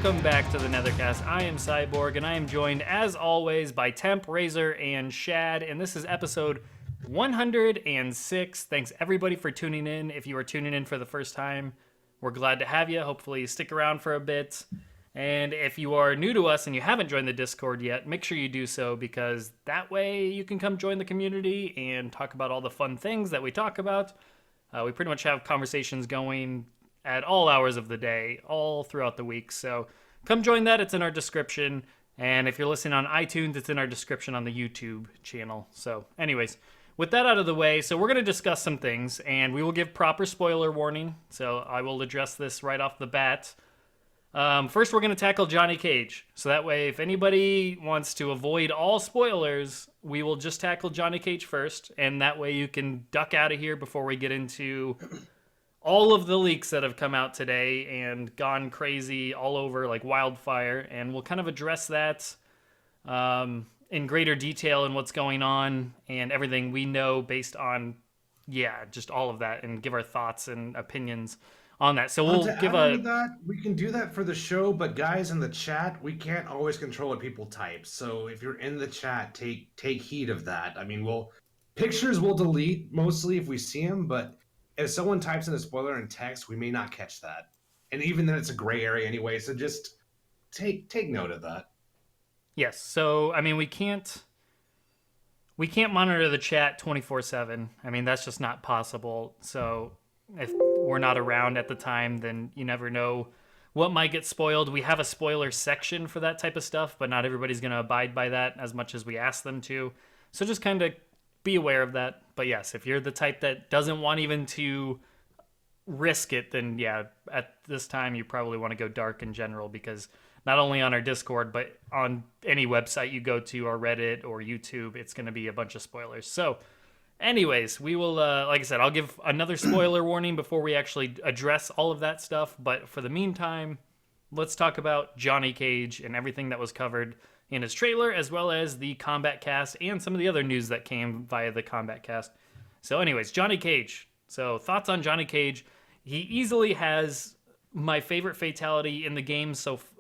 welcome back to the Netherkast. I am Cyborg, and I am joined, as always, by Temp, Razor, and Shad, and this is episode 106. Thanks, everybody, for tuning in. If you are tuning in for the first time, we're glad to have you. Hopefully, you stick around for a bit. And if you are new to us and you haven't joined the Discord yet, make sure you do so, because that way you can come join the community and talk about all the fun things that we talk about. We pretty much have conversations going at all hours of the day, all throughout the week. So come join that. It's in our description. And if you're listening on iTunes, it's in our description on the YouTube channel. So anyways, with that out of the way, so we're going to discuss some things, and we will give proper spoiler warning. So I will address this right off the bat. First, we're going to tackle Johnny Cage. So that way, if anybody wants to avoid all spoilers, we will just tackle Johnny Cage first. And that way you can duck out of here before we get into all of the leaks that have come out today and gone crazy all over like wildfire. And we'll kind of address that in greater detail and what's going on and everything we know based on, just all of that, and give our thoughts and opinions on that. So we'll give we can do that for the show, but guys in the chat, we can't always control what people type. So if you're in the chat, take heed of that. I mean, pictures we'll delete mostly if we see them, but if someone types in a spoiler in text, we may not catch that. And even then, it's a gray area anyway. So just take note of that. Yes. So I mean, we can't monitor the chat 24/7. I mean, that's just not possible. So if we're not around at the time, then you never know what might get spoiled. We have a spoiler section for that type of stuff, but not everybody's going to abide by that as much as we ask them to. So just kind of be aware of that. But yes, if you're the type that doesn't want even to risk it, then at this time you probably want to go dark in general, because not only on our Discord, but on any website you go to, or Reddit or YouTube, it's going to be a bunch of spoilers. So anyways, we will, like I said, I'll give another spoiler warning before we actually address all of that stuff. But for the meantime, let's talk about Johnny Cage and everything that was covered in his trailer, as well as the Combat Cast and some of the other news that came via the Combat Cast. So anyways, Johnny Cage. So thoughts on Johnny Cage. He easily has my favorite fatality in the game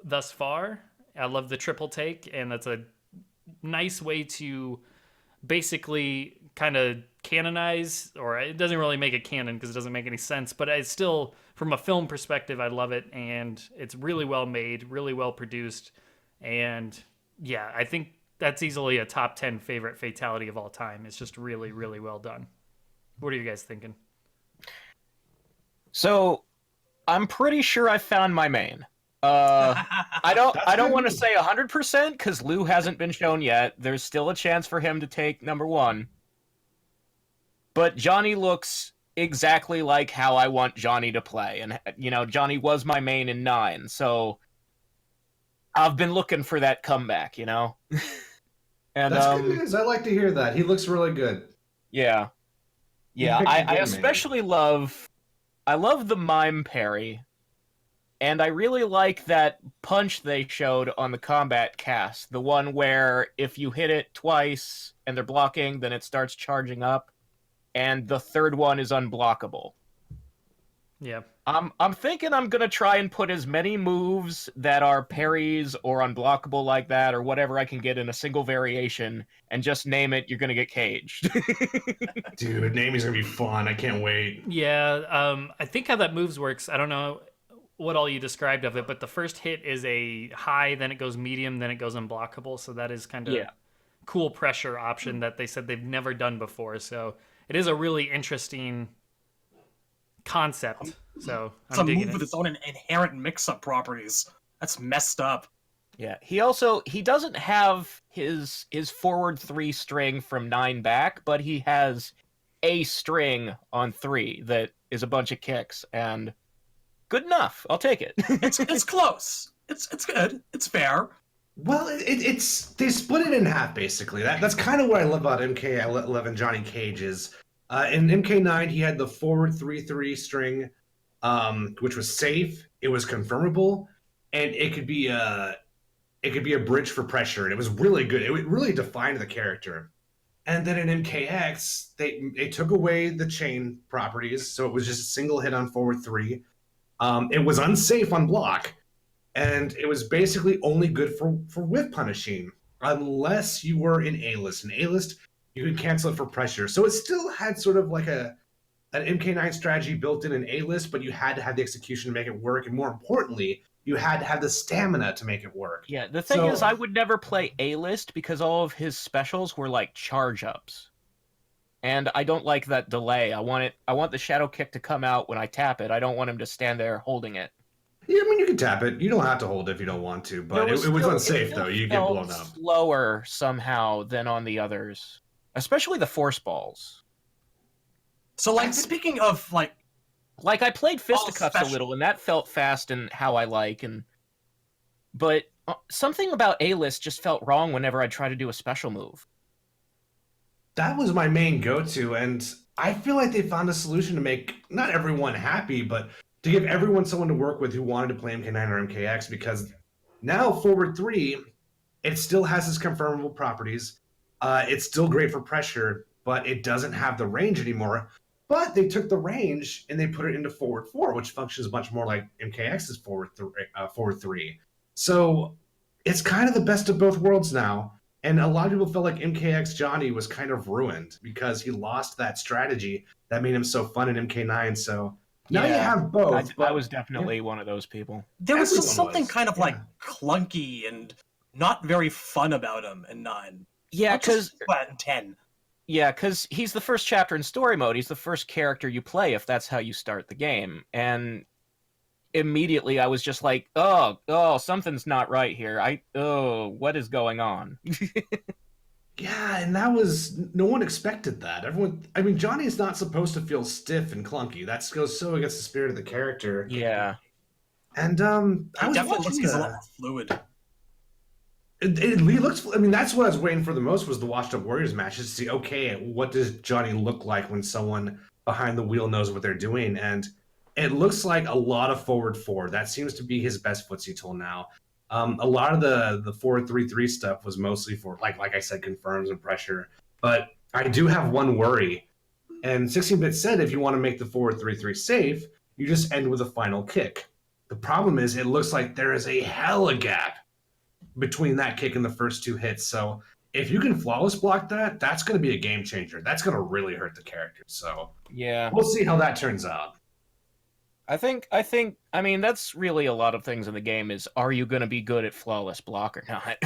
thus far. I love the triple take, and that's a nice way to basically kind of canonize, or it doesn't really make it canon because it doesn't make any sense, but it's still, from a film perspective, I love it, and it's really well made, really well produced, and I think that's easily a top 10 favorite fatality of all time. It's just really, really well done. What are you guys thinking? So, I'm pretty sure I found my main. I don't want to say 100% because Lou hasn't been shown yet. There's still a chance for him to take number one. But Johnny looks exactly like how I want Johnny to play. And, Johnny was my main in 9, so I've been looking for that comeback, And that's good news. I like to hear that. He looks really good. Yeah. Yeah, I especially love the mime parry. And I really like that punch they showed on the Combat Cast. The one where if you hit it twice and they're blocking, then it starts charging up. And the third one is unblockable. Yeah. I'm thinking I'm going to try and put as many moves that are parries or unblockable like that, or whatever I can get in a single variation, and just name it, you're going to get caged. Dude, naming's going to be fun. I can't wait. Yeah, I think how that moves works, I don't know what all you described of it, but the first hit is a high, then it goes medium, then it goes unblockable, so that is kind of cool pressure option that they said they've never done before, so it is a really interesting concept. So it's a move with its own inherent mix-up properties. That's messed up. Yeah, he doesn't have his forward 3 string from 9 back, but he has a string on 3 that is a bunch of kicks, and good enough. I'll take it. It's close. It's good. It's fair. Well, it's they split it in half basically. That's kind of what I love about MK11 Johnny Cage is. In MK9 he had the forward 3/3 string, which was safe. It was confirmable, and it could be a bridge for pressure, and it was really good. It really defined the character. And then in MKX, they took away the chain properties, so it was just a single hit on forward 3. It was unsafe on block, and it was basically only good for whiff punishing, unless you were in A-list. In A-list, you could cancel it for pressure. So it still had sort of like an MK9 strategy built in an A-list, but you had to have the execution to make it work, and more importantly, you had to have the stamina to make it work. Yeah, the thing So- is, I would never play A-list because all of his specials were like charge-ups. And I don't like that delay. I want the shadow kick to come out when I tap it. I don't want him to stand there holding it. Yeah, I mean, you can tap it. You don't have to hold it if you don't want to, but it was unsafe, though. You get blown up. Slower somehow than on the others, especially the force balls. So, like, speaking of, like I played fisticuffs a special. little, and that felt fast and how I like, but something about A-list just felt wrong whenever I tried to do a special move. That was my main go-to, and I feel like they found a solution to make not everyone happy, but to give everyone someone to work with who wanted to play MK9 or MKX, because now Forward 3, it still has its confirmable properties. It's still great for pressure, but it doesn't have the range anymore. But they took the range and they put it into Forward 4, which functions much more like MKX's Forward 3. So it's kind of the best of both worlds now. And a lot of people felt like MKX Johnny was kind of ruined because he lost that strategy that made him so fun in MK9. So now you have both. I was definitely one of those people. there was just Everyone something was, kind of yeah. like clunky and not very fun about him in 9. Yeah, Not just- because but in 10. he's the first chapter in story mode. He's the first character you play if that's how you start the game. And immediately I was just like, oh, something's not right here. What is going on? Yeah, and that was no one expected that. I mean, Johnny is not supposed to feel stiff and clunky. That goes so against the spirit of the character. Yeah. And I He was definitely looks watching he's a lot more fluid. he looks. I mean, that's what I was waiting for the most was the Washed Up Warriors matches to see. Okay, what does Johnny look like when someone behind the wheel knows what they're doing? And it looks like a lot of Forward 4. That seems to be his best footsie tool now. A lot of the 4-3-3 stuff was mostly for like I said, confirms and pressure. But I do have one worry. And 16-bit said if you want to make the 4-3-3 safe, you just end with a final kick. The problem is it looks like there is a hella gap between that kick and the first 2 hits. So if you can flawless block that, that's going to be a game changer. That's going to really hurt the character. So Yeah. we'll see how that turns out. I mean, that's really a lot of things in the game is, are you going to be good at flawless block or not?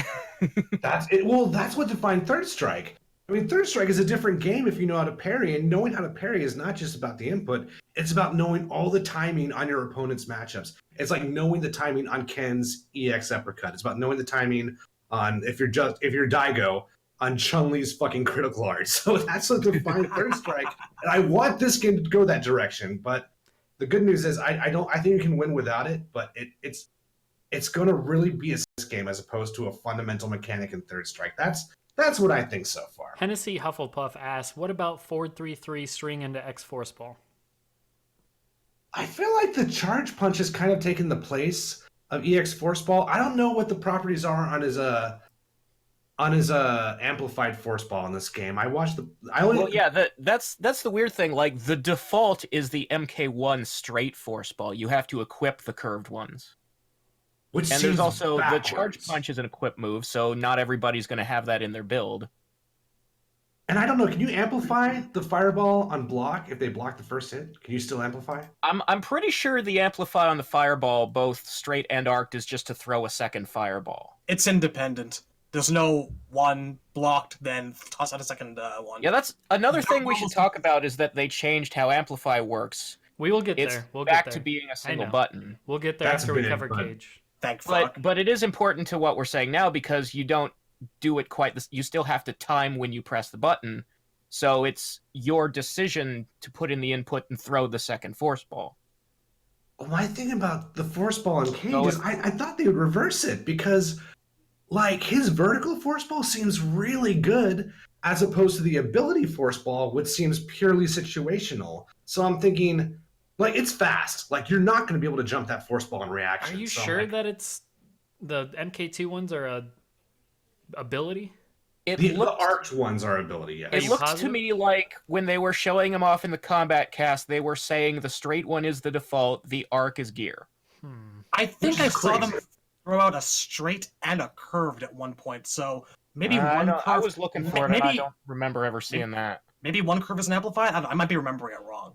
That's it. Well, that's what defined Third Strike. I mean, Third Strike is a different game if you know how to parry, and knowing how to parry is not just about the input. It's about knowing all the timing on your opponent's matchups. It's like knowing the timing on Ken's EX uppercut. It's about knowing the timing on if you're Daigo on Chun-Li's fucking critical art. So that's what defined Third Strike. And I want this game to go that direction, but the good news is I think you can win without it, but it's going to really be a game as opposed to a fundamental mechanic in Third Strike. That's what I think so far. Hennessy Hufflepuff asks, what about 4-3-3 string into X Force Ball? I feel like the charge punch has kind of taken the place of EX Force Ball. I don't know what the properties are on his amplified Force Ball in this game. That's the weird thing. Like, the default is the MK1 straight force ball. You have to equip the curved ones. Which And seems there's also backwards. the charge punch is an equip move, so not everybody's going to have that in their build. And I don't know, can you amplify the fireball on block if they block the first hit? Can you still amplify? I'm pretty sure the amplify on the fireball, both straight and arced, is just to throw a second fireball. It's independent. There's no one blocked, then toss out a second one. Yeah, that's another That thing we should almost- talk about is that they changed how amplify works. We will get It's there. We'll back get to there. being a single know. button. We'll get there That's after we big, cover but- Cage. Thank fuck. But it is important to what we're saying now because you don't do it quite this. You still have to time when you press the button. So it's your decision to put in the input and throw the second force ball. Well, my thing about the force ball in Cage No, is I thought they would reverse it because, like, his vertical force ball seems really good as opposed to the ability force ball, which seems purely situational. So I'm thinking, like, it's fast. Like, you're not going to be able to jump that force ball in reaction. Are you So I'm sure like, that it's the MK2 ones are a ability? the arced ones are ability? Yes. Are It you looked to positive? me like when they were showing them off in the combat cast, they were saying the straight one is the default, the arc is gear. Hmm. I think Which I is saw crazy. them throw out a straight and a curved at one point. So maybe I one don't. I curve. was looking for it, and I don't remember ever seeing that. Maybe one curve is an amplify. I might be remembering it wrong.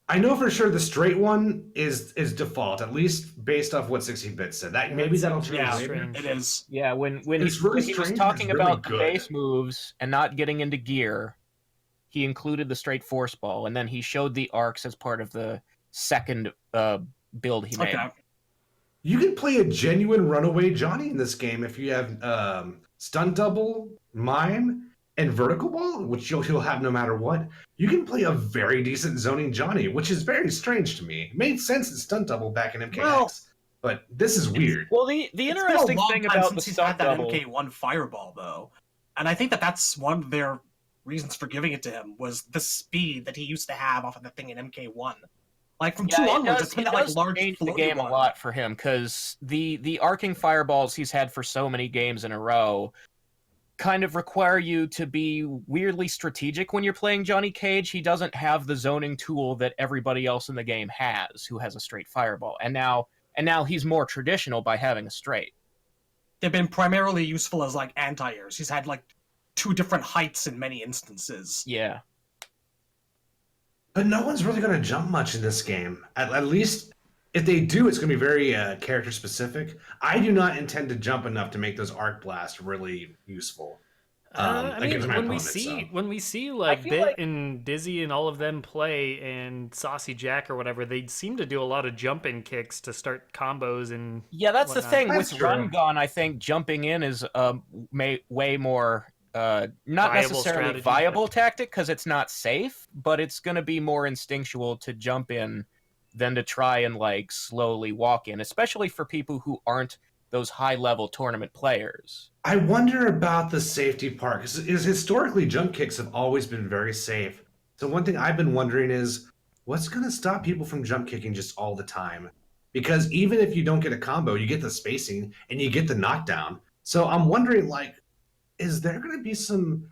I know for sure the straight one is default, at least based off what 16-bit said. That Yeah, maybe that that'll seems change really later. strange. It is. Yeah, when It's really he was strange, talking it's really about the good. base moves and not getting into gear, he included the straight force ball, and then he showed the arcs as part of the second build he made. Okay. You can play a genuine runaway Johnny in this game if you have stunt double, mime, and vertical ball, which he'll have no matter what. You can play a very decent zoning Johnny, which is very strange to me. It made sense in stunt double back in MKX, Well, but this is weird. Well, the It's been a interesting long thing time about the since he's stunt had that double, MK1 fireball, though, and I think that's one of their reasons for giving it to him was the speed that he used to have off of the thing in MK1. Like from 2 onwards, it's been that like large change the floaty game one. a lot for him because the arcing fireballs he's had for so many games in a row kind of require you to be weirdly strategic when you're playing Johnny Cage. He doesn't have the zoning tool that everybody else in the game has who has a straight fireball. And now he's more traditional by having a straight. They've been primarily useful as like anti-airs. He's had like 2 different heights in many instances. Yeah. But no one's really going to jump much in this game. At least if they do, it's going to be very character specific. I do not intend to jump enough to make those arc blasts really useful. I mean, against my when we opponent, see like feel Bit like- and Dizzy and all of them play and Saucy Jack or whatever, they seem to do a lot of jump-in kicks to start combos and Yeah, that's the whatnot. thing. That's With true. Run Gun, I think jumping in is way more not Viable necessarily strategy. viable tactic because it's not safe, but it's going to be more instinctual to jump in than to try and like slowly walk in, especially for people who aren't those high-level tournament players. I wonder about the safety part because historically jump kicks have always been very safe. So one thing I've been wondering is what's going to stop people from jump kicking just all the time? Because even if you don't get a combo, you get the spacing and you get the knockdown. So I'm wondering, like, is there going to be some?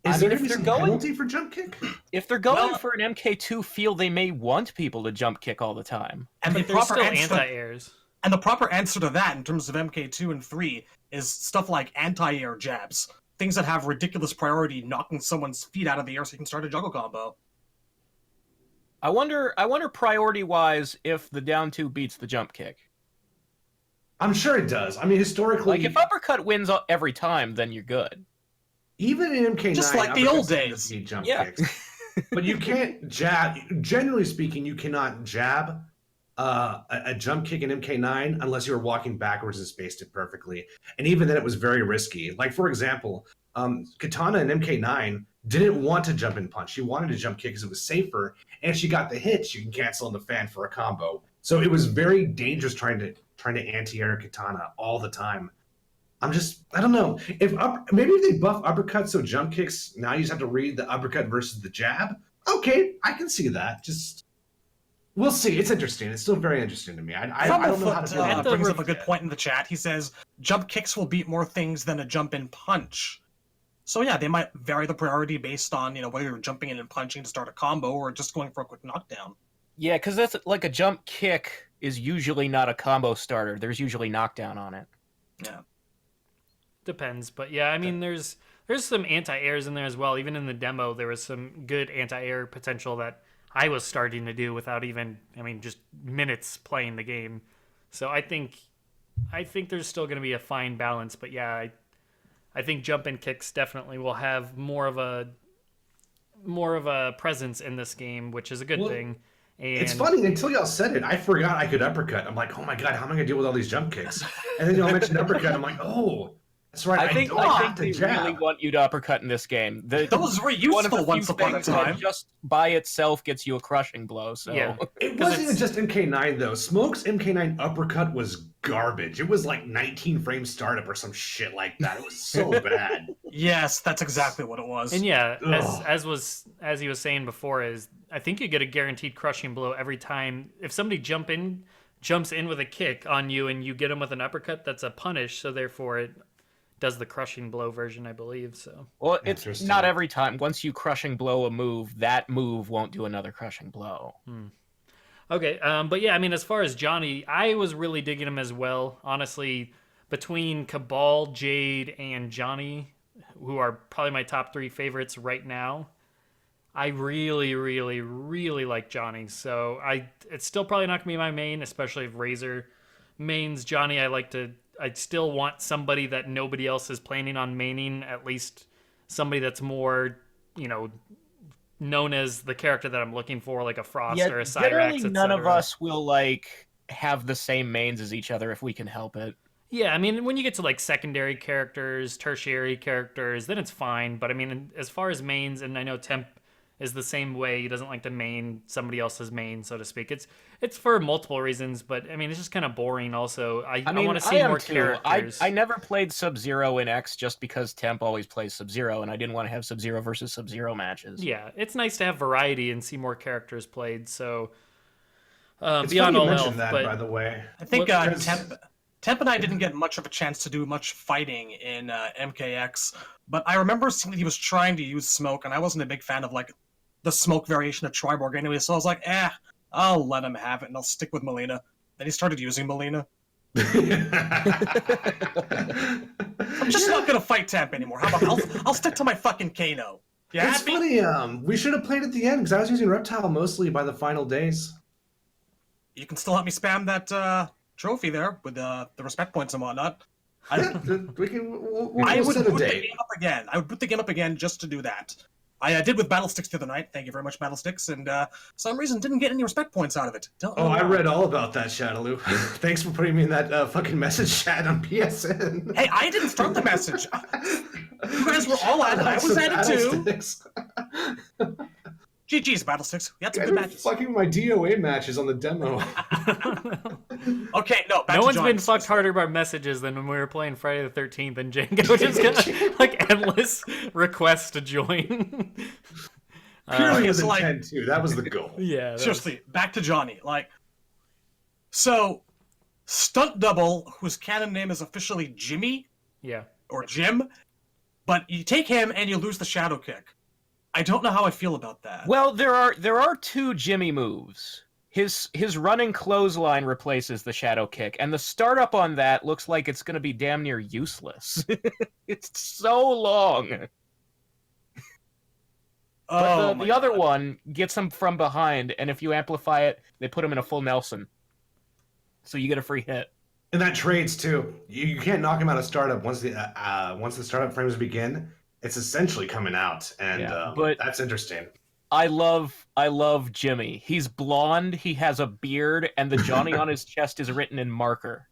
Is there going to be some penalty for jump kick? If they're going Well- for an MK2 feel, they may want people to jump kick all the time. And the But there's proper still answer anti-airs. and the proper answer to that in terms of MK2 and 3 is stuff like anti-air jabs. Things that have ridiculous priority, knocking someone's feet out of the air so you can start a juggle combo. I wonder priority-wise if the down 2 beats the jump kick. I'm sure it does. I mean, historically, Like, if uppercut wins every time, then you're good. even in MK9, Just like the uppercuts old tend to days. beat jump Yeah. kicks. But you can't jab. Generally speaking, you cannot jab a jump kick in MK9 unless you were walking backwards and spaced it perfectly. And even then, it was very risky. Like, for example, Katana in MK9 didn't want to jump and punch. She wanted to jump kick because it was safer. And if she got the hit, she can cancel in the fan for a combo. So it was very dangerous trying to anti-air Katana all the time. I don't know. Maybe if they buff uppercuts so jump kicks, now you just have to read the uppercut versus the jab. Okay, I can see that. Just we'll see. It's interesting. It's still very interesting to me. I don't know how to feel At about the it. brings up a good point in the chat. He says jump kicks will beat more things than a jump in punch. So yeah, they might vary the priority based on whether you're jumping in and punching to start a combo or just going for a quick knockdown. Yeah, because that's like a jump kick is usually not a combo starter. There's usually knockdown on it. Yeah. Depends, but yeah, I mean, there's some anti-airs in there as well. Even in the demo, there was some good anti-air potential that I was starting to do without even, just minutes playing the game. So I think there's still going to be a fine balance, but yeah, I think jump and kicks definitely will have more of a presence in this game, which is a good thing. And It's funny, until y'all said it, I forgot I could uppercut. I'm like, oh my god, how am I gonna deal with all these jump kicks? And then y'all mentioned uppercut. I'm like, oh, that's right. I think don't have they to jab. really want you to uppercut in this game. Those were one of useful the once few upon a things that time. just by itself gets you a crushing blow. So Yeah. It 'Cause wasn't even just MK9 though. Smoke's MK9 uppercut was garbage. It was like 19 frame startup or some shit like that. It was so bad. Yes, that's exactly what it was. And yeah, Ugh. as he was saying before, is I think you get a guaranteed crushing blow every time. If somebody jumps in with a kick on you and you get them with an uppercut, that's a punish. So therefore, it does the crushing blow version, I believe. So well, it's Interesting. not every time. Once you crushing blow a move, that move won't do another crushing blow. okay, but yeah, I mean, as far as Johnny, I was really digging him as well. Honestly, between Cabal, Jade, and Johnny, who are probably my top 3 favorites right now, I really, really, really like Johnny. So it's still probably not gonna be my main, especially if Razor mains Johnny. I still want somebody that nobody else is planning on maining, at least somebody that's more, known as the character that I'm looking for, like a Frost or a Cyrax, generally none of etc. us will like have the same mains as each other if we can help it. Yeah, I mean, when you get to like secondary characters, tertiary characters, then it's fine. But I mean, as far as mains, and I know Temp is the same way. He doesn't like to main somebody else's main, so to speak. It's for multiple reasons, but I mean, it's just kind of boring. Also, I want to see more characters. I never played Sub-Zero in X just because Temp always plays Sub-Zero, and I didn't want to have Sub-Zero versus Sub-Zero matches. Yeah, it's nice to have variety and see more characters played. So It's beyond funny all you mentioned else, that, but by the way. I think Because- Temp and I didn't get much of a chance to do much fighting in MKX, but I remember seeing that he was trying to use smoke, and I wasn't a big fan of like the smoke variation of Triborg anyway, so I was like, I'll let him have it, and I'll stick with Melina. Then he started using Melina. I'm just not gonna fight Temp anymore. How about I'll stick to my fucking Kano. Yeah, It's funny. We should have played at the end because I was using Reptile mostly by the final days. You can still help me spam that trophy there with the respect points and whatnot. I We'll would set a boot the date. game up again. I would boot the game up again just to do that. I did with Battlesticks the other night. Thank you very much, Battlesticks. And for some reason, didn't get any respect points out of it. Don't know Oh, I why. read all about that, Shadaloo. Thanks for putting me in that fucking message chat on PSN. Hey, I didn't start the message. You guys were all at it. I was at it too. Battlesticks. GG's, Battlesticks. We had some You good guys were matches. fucking my DOA matches on the demo. Okay, no, back no to one's been John's. fucked harder by messages than when we were playing Friday the 13th and Django just got like endless requests to join. Purely it's with like- intent, too. That was the goal. Yeah, that was- Seriously, back to Johnny. So, Stunt Double, whose canon name is officially Jimmy, yeah. or Jim, but you take him and you lose the Shadow Kick. I don't know how I feel about that. Well, there are 2 Jimmy moves. His running clothesline replaces the Shadow Kick, and the startup on that looks like it's going to be damn near useless. It's so long. But the other one gets him from behind, and if you amplify it, they put him in a full Nelson. So you get a free hit. And that trades, too. You can't knock him out of startup once the startup frames begin. It's essentially coming out, and Yeah, but- that's interesting. I love Jimmy. He's blonde, he has a beard, and the Johnny on his chest is written in marker.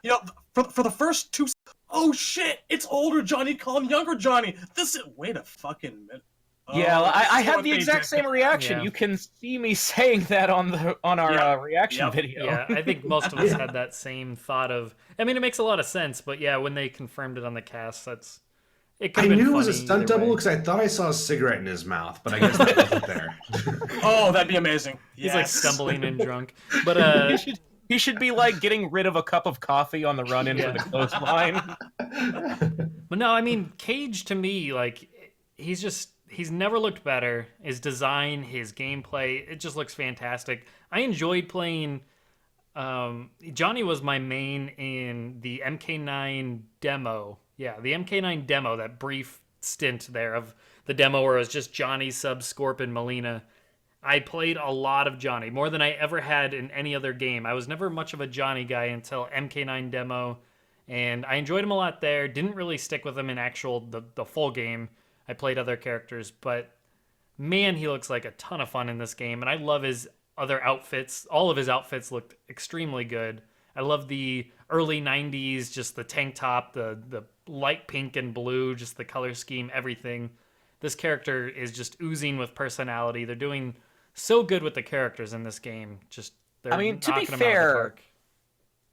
You know, for the first 2... Oh shit! It's older Johnny calling younger Johnny! Wait a fucking minute. Yeah, Oh, I this is had what the they exact did. same reaction. Yeah. You can see me saying that on our Yeah. reaction Yep. video. Yeah, I think most of us had that same thought of. I mean, it makes a lot of sense, but yeah, when they confirmed it on the cast, it could I have been knew it was a funny stunt either double way. because I thought I saw a cigarette in his mouth, but I guess that wasn't there. Oh, that'd be amazing. He's like Yes. stumbling and drunk, but He should be like getting rid of a cup of coffee on the run in for the clothesline. But no, I mean, Cage to me, like, he's never looked better. His design, his gameplay, it just looks fantastic. I enjoyed playing. Johnny was my main in the MK9 demo. Yeah, the MK9 demo, that brief stint there of the demo where it was just Johnny, Sub, Scorp, and Melina. I played a lot of Johnny, more than I ever had in any other game. I was never much of a Johnny guy until MK9 demo, and I enjoyed him a lot there. Didn't really stick with him in the full game. I played other characters, but man, he looks like a ton of fun in this game, and I love his other outfits. All of his outfits looked extremely good. I love the early 90s, just the tank top, the light pink and blue, just the color scheme, everything. This character is just oozing with personality. They're doing so good with the characters in this game. I mean, to be knocking 'em out of the fair, park.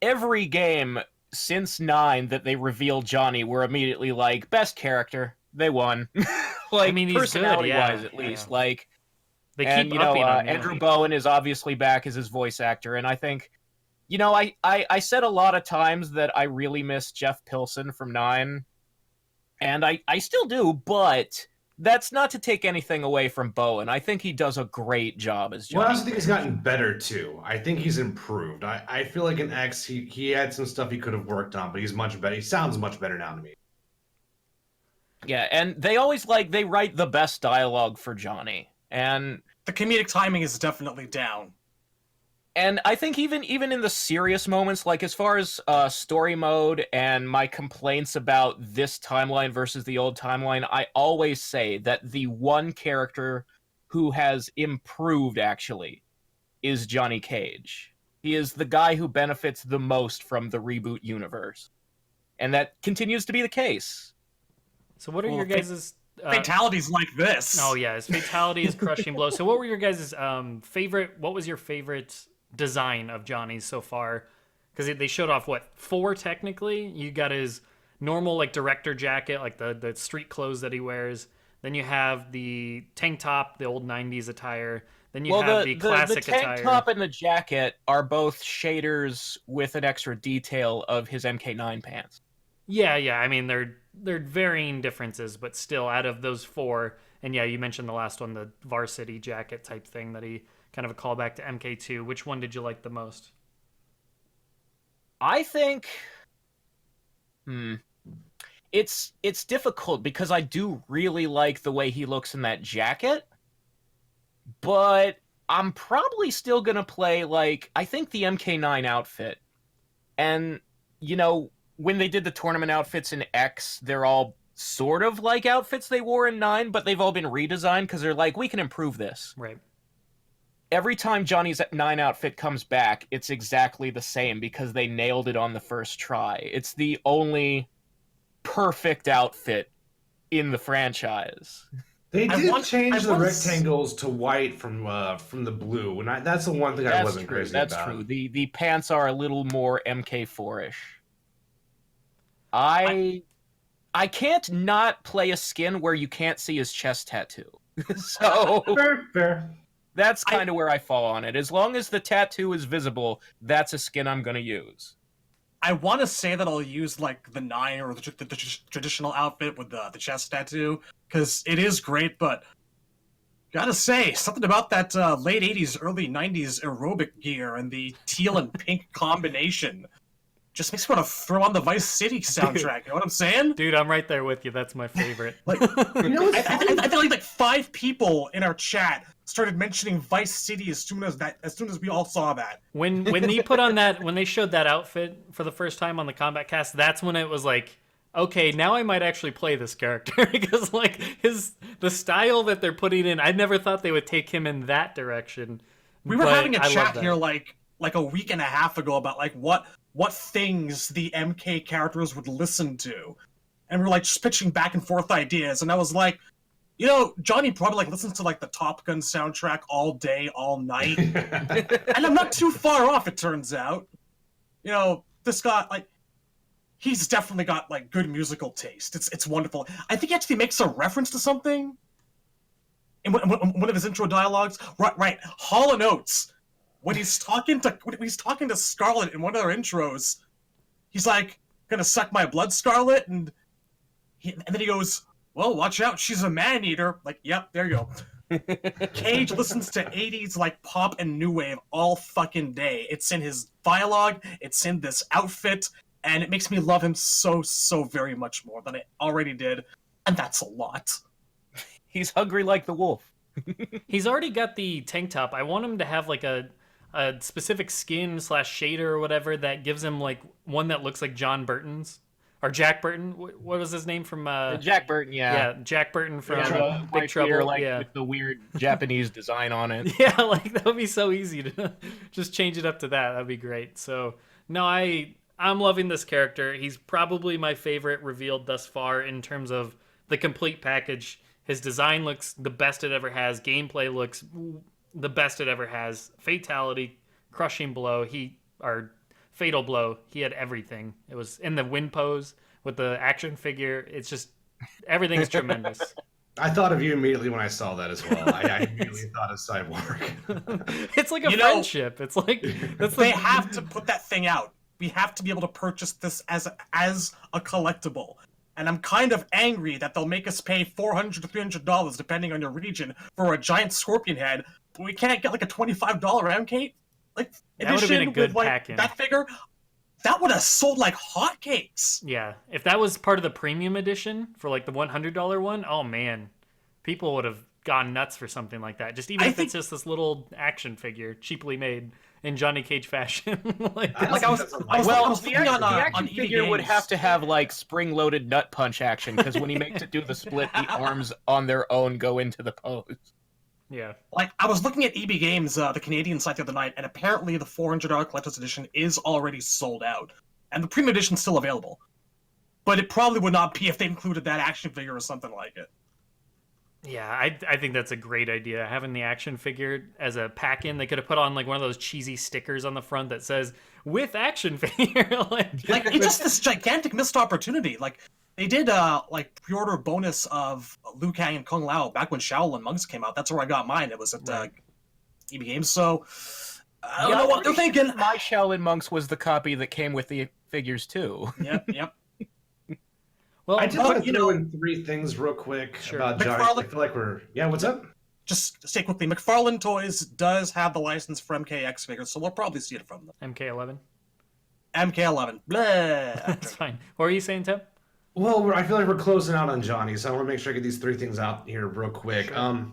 every game since 9 that they revealed Johnny were immediately like, best character. They won. Like, I mean, he's good, personality-wise, yeah, at least. yeah. Like, They and, keep upping him, yeah. Andrew Bowen is obviously back as his voice actor, and I think, I said a lot of times that I really miss Jeff Pilson from 9, and I still do, but that's not to take anything away from Bowen. I think he does a great job as Johnny. Well, I also think he's gotten better too. I think he's improved. I feel like in X he had some stuff he could have worked on, but he's much better. He sounds much better now to me. Yeah, and they always they write the best dialogue for Johnny. And the comedic timing is definitely down. And I think even in the serious moments, like as far as story mode and my complaints about this timeline versus the old timeline, I always say that the one character who has improved, actually, is Johnny Cage. He is the guy who benefits the most from the reboot universe. And that continues to be the case. So what are your guys' fatalities like this? Oh, yeah, his fatality is crushing blow. So what were your guys' favorite... What was your favorite design of Johnny's so far? Because they showed off, 4 technically? You got his normal, director jacket, the street clothes that he wears. Then you have the tank top, the old 90s attire. Then you have the classic attire. The tank attire. top and the jacket are both shaders with an extra detail of his MK9 pants. Yeah. I mean, they're varying differences, but still, out of those 4, and yeah, you mentioned the last one, the varsity jacket type thing that he kind of a callback to MK2. Which one did you like the most? I think... It's difficult because I do really like the way he looks in that jacket, but I'm probably still gonna play, I think the MK9 outfit. And, when they did the tournament outfits in X, they're all sort of like outfits they wore in 9, but they've all been redesigned because they're we can improve this. Right. Every time Johnny's 9 outfit comes back, it's exactly the same because they nailed it on the first try. It's the only perfect outfit in the franchise. They did change the rectangles to white from the blue, and that's the one thing I wasn't crazy about. That's true. The pants are a little more MK4-ish. I can't not play a skin where you can't see his chest tattoo. So fair. That's kind of where I fall on it. As long as the tattoo is visible, that's a skin I'm going to use. I want to say that I'll use the 9 or the traditional outfit with the chest tattoo, because it is great, but gotta say, something about that late 80s, early 90s aerobic gear and the teal and pink combination just makes me want to throw on the Vice City soundtrack. You know what I'm saying? Dude, I'm right there with you. That's my favorite. I feel like 5 people in our chat started mentioning Vice City as soon as we all saw that. When they put on that, when they showed that outfit for the first time on the Combat Cast, that's when it was okay, now I might actually play this character because the style that they're putting in, I never thought they would take him in that direction. We were having a chat here like a week and a half ago about what things the MK characters would listen to, and we're just pitching back and forth ideas, and I was like, Johnny probably listens to the Top Gun soundtrack all day, all night, and I'm not too far off. It turns out, this guy he's definitely got good musical taste. It's wonderful. I think he actually makes a reference to something in one of his intro dialogues. Right, Hall & Oates. When he's talking to Scarlet in one of their intros, he's gonna suck my blood, Scarlet, and then he goes, well, watch out, she's a man-eater. Yep, there you go. Cage listens to 80s pop and new wave all fucking day. It's in his dialogue, it's in this outfit, and it makes me love him so very much more than I already did, and that's a lot. He's hungry like the wolf. He's already got the tank top. I want him to have a specific skin / shader or whatever that gives him one that looks like John Burton's or Jack Burton. What was his name from? Jack Burton, yeah. Yeah, Jack Burton from Big Trouble. With the weird Japanese design on it. Yeah, that would be so easy to just change it up to that. That'd be great. So no, I'm loving this character. He's probably my favorite revealed thus far in terms of the complete package. His design looks the best it ever has. Gameplay looks the best it ever has. Fatality, crushing blow, fatal blow. He had everything. It was in the win pose with the action figure. It's just everything's tremendous. I thought of you immediately when I saw that as well. I immediately thought of Cyborg. It's like a friendship. It's they have to put that thing out. We have to be able to purchase this as a collectible. and I'm kind of angry that they'll make us pay $400 to $300 depending on your region for a giant scorpion head, but we can't get like a $25 MK like That would have been a edition good with like pack-in. that figure. That would have sold like hotcakes. Yeah, if that was part of the premium edition for like the $100 one, oh man, people would have gone nuts for something like that. Just even if it's just this little action figure, cheaply made in Johnny Cage fashion. The action figure would have to have like spring-loaded nut punch action because when he makes it do the split, the arms on their own go into the pose. Yeah. Like, I was looking at EB Games, the Canadian site the other night, and apparently the $400 collector's edition is already sold out. And the premium edition's still available. But it probably would not be if they included that action figure or something like it. Yeah, I think that's a great idea. Having the action figure as a pack-in, they could have put on like one of those cheesy stickers on the front that says, with action figure. It's just this gigantic missed opportunity. Like, they did like pre-order bonus of Liu Kang and Kung Lao back when Shaolin Monks came out. That's where I got mine. It was at EB Games. So I don't know what they're thinking. My Shaolin Monks was the copy that came with the figures too. Yep. Well, I just want to throw in 3 things real quick about Johnny. I feel like what's up? Just say quickly, McFarlane Toys does have the license for MKX figures, so we'll probably see it from them. MK11. MK11. Blah. That's fine. What were you saying, Tim? Well, I feel like we're closing out on Johnny, so I want to make sure I get these 3 things out here real quick. Sure.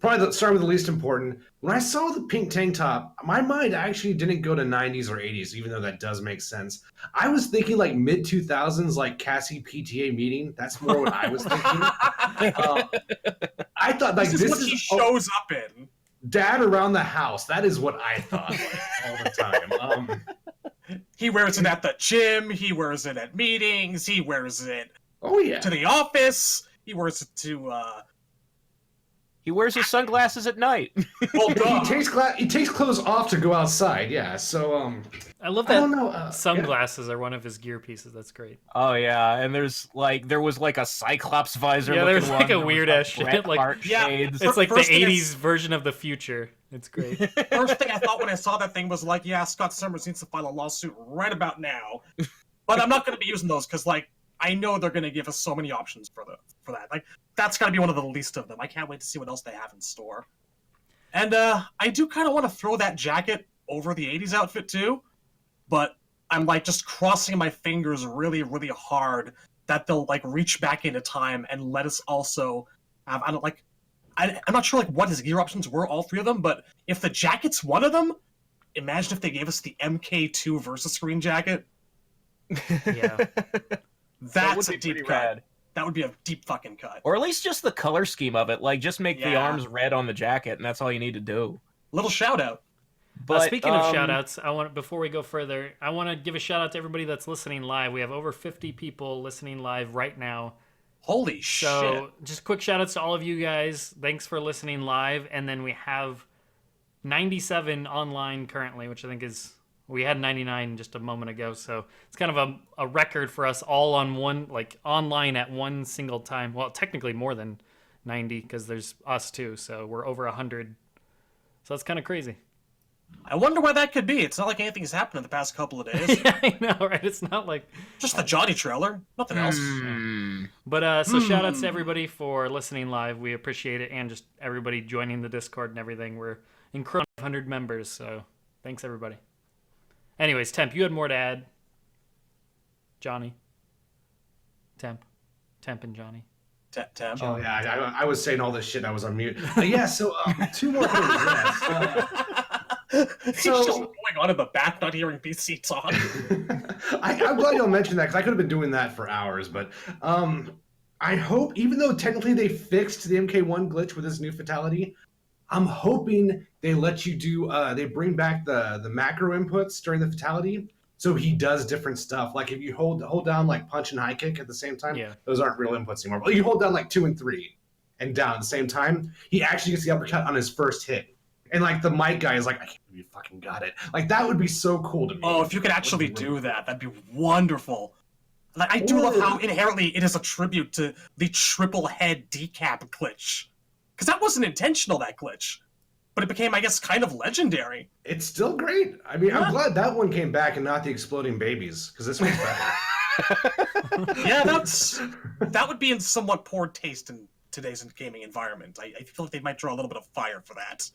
Probably start with the least important. When I saw the pink tank top, my mind actually didn't go to 90s or 80s, even though that does make sense. I was thinking like mid-2000s, like Cassie PTA meeting. That's more what I was thinking. I thought like this is what he shows up in. Dad around the house. That is what I thought all the time. He wears it at the gym. He wears it at meetings. He wears it to the office. He wears it to... He wears his sunglasses at night. Well, he takes clothes off to go outside. Yeah, so I love that sunglasses are one of his gear pieces. That's great. Oh yeah, and there was like a Cyclops visor. Yeah, there's like a one. weird ass shit. Like shades. It's like the '80s version of the future. It's great. First thing I thought when I saw that thing was like, yeah, Scott Summers needs to file a lawsuit right about now. But I'm not going to be using those because like I know they're going to give us so many options for that. Like that's got to be one of the least of them. I can't wait to see what else they have in store. And I do kind of want to throw that jacket over the 80s outfit too, but I'm like just crossing my fingers really, really hard that they'll like reach back into time and let us also have, I'm not sure like what his gear options were, all 3 of them, but if the jacket's one of them, imagine if they gave us the MK2 Versus Screen jacket. Yeah. That's a deep cut. That would be a deep fucking cut. Or at least just the color scheme of it. Like, just make the arms red on the jacket, and that's all you need to do. Little shout out. But speaking of shout outs, before we go further, I want to give a shout out to everybody that's listening live. We have over 50 people listening live right now. Holy shit. So just quick shout outs to all of you guys. Thanks for listening live. And then we have 97 online currently, which I think we had 99 just a moment ago. So it's kind of a record for us all on one, like online at one single time. Well, technically more than 90 because there's us too. So we're over 100. So that's kind of crazy. I wonder why that could be. It's not like anything's happened in the past couple of days. Yeah, I know, right? It's not like... Just the Johnny trailer. Nothing else. But, so shout outs to everybody for listening live. We appreciate it. And just everybody joining the Discord and everything. We're incredible 100 members. So thanks, everybody. Anyways, Temp, you had more to add. Johnny. Temp and Johnny. Temp. Oh, yeah. I was saying all this shit. I was on mute. So 2 more things. Yes. He's just going on in the back, not hearing BC talk. I'm glad y'all mentioned that because I could have been doing that for hours. But I hope, even though technically they fixed the MK1 glitch with this new fatality, I'm hoping they let you do. They bring back the macro inputs during the fatality, so he does different stuff. Like if you hold down like punch and high kick at the same time, those aren't real inputs anymore. But you hold down like 2 and 3 and down at the same time, he actually gets the uppercut on his first hit. And like the mic guy is like, I can't believe you fucking got it. Like that would be so cool to me. Oh, if you could actually do that, that'd be wonderful. Like I do love how inherently it is a tribute to the triple head decap glitch. Because that wasn't intentional, that glitch. But it became, I guess, kind of legendary. It's still great. I mean, I'm glad that one came back and not the exploding babies, because this one's better. Yeah, that would be in somewhat poor taste in today's gaming environment. I feel like they might draw a little bit of fire for that.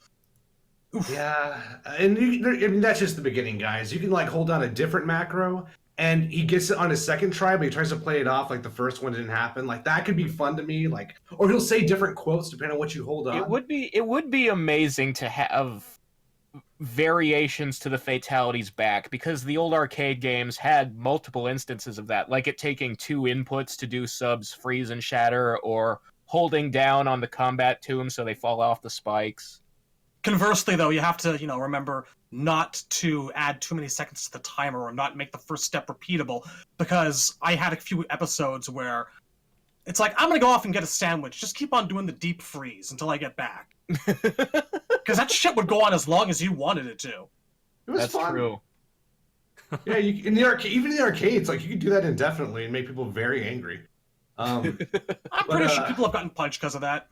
Oof. Yeah, and I mean, that's just the beginning, guys. You can like hold down a different macro, and he gets it on his second try, but he tries to play it off like the first one didn't happen. Like that could be fun to me. Like, or he'll say different quotes depending on what you hold on. It would be amazing to have variations to the fatalities back, because the old arcade games had multiple instances of that, like it taking 2 inputs to do subs freeze and shatter, or holding down on the combat tomb so they fall off the spikes. Conversely, though, you have to, remember not to add too many seconds to the timer or not make the first step repeatable, because I had a few episodes where it's like, I'm going to go off and get a sandwich. Just keep on doing the deep freeze until I get back. Because that shit would go on as long as you wanted it to. It was That's fun. true. Yeah, in the arcade, even in the arcades, like you could do that indefinitely and make people very angry. I'm pretty sure people have gotten punched because of that.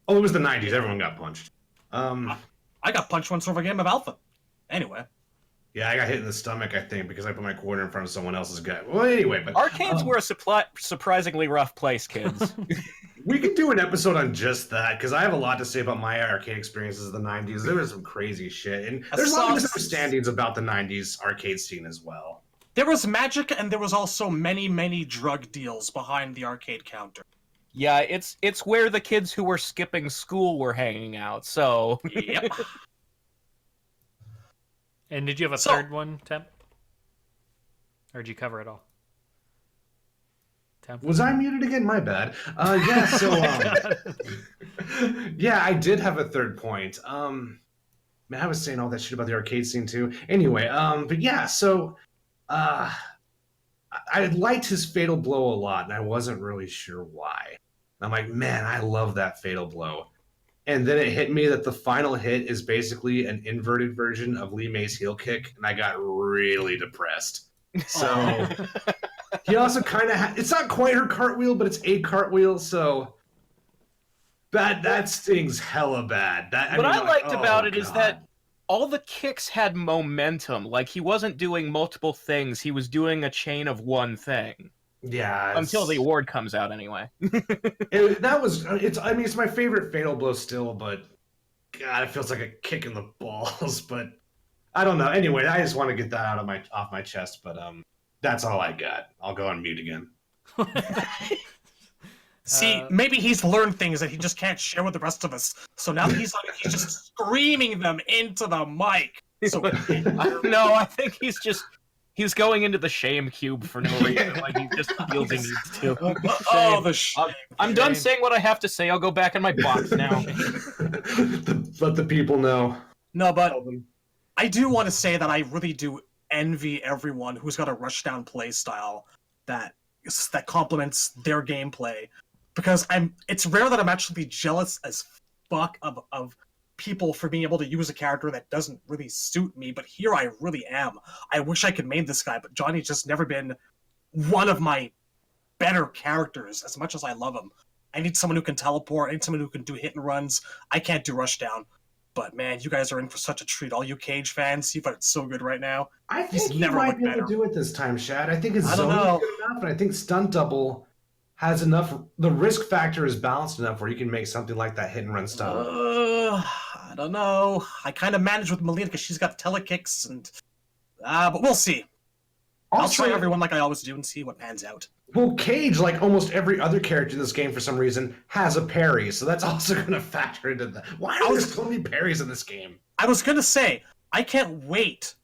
Oh, it was the '90s. Everyone got punched. I got punched once over a game of Alpha. Anyway. Yeah, I got hit in the stomach, I think, because I put my quarter in front of someone else's gut. Well, anyway, but Arcades were a surprisingly rough place, kids. we could do an episode on just that, because I have a lot to say about my arcade experiences in the '90s. There was some crazy shit, and there's a lot of misunderstandings about the '90s arcade scene as well. There was magic, and there was also many, many drug deals behind the arcade counter. Yeah, it's where the kids who were skipping school were hanging out, so... Yep. And did you have a third one, Temp? Or did you cover it all? Temp? Was I muted again? My bad. Yeah, so... yeah, I did have a third point. Man, I was saying all that shit about the arcade scene, too. Anyway, but yeah, so... I liked his fatal blow a lot, and I wasn't really sure why. And I'm like, man, I love that fatal blow. And then it hit me that the final hit is basically an inverted version of Lee May's heel kick, and I got really depressed. So he also kind of it's not quite her cartwheel, but it's a cartwheel, so that stings hella bad. What I liked about it is that all the kicks had momentum. Like, he wasn't doing multiple things, he was doing a chain of one thing. Yeah. Until the award comes out, anyway. It's my favorite fatal blow still, but God, it feels like a kick in the balls. But I don't know. Anyway, I just want to get that off my chest. But that's all I got. I'll go on mute again. See, maybe he's learned things that he just can't share with the rest of us. So now he's just screaming them into the mic. So no, I think he's going into the shame cube for no reason. Like, he just feels he needs to. Oh, the shame. I'm done saying what I have to say. I'll go back in my box now. Let the people know. No, but I do want to say that I really do envy everyone who's got a rushdown play style that complements their gameplay. Because it's rare that I'm actually jealous as fuck of people for being able to use a character that doesn't really suit me, but here I really am. I wish I could main this guy, but Johnny's just never been one of my better characters, as much as I love him. I need someone who can teleport, I need someone who can do hit and runs. I can't do rushdown. But man, you guys are in for such a treat. All you Cage fans, you've got it so good right now. I think he might be able to do it this time, Shad. I think his zone is good enough, and I think stunt double has enough. The risk factor is balanced enough where you can make something like that hit and run style. I don't know. I kind of manage with Melina because she's got telekicks, and but we'll see. Also, I'll try everyone like I always do and see what pans out. Well, Cage, like almost every other character in this game for some reason, has a parry, so that's also going to factor into that. Why are there so many parries in this game? I was going to say, I can't wait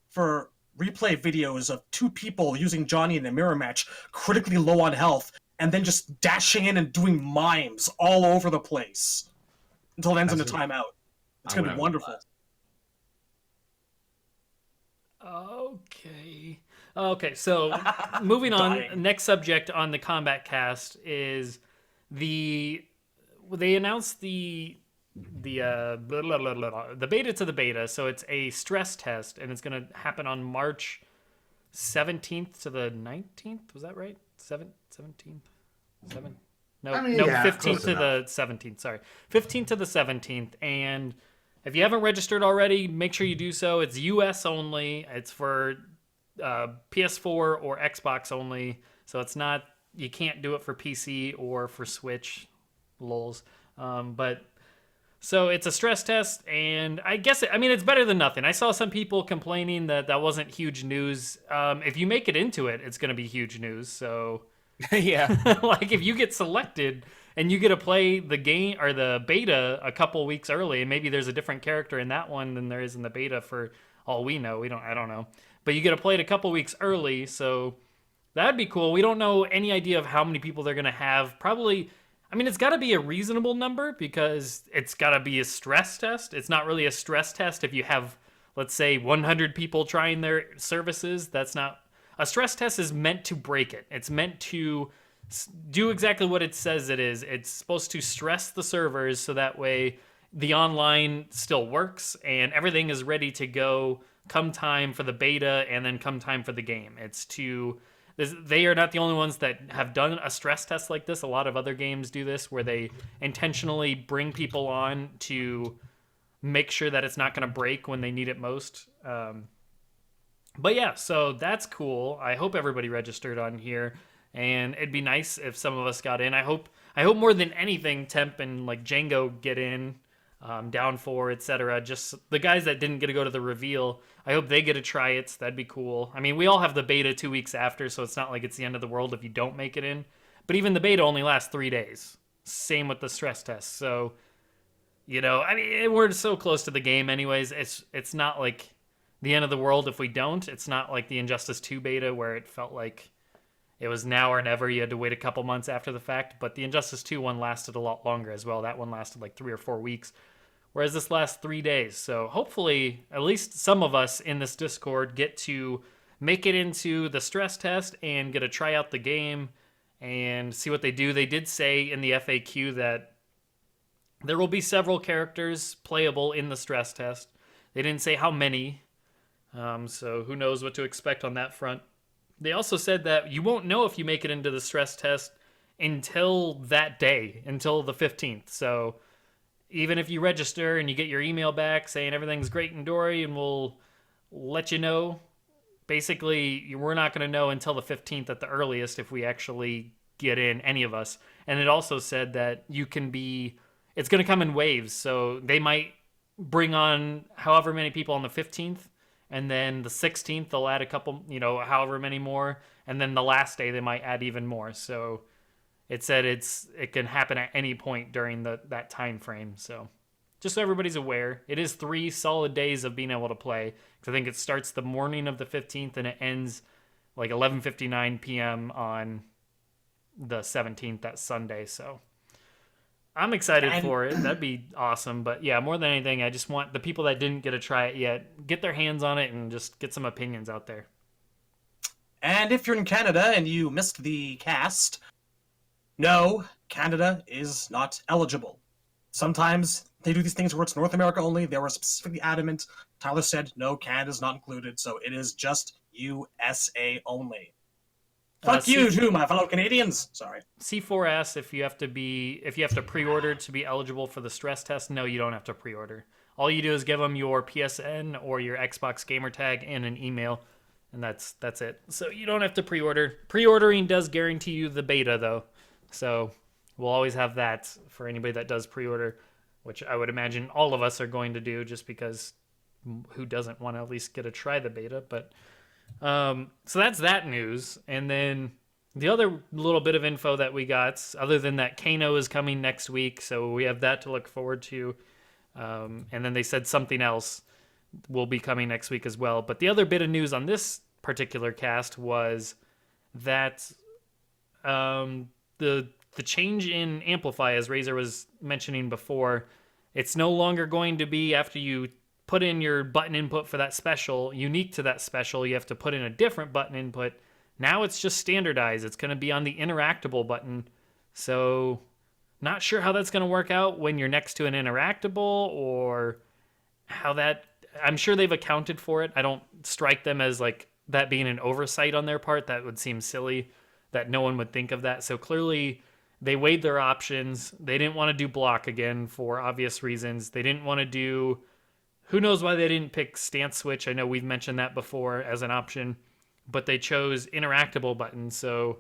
for replay videos of 2 people using Johnny in a mirror match, critically low on health, and then just dashing in and doing mimes all over the place until it ends in a timeout. It's going to be wonderful. Okay, so moving on, next subject on the Combat Cast is they announced the beta to the beta, so it's a stress test, and it's going to happen on March 17th to the 19th. Was that right? 17th? 15th to the 17th. Sorry, 15th to the 17th. And if you haven't registered already, make sure you do so. It's U.S. only. It's for PS4 or Xbox only. So it's not, you can't do it for PC or for Switch, lols. But so it's a stress test, and I guess it's better than nothing. I saw some people complaining that that wasn't huge news. If you make it into it, it's going to be huge news. So Yeah. like if you get selected and you get to play the game or the beta a couple weeks early, and maybe there's a different character in that one than there is in the beta for all we know. I don't know. But you get to play it a couple weeks early, so that'd be cool. We don't know any idea of how many people they're going to have. Probably, it's got to be a reasonable number because it's got to be a stress test. It's not really a stress test if you have, let's say, 100 people trying their services. That's not. A stress test is meant to break it. It's meant to do exactly what it says it is. It's supposed to stress the servers so that way the online still works and everything is ready to go come time for the beta and then come time for the game. They are not the only ones that have done a stress test like this. A lot of other games do this where they intentionally bring people on to make sure that it's not going to break when they need it most. But yeah, so that's cool. I hope everybody registered on here, and it'd be nice if some of us got in. I hope more than anything, Temp and like Django get in, Down for, etc. Just the guys that didn't get to go to the reveal, I hope they get to try it. That'd be cool. We all have the beta 2 weeks after, so it's not like it's the end of the world if you don't make it in. But even the beta only lasts 3 days. Same with the stress test. So, we're so close to the game anyways. It's not like the end of the world if we don't. It's not like the Injustice 2 beta where it felt like it was now or never. You had to wait a couple months after the fact. But the Injustice 2 one lasted a lot longer as well. That one lasted like 3 or 4 weeks, whereas this lasts 3 days. So hopefully at least some of us in this Discord get to make it into the stress test and get to try out the game and see what they do. They did say in the FAQ that there will be several characters playable in the stress test. They didn't say how many. So who knows what to expect on that front. They also said that you won't know if you make it into the stress test until that day, until the 15th. So even if you register and you get your email back saying everything's great in Dory and we'll let you know, basically we're not going to know until the 15th at the earliest if we actually get in, any of us. And it also said that it's going to come in waves. So they might bring on however many people on the 15th. And then the 16th, they'll add a couple, however many more. And then the last day, they might add even more. So it said it can happen at any point during that time frame. So just so everybody's aware, it is 3 solid days of being able to play. Because I think it starts the morning of the 15th and it ends like 11:59 p.m. on the 17th, that Sunday. So I'm excited for it. That'd be awesome. But yeah, more than anything, I just want the people that didn't get to try it yet, get their hands on it and just get some opinions out there. And if you're in Canada and you missed the cast, no, Canada is not eligible. Sometimes they do these things where it's North America only. They were specifically adamant. Tyler said, no, Canada's not included, so it is just USA only. Fuck you too, my fellow Canadians. Sorry. C4 asks if you have to pre-order to be eligible for the stress test. No, you don't have to pre-order. All you do is give them your PSN or your Xbox gamer tag and an email, and that's it. So you don't have to pre-order. Pre-ordering does guarantee you the beta though. So we'll always have that for anybody that does pre-order, which I would imagine all of us are going to do just because who doesn't want to at least get to try the beta, but so that's that news. And then the other little bit of info that we got, other than that, Kano is coming next week, so we have that to look forward to. And then they said something else will be coming next week as well. But the other bit of news on this particular cast was that the change in Amplify, as Razor was mentioning before, it's no longer going to be after you put in your button input for that special, unique to that special, you have to put in a different button input. Now it's just standardized. It's going to be on the interactable button. So not sure how that's going to work out when you're next to an interactable or how that... I'm sure they've accounted for it. I don't strike them as like that being an oversight on their part. That would seem silly that no one would think of that. So clearly they weighed their options. They didn't want to do block again for obvious reasons. They didn't want to do... Who knows why they didn't pick stance switch? I know we've mentioned that before as an option. but they chose interactable buttons. So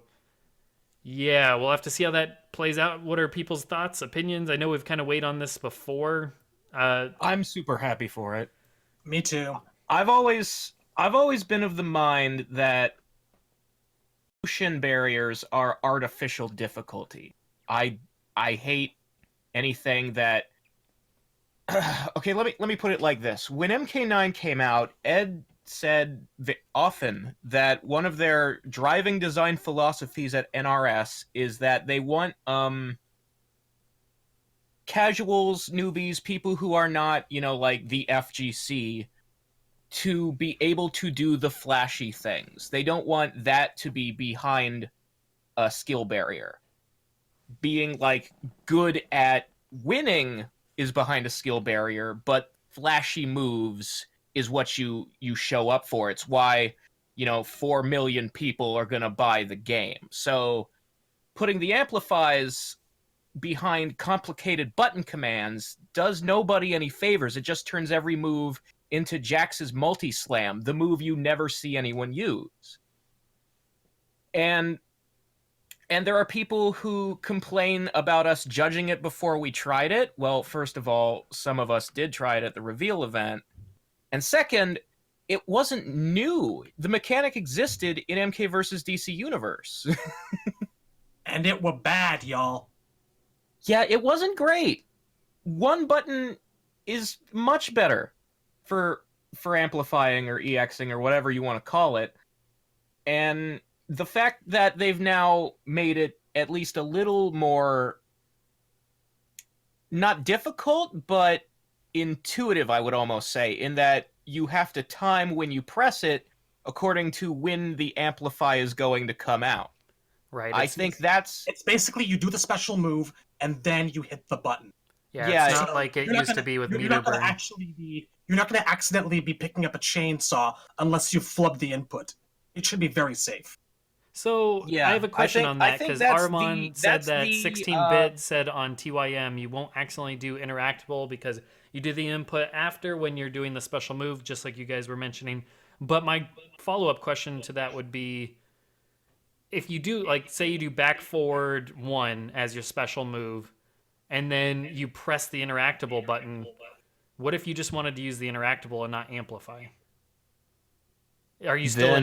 yeah, we'll have to see how that plays out. What are people's thoughts, opinions? I know we've kind of weighed on this before. I'm super happy for it. Me too. I've always been of the mind that motion barriers are artificial difficulty. I hate anything that okay, let me put it like this. When MK9 came out, Ed said often that one of their driving design philosophies at NRS is that they want casuals, newbies, people who are not, like the FGC, to be able to do the flashy things. They don't want that to be behind a skill barrier. Being like good at winning is behind a skill barrier, but flashy moves is what you show up for. It's why 4 million people are gonna buy the game. So putting the amplifies behind complicated button commands does nobody any favors. It just turns every move into Jax's multi-slam, the move you never see anyone use. And there are people who complain about us judging it before we tried it. Well, first of all, some of us did try it at the reveal event. And second, it wasn't new. The mechanic existed in MK vs. DC Universe. And it were bad, y'all. Yeah, it wasn't great. One button is much better for amplifying or EXing or whatever you want to call it. And the fact that they've now made it at least a little more not difficult, but intuitive, I would almost say, in that you have to time when you press it according to when the amplify is going to come out. Right. I think that's... It's basically you do the special move and then you hit the button. Yeah, it's not like it used to be with meter burn. You're not going to accidentally be picking up a chainsaw unless you flub the input. It should be very safe. So Yeah, I have a question on that because Armon said that 16-bit said on TYM you won't accidentally do interactable because you do the input after when you're doing the special move, just like you guys were mentioning. But my follow-up question to that would be, if you do, like, say you do back forward 1 as your special move, and then you press the interactable button, what if you just wanted to use the interactable and not amplify? Are you still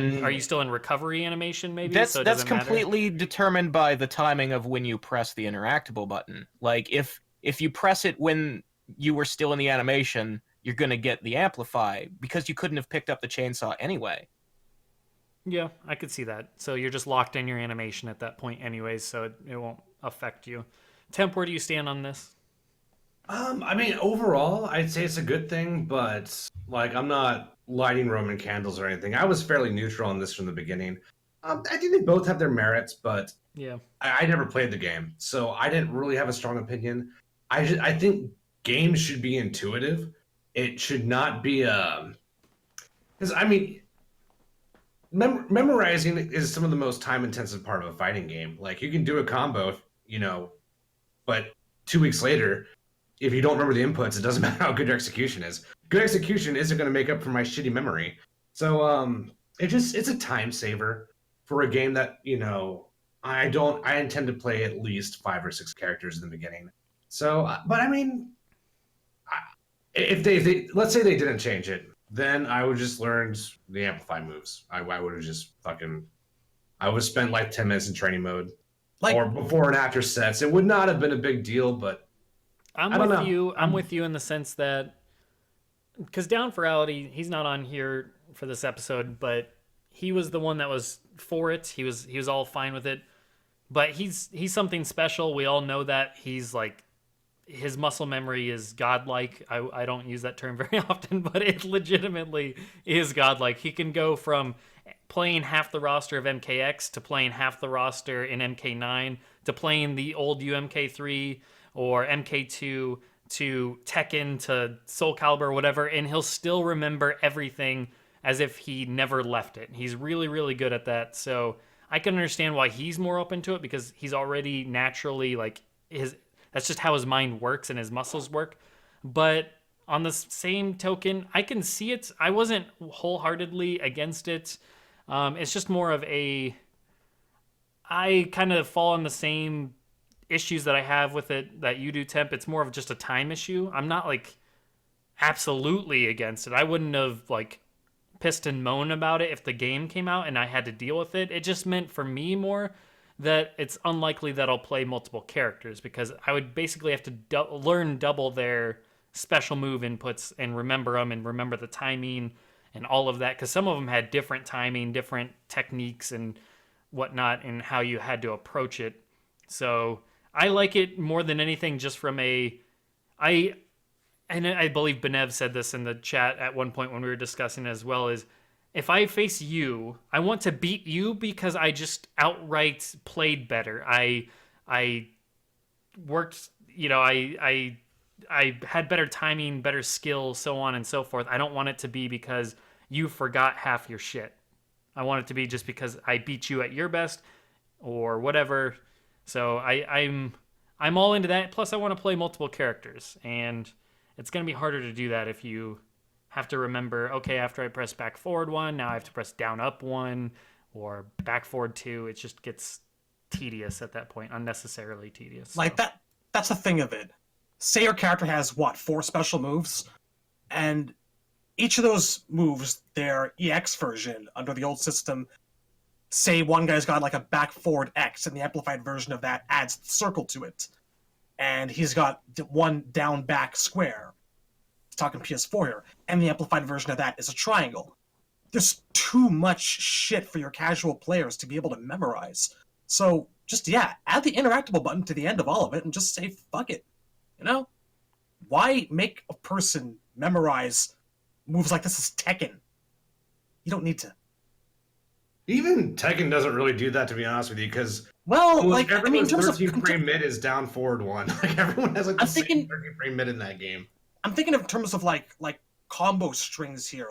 in recovery animation maybe? That's completely determined by the timing of when you press the interactable button. Like if you press it when you were still in the animation, you're going to get the amplify because you couldn't have picked up the chainsaw anyway. Yeah, I could see that. So you're just locked in your animation at that point anyways, so it won't affect you. Temp, where do you stand on this? I mean, overall, I'd say it's a good thing, but like, I'm not lighting Roman candles or anything. I was fairly neutral on this from the beginning. I think they both have their merits, but yeah, I never played the game, so I didn't really have a strong opinion. I think games should be intuitive. It should not be because I mean, memorizing is some of the most time-intensive part of a fighting game. Like, you can do a combo, but 2 weeks later, if you don't remember the inputs, it doesn't matter how good your execution is. Good execution isn't going to make up for my shitty memory. So it's a time saver for a game that I intend to play at least 5 or 6 characters in the beginning. So, but I mean, if they let's say they didn't change it, then I would just learn the amplify moves. I would have just I would have spent like 10 minutes in training mode, or before and after sets. It would not have been a big deal, but I'm with you in the sense that, because Down for Reality, he's not on here for this episode, but he was the one that was for it. He was all fine with it, but he's something special. We all know that. He's like, his muscle memory is godlike. I don't use that term very often, but it legitimately is godlike. He can go from playing half the roster of MKX to playing half the roster in MK9 to playing the old UMK3 or MK2 to Tekken to Soul Calibur or whatever, and he'll still remember everything as if he never left it. He's really, really good at that. So I can understand why he's more open to it, because he's already naturally that's just how his mind works and his muscles work. But on the same token, I can see it. I wasn't wholeheartedly against it. It's just more of I kind of fall on the same issues that I have with it that you do, Temp. It's more of just a time issue. I'm not like absolutely against it. I wouldn't have like pissed and moan about it if the game came out and I had to deal with it. It just meant for me more that it's unlikely that I'll play multiple characters because I would basically have to learn double their special move inputs and remember them and remember the timing and all of that because some of them had different timing, different techniques and whatnot and how you had to approach it. So I like it more than anything just from I believe Benev said this in the chat at one point when we were discussing it as well, is if I face you, I want to beat you because I just outright played better. I worked, I had better timing, better skill, so on and so forth. I don't want it to be because you forgot half your shit. I want it to be just because I beat you at your best or whatever. So I'm all into that. Plus I want to play multiple characters and it's going to be harder to do that if you have to remember, okay, after I press back forward 1, now I have to press down up 1 or back forward 2. It just gets tedious at that point, unnecessarily tedious. So. Like that's the thing of it. Say your character has 4 special moves, and each of those moves, their EX version under the old system, say one guy's got like a back forward X, and the amplified version of that adds the circle to it. And he's got one down back square. Talking PS4 here, and the amplified version of that is a triangle. There's too much shit for your casual players to be able to memorize. So just add the interactable button to the end of all of it and just say fuck it. Why make a person memorize moves like this as Tekken? You don't need to. Even Tekken doesn't really do that, to be honest with you, because in terms of 13 frame mid is down forward 1. Like everyone has like the same 13 frame mid in that game. I'm thinking in terms of like combo strings here,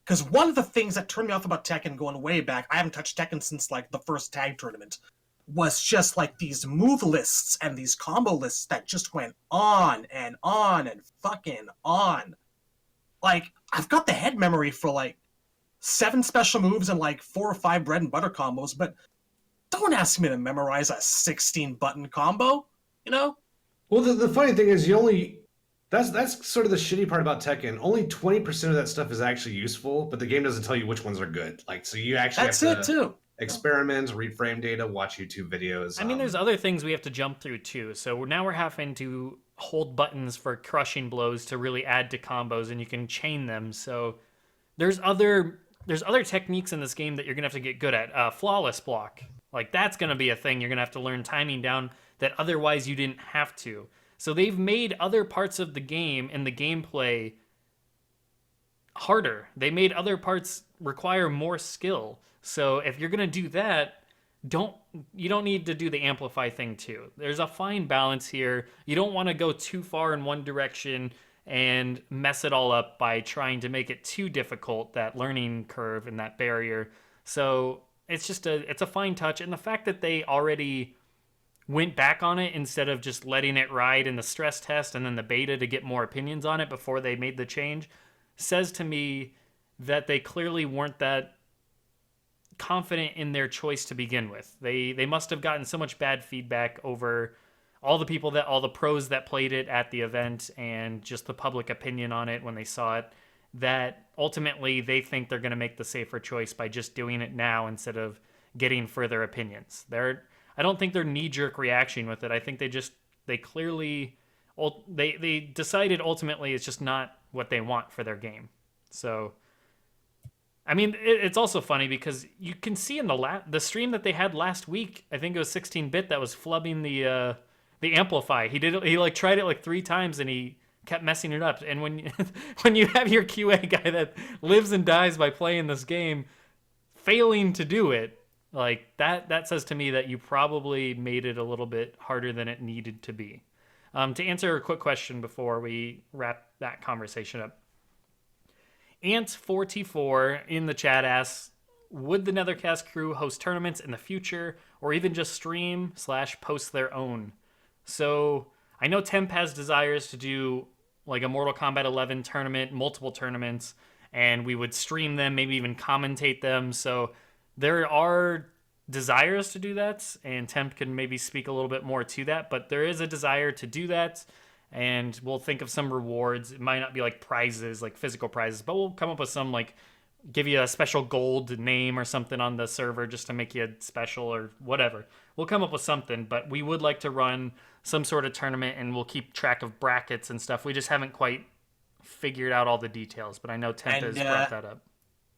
because one of the things that turned me off about Tekken going way back, I haven't touched Tekken since like the first tag tournament, was just like these move lists and these combo lists that just went on and fucking on. Like I've got the head memory for like 7 special moves and like 4 or 5 bread and butter combos, but don't ask me to memorize a 16 button combo. Well, the funny thing is that's sort of the shitty part about Tekken. Only 20% of that stuff is actually useful, but the game doesn't tell you which ones are good. Like, so you actually have to experiment, read frame data, watch YouTube videos. I mean, there's other things we have to jump through too. So now we're having to hold buttons for crushing blows to really add to combos, and you can chain them. So there's other techniques in this game that you're gonna have to get good at. Flawless block, like that's gonna be a thing. You're gonna have to learn timing down that otherwise you didn't have to. So they've made other parts of the game and the gameplay harder. They made other parts require more skill. So if you're going to do that, you don't need to do the Amplify thing too. There's a fine balance here. You don't want to go too far in one direction and mess it all up by trying to make it too difficult, that learning curve and that barrier. So it's a fine touch. And the fact that they already went back on it instead of just letting it ride in the stress test and then the beta to get more opinions on it before they made the change says to me that they clearly weren't that confident in their choice to begin with. They must have gotten so much bad feedback over all the pros that played it at the event and just the public opinion on it when they saw it, that ultimately they think they're going to make the safer choice by just doing it now instead of getting further opinions. I don't think they're knee-jerk reaction with it. I think they decided ultimately it's just not what they want for their game. So, I mean, it's also funny because you can see in the stream that they had last week, I think it was 16-bit that was flubbing the Amplify. He tried it like 3 times and he kept messing it up. And when you have your QA guy that lives and dies by playing this game, failing to do it, like that says to me that you probably made it a little bit harder than it needed to be. To answer a quick question before we wrap that conversation up, Ant44 in the chat asks, would the Netherkast crew host tournaments in the future or even just stream/post their own? So I know Temp has desires to do like a Mortal Kombat 11 tournament, multiple tournaments, and we would stream them, maybe even commentate them. So there are desires to do that, and Temp can maybe speak a little bit more to that, but there is a desire to do that, and we'll think of some rewards. It might not be like prizes, like physical prizes, but we'll come up with some, like give you a special gold name or something on the server just to make you special or whatever. We'll come up with something, but we would like to run some sort of tournament, and we'll keep track of brackets and stuff. We just haven't quite figured out all the details, but I know Temp has brought that up.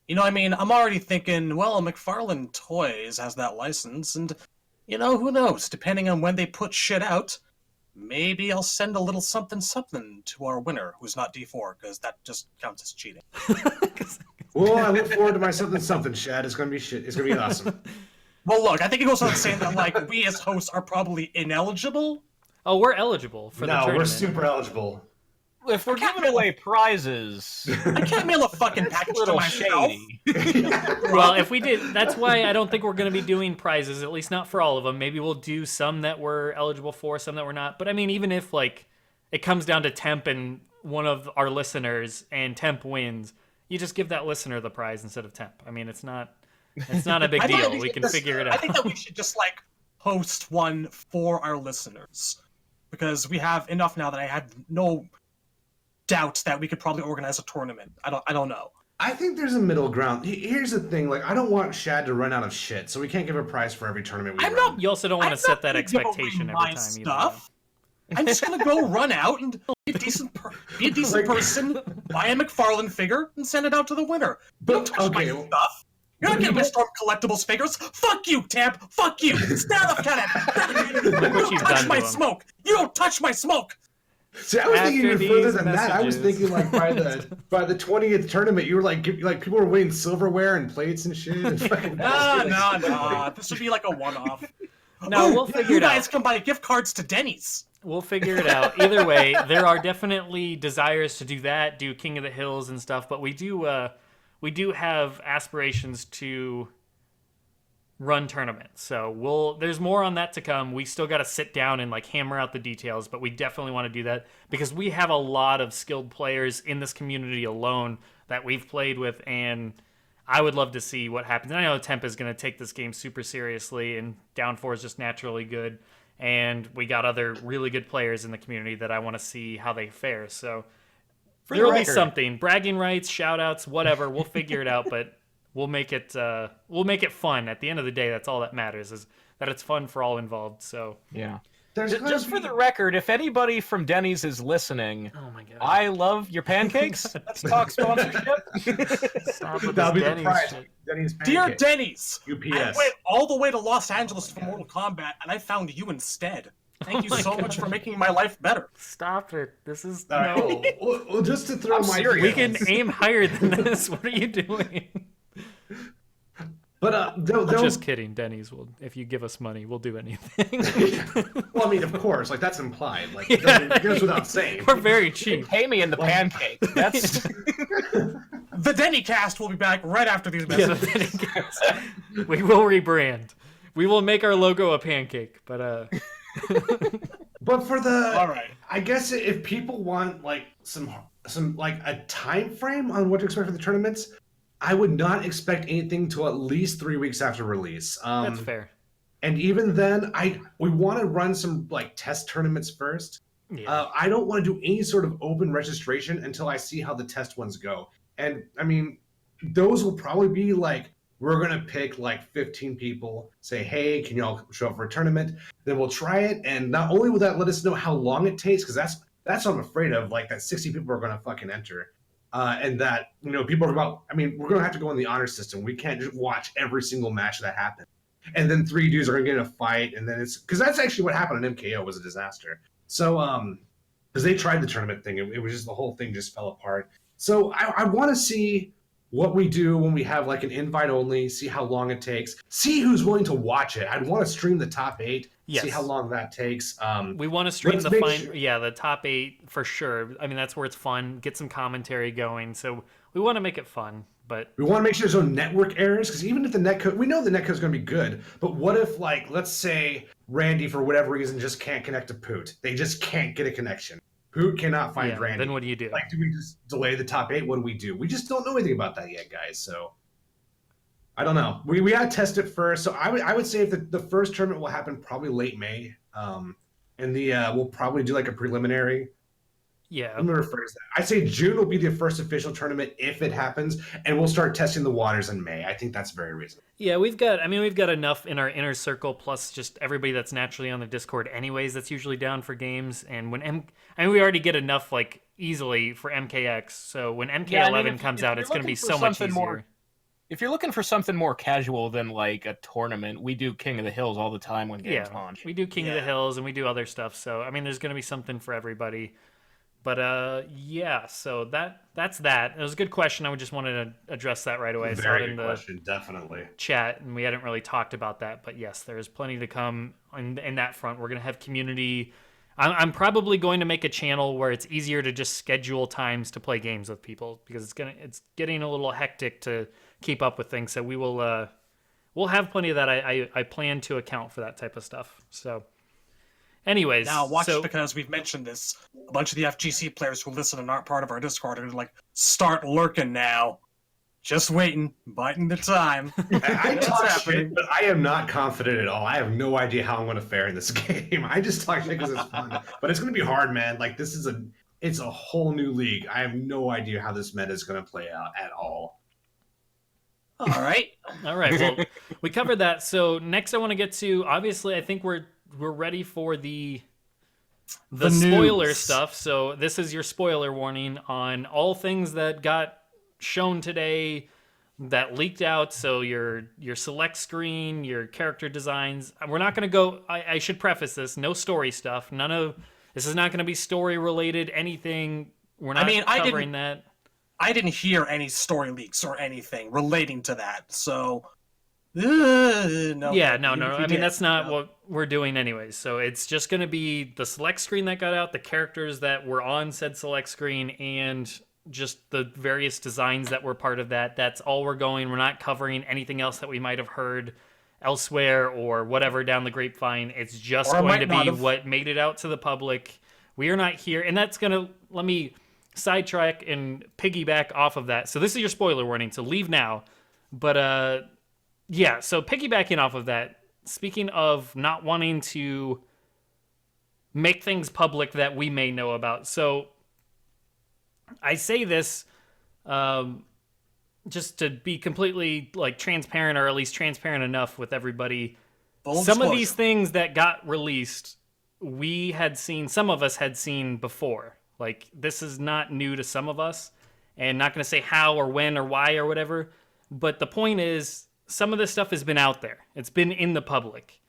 You know, I mean, I'm already thinking, well, McFarlane Toys has that license, and, you know, who knows? Depending on when they put shit out, maybe I'll send a little something to our winner, who's not D4, because that just counts as cheating. Well, I look forward to my something, Shad. It's gonna be shit. It's gonna be awesome. Well, look, I think it goes without saying that, like, we as hosts are probably ineligible. Oh, we're eligible for the tournament. No, we're super eligible. If we're giving away prizes, I can't mail a fucking package to myself. Well, if we did, that's why I don't think we're going to be doing prizes, at least not for all of them. Maybe we'll do some that we're eligible for, some that we're not. But I mean, even if like it comes down to Temp and one of our listeners and Temp wins, you just give that listener the prize instead of Temp. I mean, it's not a big deal. We can figure it out. I think that we should just like host one for our listeners, because we have enough now that I have no doubt that we could probably organize a tournament. I don't know. I think there's a middle ground. Here's the thing, like, I don't want Shad to run out of shit, so we can't give a prize for every tournament we run. You also don't want to set that expectation every time. Stuff. I'm just gonna go run out and be a decent person, buy a McFarlane figure, and send it out to the winner. Don't touch my stuff. You're not getting my Storm Collectibles figures. Fuck you, Tamp. Fuck you. Stand up, cannon. You don't touch my smoke. You don't touch my smoke. See, I was thinking even further than that. I was thinking like by the 20th tournament, you were like people were winning silverware and plates and shit. And No. This would be like a one-off. No, we'll figure it out. You guys can buy gift cards to Denny's. We'll figure it out. Either way, there are definitely desires to do that, do King of the Hills and stuff, but we do have aspirations to run tournaments. So there's more on that to come. We still got to sit down and like hammer out the details, but we definitely want to do that because we have a lot of skilled players in this community alone that we've played with, and I would love to see what happens. And I know Temp is going to take this game super seriously, and Down 4 is just naturally good, and we got other really good players in the community that I want to see how they fare. So there'll be something. Bragging rights, shout-outs, whatever. We'll figure it out, but we'll make it fun. At the end of the day, that's all that matters, is that it's fun for all involved. So yeah. Just for the record, if anybody from Denny's is listening, oh my God, I love your pancakes. Let's talk sponsorship. Stop with this Denny's shit. Denny's Dear Denny's, UPS. I went all the way to Los Angeles for Mortal Kombat, and I found you instead. Thank you so much for making my life better. Stop it. This is no. Well, just to throw we can aim higher than this. What are you doing? But just kidding, Denny's. If you give us money, we'll do anything. Well, I mean, of course, like that's implied. Like it goes without saying. We're very cheap. Pay me in the pancake. That's the Dennycast will be back right after these messages. We will rebrand. We will make our logo a pancake, but But for the all right, I guess if people want like some like a time frame on what to expect for the tournaments, I would not expect anything till at least 3 weeks after release. That's fair. And even then, we want to run some like test tournaments first. Yeah. I don't want to do any sort of open registration until I see how the test ones go. And I mean, those will probably be like, we're going to pick like 15 people, say, hey, can y'all show up for a tournament? Then we'll try it. And not only will that let us know how long it takes, because that's what I'm afraid of, like that 60 people are going to fucking enter. And that, people are about, I mean, we're going to have to go in the honor system. We can't just watch every single match that happens. And then 3 dudes are going to get in a fight. And then because that's actually what happened in MKO, was a disaster. So, because they tried the tournament thing, it was just, the whole thing just fell apart. So I want to see what we do when we have like an invite only, see how long it takes, see who's willing to watch it. I'd want to stream the top 8, see how long that takes. We want to stream the top 8 for sure. I mean, that's where it's fun, get some commentary going. So we want to make it fun, but we want to make sure there's no network errors, because even if the netcode, we know the netcode is going to be good, but what if, like, let's say Randy for whatever reason just can't connect to Poot? They just can't get a connection. Who cannot find Yeah, Randy? then what do you do? Like, do we just delay the top 8? What do we do? We just don't know anything about that yet, guys. So I don't know. We gotta test it first. So I would say if the first tournament will happen probably late May. And we'll probably do like a preliminary. Yeah. Let me rephrase that. I say June will be the first official tournament if it happens, and we'll start testing the waters in May. I think that's very reasonable. Yeah, we've got enough in our inner circle, plus just everybody that's naturally on the Discord anyways that's usually down for games. And we already get enough like easily for MKX. So when MK11 comes out, it's going to be so much easier. If you're looking for something more casual than like a tournament, we do King of the Hills all the time when games launch. We do King of the Hills and we do other stuff. So I mean, there's going to be something for everybody. But yeah, so that's that. It was a good question. I just wanted to address that right away. Very good question, definitely. Chat, and we hadn't really talked about that, but yes, there's plenty to come in that front. We're gonna have community. I'm probably going to make a channel where it's easier to just schedule times to play games with people because it's getting a little hectic to keep up with things. So we'll have plenty of that. I plan to account for that type of stuff. So. Anyways, now watch because we've mentioned this. A bunch of the FGC players who listen and aren't part of our Discord are like, start lurking now. Just waiting, biting the time. I talk shit, but I am not confident at all. I have no idea how I'm going to fare in this game. I just talk shit because it's fun, but it's going to be hard, man. Like it's a whole new league. I have no idea how this meta is going to play out at all. All right. Well, we covered that. So next, I want to get to. Obviously, I think we're ready for the spoiler stuff. So this is your spoiler warning on all things that got shown today that leaked out. So your select screen, your character designs. We're not going to go. I should preface this: no story stuff. This is not going to be story related. Anything. We're not covering that. I didn't hear any story leaks or anything relating to that. So. No. Yeah, no. I mean, that's not what we're doing anyways. So it's just going to be the select screen that got out, the characters that were on said select screen, and just the various designs that were part of that. That's all we're going. We're not covering anything else that we might have heard elsewhere or whatever down the grapevine. It's just going to be what made it out to the public. We are not here. And that's going to, let me sidetrack and piggyback off of that. So this is your spoiler warning, so leave now. But, yeah, so piggybacking off of that, speaking of not wanting to make things public that we may know about. So I say this just to be completely like transparent, or at least transparent enough with everybody. Some of these things that got released, some of us had seen before. Like, this is not new to some of us, and not going to say how or when or why or whatever. But the point is, some of this stuff has been out there. It's been in the public.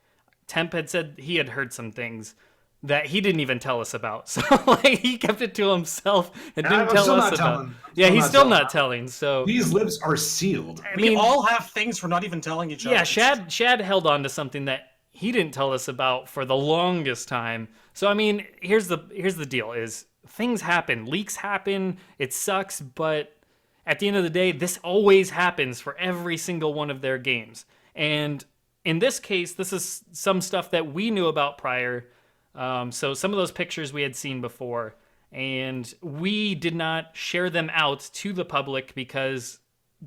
Temp had said he had heard some things that he didn't even tell us about. So like he kept it to himself and didn't tell us about. Yeah, he's still not telling. So these lips are sealed. We all have things we're not even telling each other. Yeah, Shad held on to something that he didn't tell us about for the longest time. So I mean, here's the deal: is things happen, leaks happen. It sucks, but at the end of the day, this always happens for every single one of their games. And in this case, this is some stuff that we knew about prior. So some of those pictures we had seen before, and we did not share them out to the public because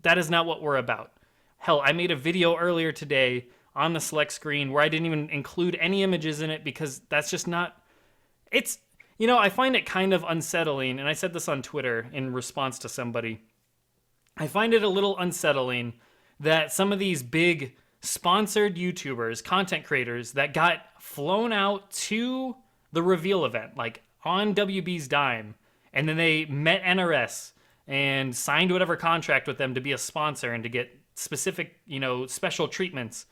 that is not what we're about. Hell, I made a video earlier today on the select screen where I didn't even include any images in it because that's just not... It's... I find it kind of unsettling, and I said this on Twitter in response to somebody. I find it a little unsettling that some of these big sponsored YouTubers, content creators that got flown out to the reveal event, like on WB's dime, and then they met NRS and signed whatever contract with them to be a sponsor and to get specific, special treatments.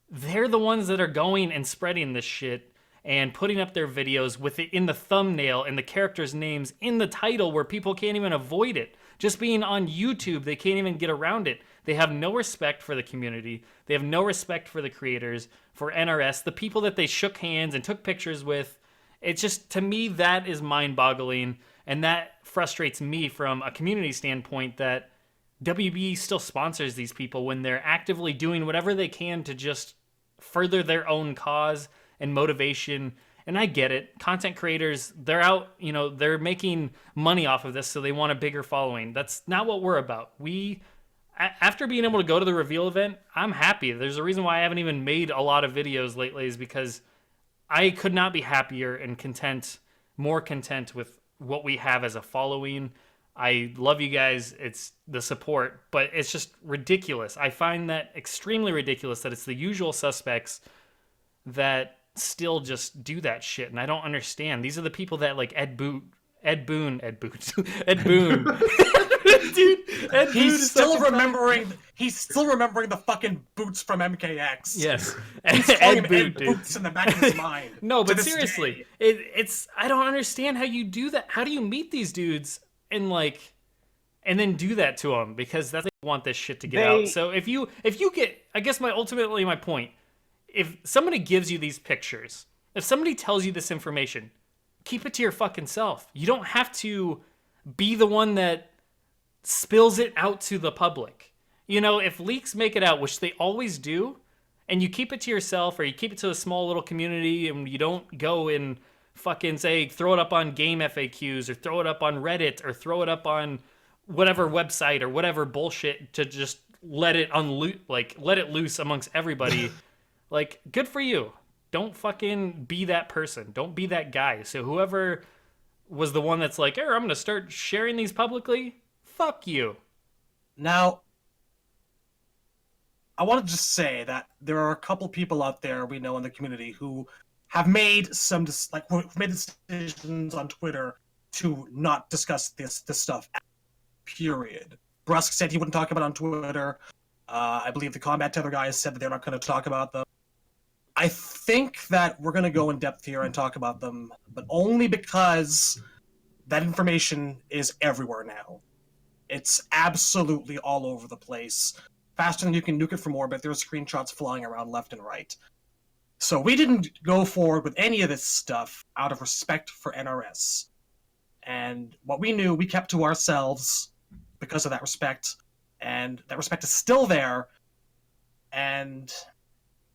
They're the ones that are going and spreading this shit and putting up their videos with it in the thumbnail and the characters' names in the title where people can't even avoid it. Just being on YouTube, they can't even get around it. They have no respect for the community. They have no respect for the creators, for NRS, the people that they shook hands and took pictures with. It's just, to me, that is mind-boggling, and that frustrates me from a community standpoint that WB still sponsors these people when they're actively doing whatever they can to just further their own cause and motivation And I get it. Content creators, they're out, they're making money off of this, so they want a bigger following. That's not what we're about. After being able to go to the reveal event, I'm happy. There's a reason why I haven't even made a lot of videos lately, is because I could not be happier and more content with what we have as a following. I love you guys. It's the support, but it's just ridiculous. I find that extremely ridiculous that it's the usual suspects that still just do that shit, and I don't understand. These are the people that like Ed Boon. Dude, Ed Boon He's still remembering the fucking boots from MKX. Yes, He's calling him Ed Boots in the back of his mind. No, but seriously, it's I don't understand how you do that. How do you meet these dudes and then do that to them? Because that's they want this shit to get out. So if you get, I guess ultimately my point, if somebody gives you these pictures, if somebody tells you this information, keep it to your fucking self. You don't have to be the one that spills it out to the public. If leaks make it out, which they always do, and you keep it to yourself, or you keep it to a small little community, and you don't go and fucking say, throw it up on game FAQs, or throw it up on Reddit, or throw it up on whatever website or whatever bullshit to just let it loose amongst everybody. Good for you. Don't fucking be that person. Don't be that guy. So whoever was the one that's like, I'm going to start sharing these publicly, fuck you. Now, I want to just say that there are a couple people out there we know in the community who have made who've made decisions on Twitter to not discuss this stuff, period. Brusk said he wouldn't talk about it on Twitter. I believe the Combat Tether guys said that they're not going to talk about them. I think that we're going to go in depth here and talk about them, but only because that information is everywhere now. It's absolutely all over the place. Faster than you can nuke it from orbit, there's screenshots flying around left and right. So we didn't go forward with any of this stuff out of respect for NRS. And what we knew, we kept to ourselves because of that respect. And that respect is still there. And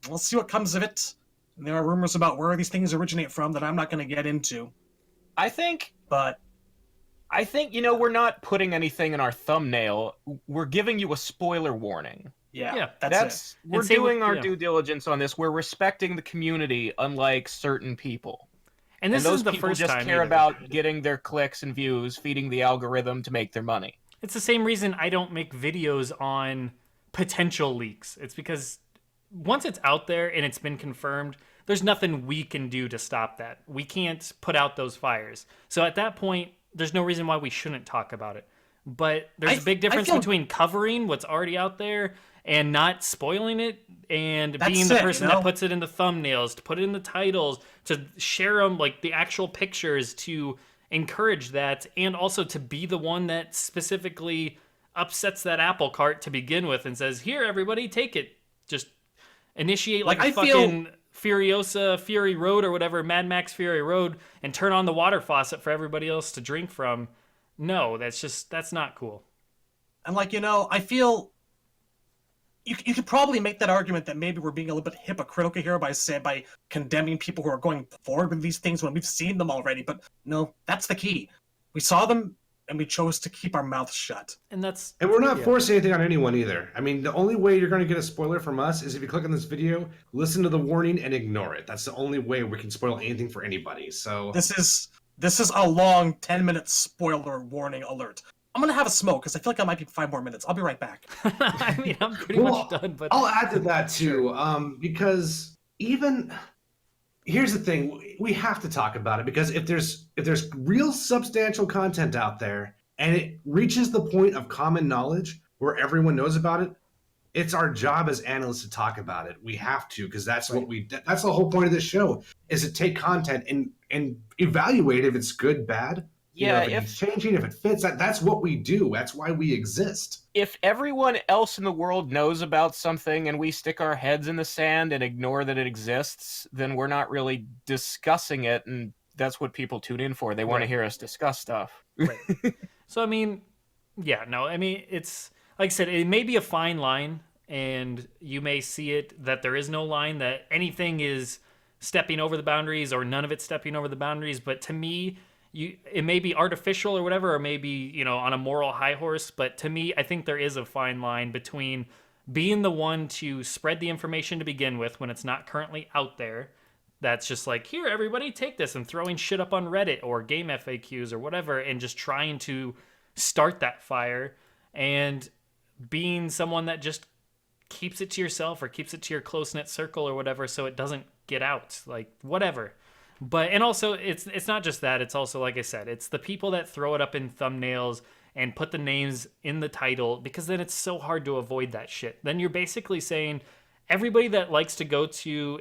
we'll see what comes of it. And there are rumors about where these things originate from that I'm not going to get into. I think, we're not putting anything in our thumbnail. We're giving you a spoiler warning. Yeah, that's it. We're doing our due diligence on this. We're respecting the community, unlike certain people. And this those is the people first just time care either. about getting their clicks and views, feeding the algorithm to make their money. It's the same reason I don't make videos on potential leaks. It's because once it's out there and it's been confirmed, there's nothing we can do to stop that. We can't put out those fires. So at that point, there's no reason why we shouldn't talk about it. But there's a big difference between covering what's already out there and not spoiling it, and being the person that puts it in the thumbnails, to put it in the titles, to share them, the actual pictures, to encourage that, and also to be the one that specifically upsets that apple cart to begin with and says, here, everybody, take it. Just initiate Furiosa Fury Road or whatever, Mad Max Fury Road, and turn on the water faucet for everybody else to drink from. No, that's not cool. And I feel you could probably make that argument that maybe we're being a little bit hypocritical here by condemning people who are going forward with these things when we've seen them already. But no, that's the key. We saw them and we chose to keep our mouths shut. And we're not forcing anything on anyone either. I mean, the only way you're going to get a spoiler from us is if you click on this video, listen to the warning, and ignore it. That's the only way we can spoil anything for anybody. So this is a long 10-minute spoiler warning alert. I'm going to have a smoke because I feel like I might be 5 more minutes. I'll be right back. I mean, I'm pretty much done. But I'll add to that too, because here's the thing: we have to talk about it, because if there's real substantial content out there and it reaches the point of common knowledge where everyone knows about it, it's our job as analysts to talk about it. We have to, because that's that's the whole point of this show, is to take content and evaluate if it's good, bad. Yeah, if it's changing, if it fits, that's what we do. That's why we exist. If everyone else in the world knows about something and we stick our heads in the sand and ignore that it exists, then we're not really discussing it, and that's what people tune in for. They want to hear us discuss stuff. Right. So, it's, like I said, it may be a fine line, and you may see it that there is no line, that anything is stepping over the boundaries or none of it stepping over the boundaries. But to me, it may be artificial or whatever, or maybe, on a moral high horse. But to me, I think there is a fine line between being the one to spread the information to begin with when it's not currently out there. That's just like, here, everybody take this, and throwing shit up on Reddit or game FAQs or whatever, and just trying to start that fire, and being someone that just keeps it to yourself or keeps it to your close-knit circle or whatever so it doesn't get out, like whatever. But and also it's not just that, it's also, like I said, it's the people that throw it up in thumbnails and put the names in the title, because then it's so hard to avoid that shit. Then you're basically saying everybody that likes to go to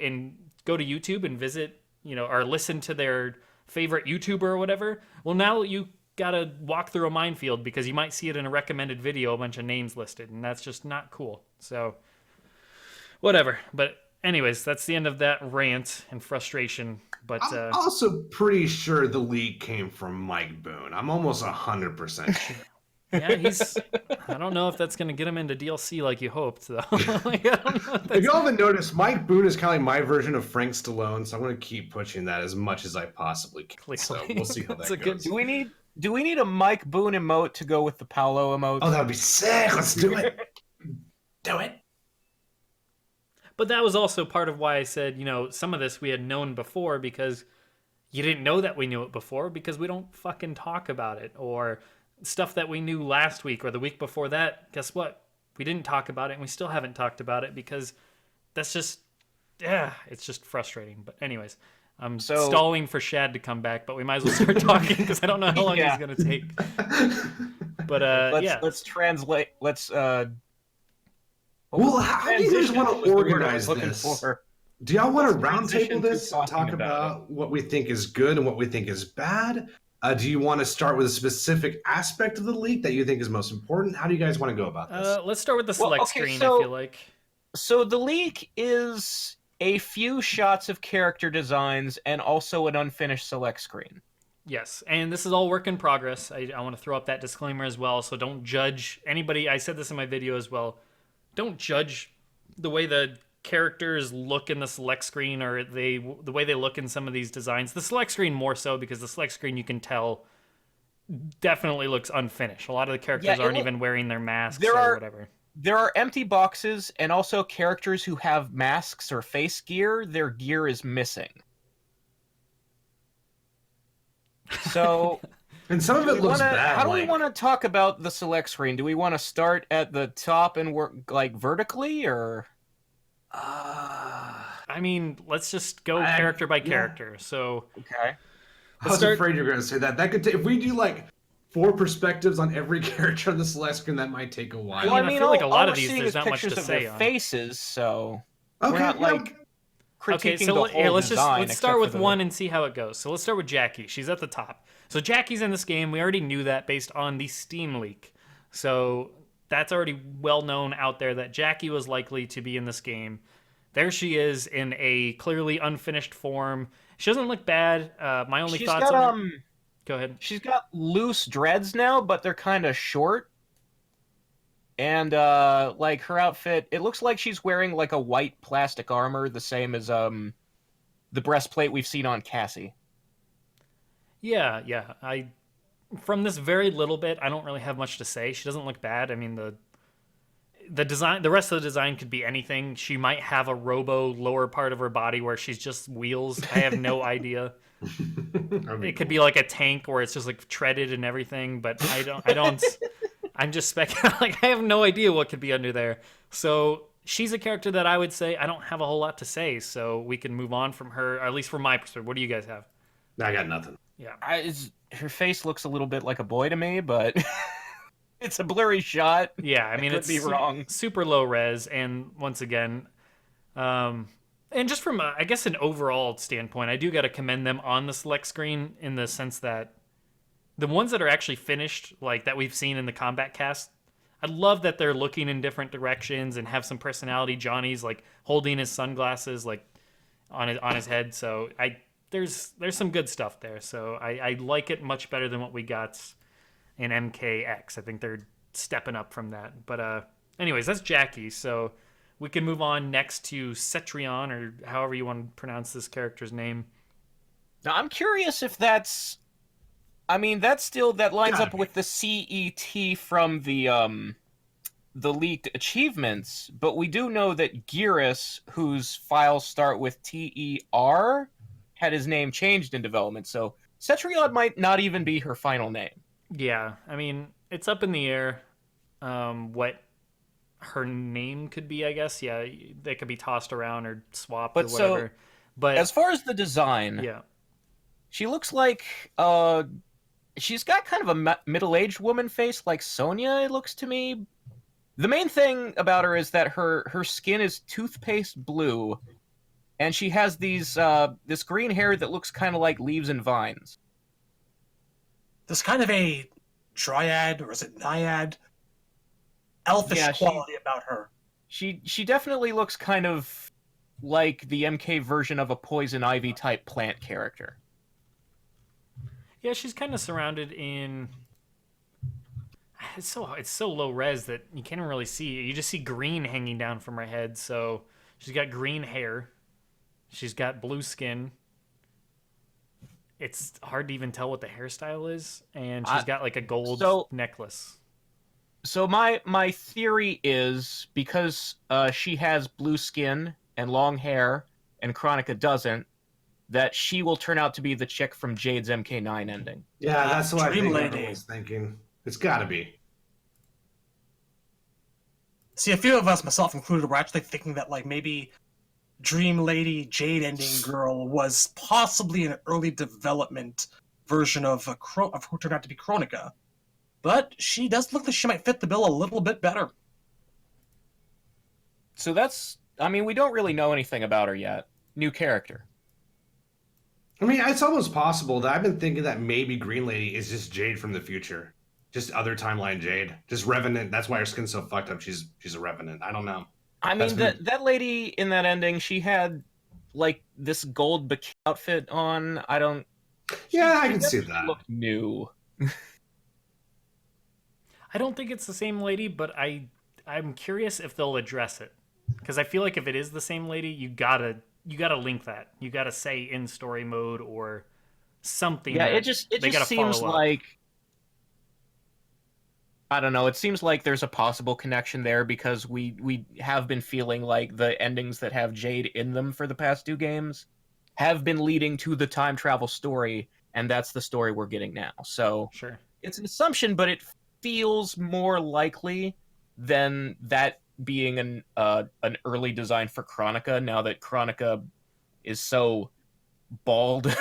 YouTube and visit, or listen to their favorite YouTuber or whatever, well, now you gotta walk through a minefield because you might see it in a recommended video, a bunch of names listed, and that's just not cool. So whatever. But anyways, that's the end of that rant and frustration. But I'm also pretty sure the leak came from Mike Boone. I'm almost 100% sure. yeah, I don't know if that's gonna get him into DLC like you hoped, though. Like, I don't know if you haven't noticed, Mike Boone is kind of like my version of Frank Stallone, so I'm going to keep pushing that as much as I possibly can. Clearly. So we'll see how that goes. Do we need a Mike Boone emote to go with the Paolo emote? Oh, that would be sick. Let's do it. Do it. But that was also part of why I said, some of this we had known before, because you didn't know that we knew it before because we don't fucking talk about it. Or stuff that we knew last week or the week before that, guess what? We didn't talk about it, and we still haven't talked about it because that's just, it's just frustrating. But anyways, I'm stalling for Shad to come back, but we might as well start talking because I don't know how long he's going to take. But let's translate. Well, how do you guys want to organize this? Do y'all want to roundtable this and talk about what we think is good and what we think is bad? Do you want to start with a specific aspect of the leak that you think is most important? How do you guys want to go about this? Let's start with the select screen, I feel like. So the leak is a few shots of character designs and also an unfinished select screen. Yes, and this is all work in progress. I want to throw up that disclaimer as well, so don't judge anybody. I said this in my video as well. Don't judge the way the characters look in the select screen or the way they look in some of these designs. The select screen more so, because the select screen, you can tell, definitely looks unfinished. A lot of the characters aren't even wearing their masks or whatever. There are empty boxes and also characters who have masks or face gear. Their gear is missing. So... And some of it looks bad. How do we want to talk about the select screen? Do we want to start at the top and work vertically, or? I mean, let's just go character by character. So okay. I was afraid you were going to say that. That could if we do 4 perspectives on every character on the select screen, that might take a while. Well, I mean, I feel like a lot of these, there's not much to say on faces, so okay, we're not okay, so let's start with one and see how it goes. So let's start with Jackie. She's at the top. So Jackie's in this game. We already knew that based on the Steam leak. So that's already well known out there that Jackie was likely to be in this game. There she is in a clearly unfinished form. She doesn't look bad. My only thoughts on her... Go ahead. She's got loose dreads now, but they're kind of short. And her outfit, it looks like she's wearing a white plastic armor, the same as the breastplate we've seen on Cassie. Yeah. From this very little bit, I don't really have much to say. She doesn't look bad. I mean, the design, the rest of the design could be anything. She might have a robo lower part of her body where she's just wheels. I have no idea. It could be like a tank where it's just treaded and everything, but I don't. I'm just speculating. I have no idea what could be under there. So she's a character that I would say I don't have a whole lot to say. So we can move on from her, at least from my perspective. What do you guys have? I got nothing. Yeah. Her face looks a little bit like a boy to me, but it's a blurry shot. Yeah, I mean, it's wrong. Super low res, and once again, and just from I guess an overall standpoint, I do got to commend them on the select screen in the sense that the ones that are actually finished, that we've seen in the combat cast, I love that they're looking in different directions and have some personality. Johnny's holding his sunglasses on his head, so there's some good stuff there. So I like it much better than what we got in MKX. I think they're stepping up from that. But anyways, that's Jackie. So we can move on next to Cetrion, or however you want to pronounce this character's name. Now, I'm curious if that's... I mean, that lines up Gotta with the CET from the leaked achievements, but we do know that Geras, whose files start with TER, had his name changed in development, so Cetrion might not even be her final name. Yeah, I mean, it's up in the air what her name could be, I guess. Yeah, they could be tossed around or swapped But or whatever. But as far as the design, yeah. she looks like she's got kind of a middle-aged woman face like Sonya, it looks to me. The main thing about her is that her skin is toothpaste blue, and she has this green hair that looks kind of like leaves and vines. There's kind of a dryad, or is it naiad, elfish quality about her. She definitely looks kind of like the MK version of a poison ivy type plant character. Yeah, she's kind of surrounded in... It's so low res that you can't even really see it. You just see green hanging down from her head. So she's got green hair. She's got blue skin. It's hard to even tell what the hairstyle is. And she's got like a gold necklace. So my theory is, because she has blue skin and long hair, and Kronika doesn't, that she will turn out to be the chick from Jade's MK9 ending. Yeah, that's what Dream I Lady. was thinking. It's got to be. See, a few of us, myself included, were actually thinking that like maybe Dream Lady Jade Ending Girl was possibly an early development version of who turned out to be Kronika. But she does look like she might fit the bill a little bit better. So that's... I mean, we don't really know anything about her yet. New character. I mean, it's almost possible that I've been thinking that maybe Green Lady is just Jade from the future. Just other timeline Jade. Just Revenant. That's why her skin's so fucked up. She's a Revenant. I don't know. I mean, that lady in that ending, she had, like, this gold bikini outfit on. I don't... Yeah, I can see that. Look new. I don't think it's the same lady, but I'm curious if they'll address it. Because I feel like if it is the same lady, you gotta link that. You gotta say in story mode or something. Yeah, it just seems like... I don't know, it seems like there's a possible connection there, because we have been feeling like the endings that have Jade in them for the past 2 games have been leading to the time travel story, and that's the story we're getting now. So sure, it's an assumption, but it feels more likely than that being an early design for Kronika, now that Kronika is so bald.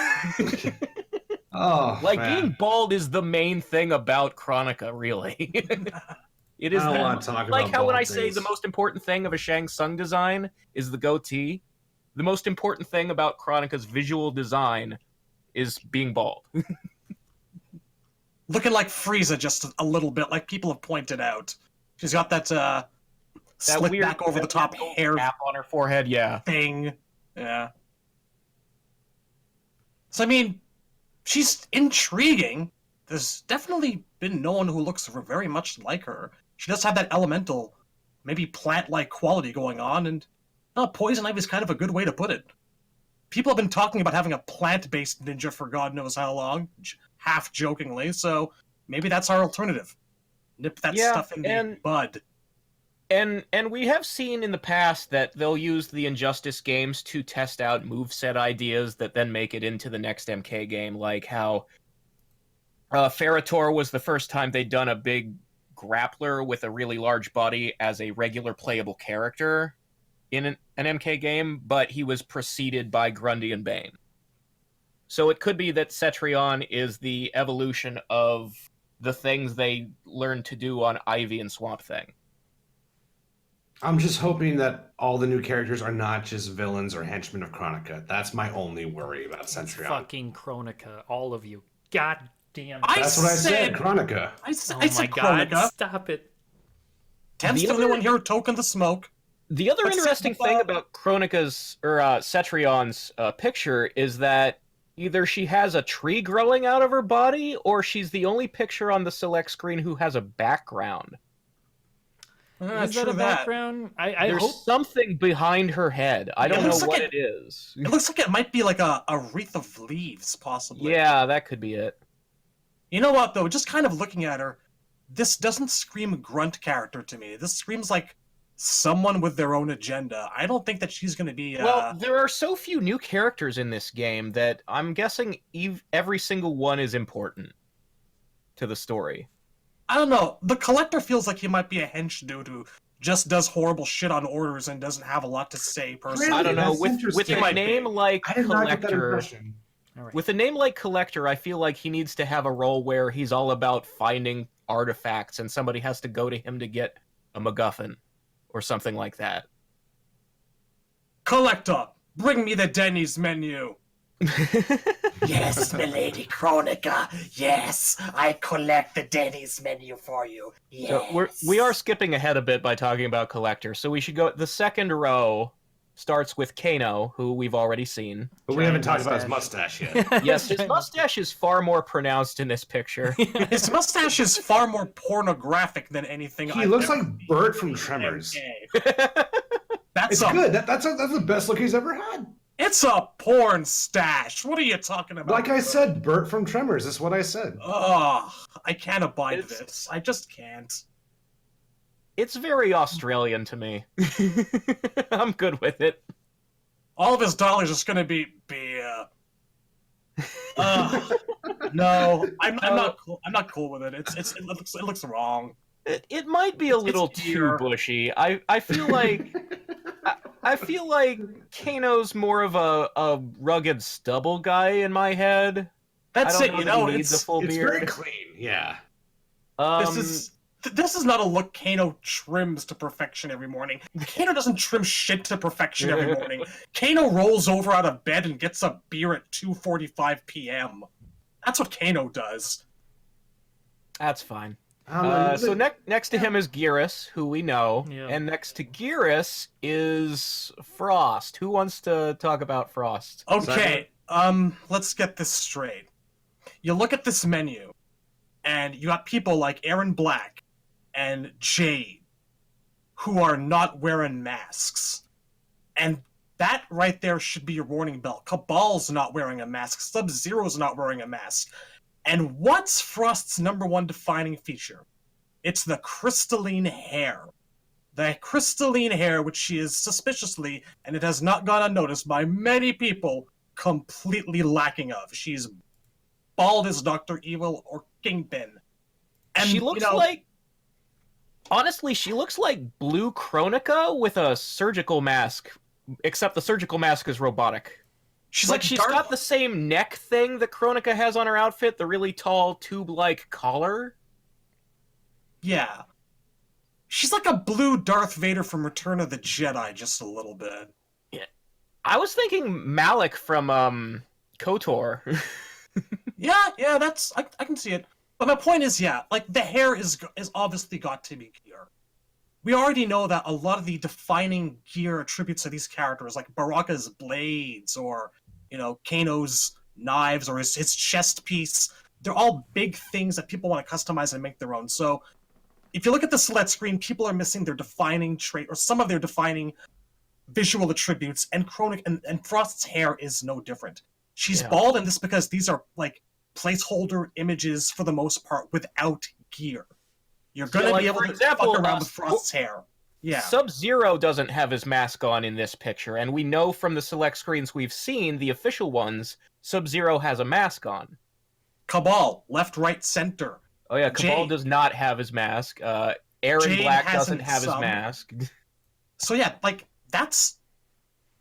Oh, like, man. being bald is the main thing about Kronika, really. It is I don't want to talk like about how when bald I say things. the most important thing of a Shang Tsung design is the goatee, the most important thing about Kronika's visual design is being bald. Looking like Frieza just a little bit, like people have pointed out. She's got that slick weird back over the top hair cap on her forehead, yeah. thing. Yeah. So, I mean, she's intriguing. There's definitely been no one who looks very much like her. She does have that elemental, maybe plant-like quality going on, and poison ivy is kind of a good way to put it. People have been talking about having a plant-based ninja for God knows how long, half jokingly, so maybe that's our alternative. Nip that stuff in the bud. And we have seen in the past that they'll use the Injustice games to test out moveset ideas that then make it into the next MK game, like how Ferritor was the first time they'd done a big grappler with a really large body as a regular playable character in an MK game, but he was preceded by Grundy and Bane. So it could be that Cetrion is the evolution of the things they learned to do on Ivy and Swamp Thing. I'm just hoping that all the new characters are not just villains or henchmen of Kronika. That's my only worry about Cetrion. Fucking Kronika, all of you. God damn. That's what I said, Kronika. I said God, Kronika. stop it. Ted's the only one here token the smoke. The other interesting thing about Kronika's, or Cetrion's picture is that either she has a tree growing out of her body, or she's the only picture on the select screen who has a background. Is that true a background? I There's hope. something behind her head. I don't It know looks like what it- it is. It looks like it might be like a wreath of leaves, possibly. Yeah, that could be it. You know what, though? Just kind of looking at her, this doesn't scream grunt character to me. This screams like someone with their own agenda. I don't think that she's going to be. Well, there are so few new characters in this game that I'm guessing every single one is important to the story. I don't know. The Collector feels like he might be a hench dude who just does horrible shit on orders and doesn't have a lot to say personally. Really? I don't know. That's With interesting. a name like I did not get that Collector, impression. All right. with a name like Collector, I feel like he needs to have a role where he's all about finding artifacts, and somebody has to go to him to get a MacGuffin or something like that. Collector, bring me the Denny's menu. Yes, milady Chronica. Yes, I collect the Denny's menu for you. Yes. So we are skipping ahead a bit by talking about Collector, so we should go. The second row starts with Kano, who we've already seen. But we haven't talked about his mustache yet. Yes, his mustache is far more pronounced in this picture. His mustache is far more pornographic than anything. He I've looks ever like seen Bert in from Tremors. MK. That's It's good. That's the best look he's ever had. It's a porn stash. What are you talking about? Like I said, Bert from Tremors. That's what I said. Ugh, I can't abide It's- this. I just can't. It's very Australian to me. I'm good with it. All of his dollars is gonna be beer. No, I'm not cool. I'm not cool with it. It looks wrong. It might be a little too weird. bushy. I feel like I feel like Kano's more of a rugged stubble guy in my head. That's I it. don't You know know, that he needs a full It's beard. very clean. Yeah. this is not a look Kano trims to perfection every morning. Kano doesn't trim shit to perfection every morning. Kano rolls over out of bed and gets a beer at 2:45 p.m. That's what Kano does. That's fine. I don't know, So next to him is Gearus, who we know, Yeah. and next to Gearus is Frost. Who wants to talk about Frost? Okay, let's get this straight. You look at this menu, and you got people like Aaron Black and Jade, who are not wearing masks. And that right there should be your warning bell. Cabal's not wearing a mask. Sub-Zero's not wearing a mask. And what's Frost's number one defining feature? It's the crystalline hair. The crystalline hair, which she is suspiciously, and it has not gone unnoticed by many people, completely lacking of. She's bald as Dr. Evil or Kingpin. And She looks like, honestly, she looks like Blue Chronica with a surgical mask, except the surgical mask is robotic. she's like She's Darth- got the same neck thing that Chronica has on her outfit, the really tall tube-like collar. Yeah. She's like a blue Darth Vader from Return of the Jedi, just a little bit. I was thinking Malik from KOTOR. Yeah, that's I can see it. But my point is, yeah, like the hair is obviously got to be gear. We already know that a lot of the defining gear attributes of these characters, like Baraka's blades, or Kano's knives, or his chest piece, they're all big things that people want to customize and make their own. So, if you look at the select screen, people are missing their defining trait or some of their defining visual attributes, and and Frost's hair is no different. She's Yeah. bald, and this because these are like placeholder images for the most part without gear. You're gonna like, be able for to example, fuck around with Frost's hair. Yeah. Sub-Zero doesn't have his mask on in this picture, and we know from the select screens we've seen, the official ones, Sub-Zero has a mask on. Cabal, left, right, center. Oh yeah, Cabal Jade. does not have his mask. Aaron Jade Black hasn't doesn't have his some. mask. So yeah, like that's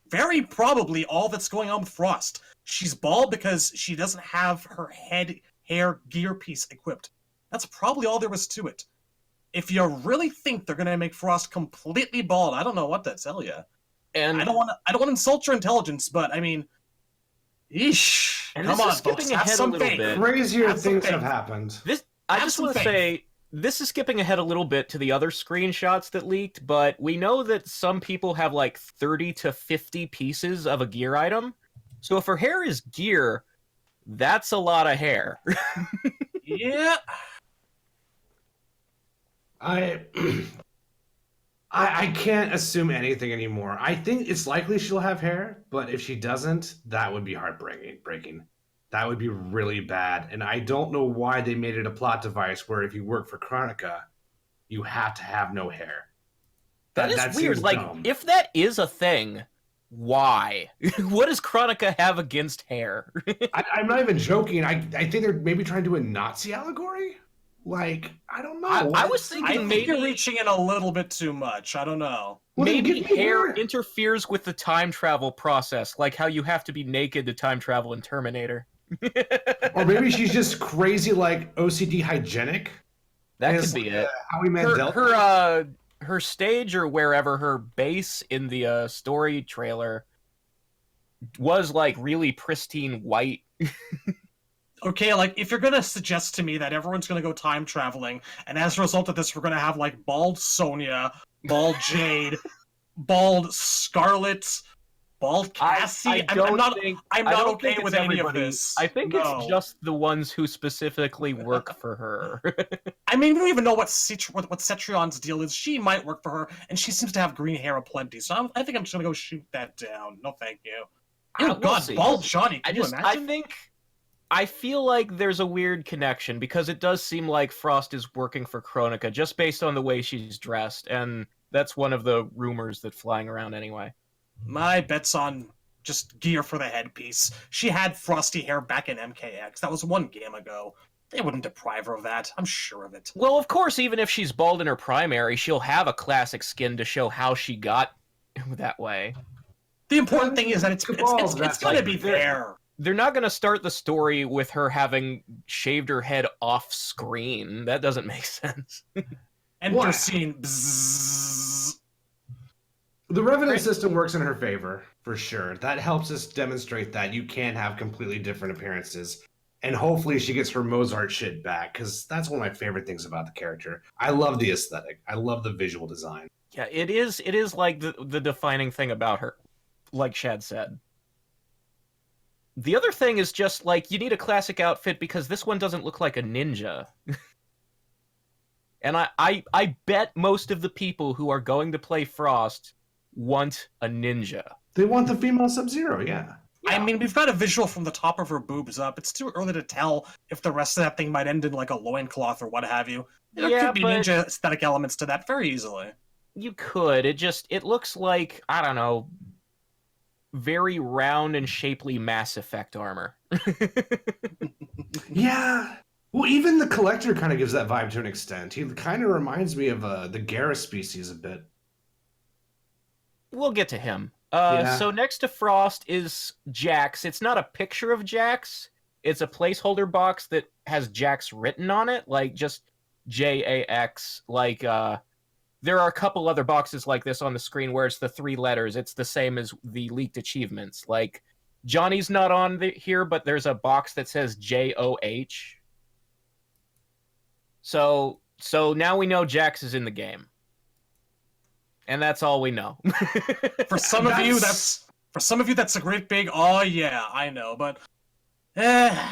very probably all that's going on with Frost. She's bald because she doesn't have her head hair gear piece equipped. That's probably all there was to it. If you really think they're gonna make Frost completely bald, I don't know what to tell you. And I don't want to insult your intelligence, but I mean, eesh. And Come this on, is skipping folks, have ahead a some little faith. bit. Crazier Have some things have faith. happened. I Have just some want to faith. say, this is skipping ahead a little bit to the other screenshots that leaked, but we know that some people have like 30 to 50 pieces of a gear item. So if her hair is gear, that's a lot of hair. Yeah. I I can't assume anything anymore. I think it's likely she'll have hair, but if she doesn't, that would be heartbreaking. Breaking. That would be really bad. And I don't know why they made it a plot device where if you work for Chronica, you have to have no hair. That is weird. Like, dumb. if that is a thing, why? What does Chronica have against hair? I'm not even joking. I think they're maybe trying to do a Nazi allegory. Like, I don't know. I was I thinking think maybe you're reaching in a little bit too much. I don't know. Well, then maybe give me hair hair. interferes with the time travel process, like how you have to be naked to time travel in Terminator. Or maybe she's just crazy, like OCD hygienic. That It's could be like, it. Howie Mandel. Her stage or wherever her base in the story trailer was like really pristine white. Okay, like if you're gonna suggest to me that everyone's gonna go time traveling, and as a result of this, we're gonna have like bald Sonya, bald Jade, bald Scarlet, bald Cassie. I'm not okay with any of this. I think No. it's just the ones who specifically work for her. I mean, we don't even know what Cetrion's deal is. She might work for her, and she seems to have green hair aplenty. So I think I'm just gonna go shoot that down. No, thank you. Oh We'll God, see. bald Johnny. Can you imagine? I feel like there's a weird connection because it does seem like Frost is working for Chronica just based on the way she's dressed, and that's one of the rumors that's flying around anyway. My bet's on just gear for the headpiece. She had frosty hair back in MKX. That was one game ago. They wouldn't deprive her of that. I'm sure of it. Well, of course, even if she's bald in her primary, she'll have a classic skin to show how she got that way. The important thing is that it's going to be there. They're not going to start the story with her having shaved her head off screen. That doesn't make sense. Enter scene. Bzzz. The Revenant system works in her favor, for sure. That helps us demonstrate that you can have completely different appearances. And hopefully she gets her Mozart shit back, because that's one of my favorite things about the character. I love the aesthetic. I love the visual design. Yeah, it is like the defining thing about her, like Shad said. The other thing is just, like, you need a classic outfit because this one doesn't look like a ninja. And I bet most of the people who are going to play Frost want a ninja. They want the female Sub-Zero, yeah. I mean, we've got a visual from the top of her boobs up. It's too early to tell if the rest of that thing might end in, like, a loincloth or what have you. There could be ninja aesthetic elements to that very easily. You could. It looks like, I don't know, very round and shapely Mass Effect armor. Yeah. Well, even the Collector kind of gives that vibe to an extent. He kind of reminds me of the Garrus species a bit. We'll get to him. Yeah. So next to Frost is Jax. It's not a picture of Jax. It's a placeholder box that has Jax written on it, like just Jax. Like, there are a couple other boxes like this on the screen where it's the 3 letters. It's the same as the leaked achievements. Like, Johnny's not on here, but there's a box that says JOH. So now we know Jax is in the game. And that's all we know. For some of you, that's a great big, oh yeah, I know, but I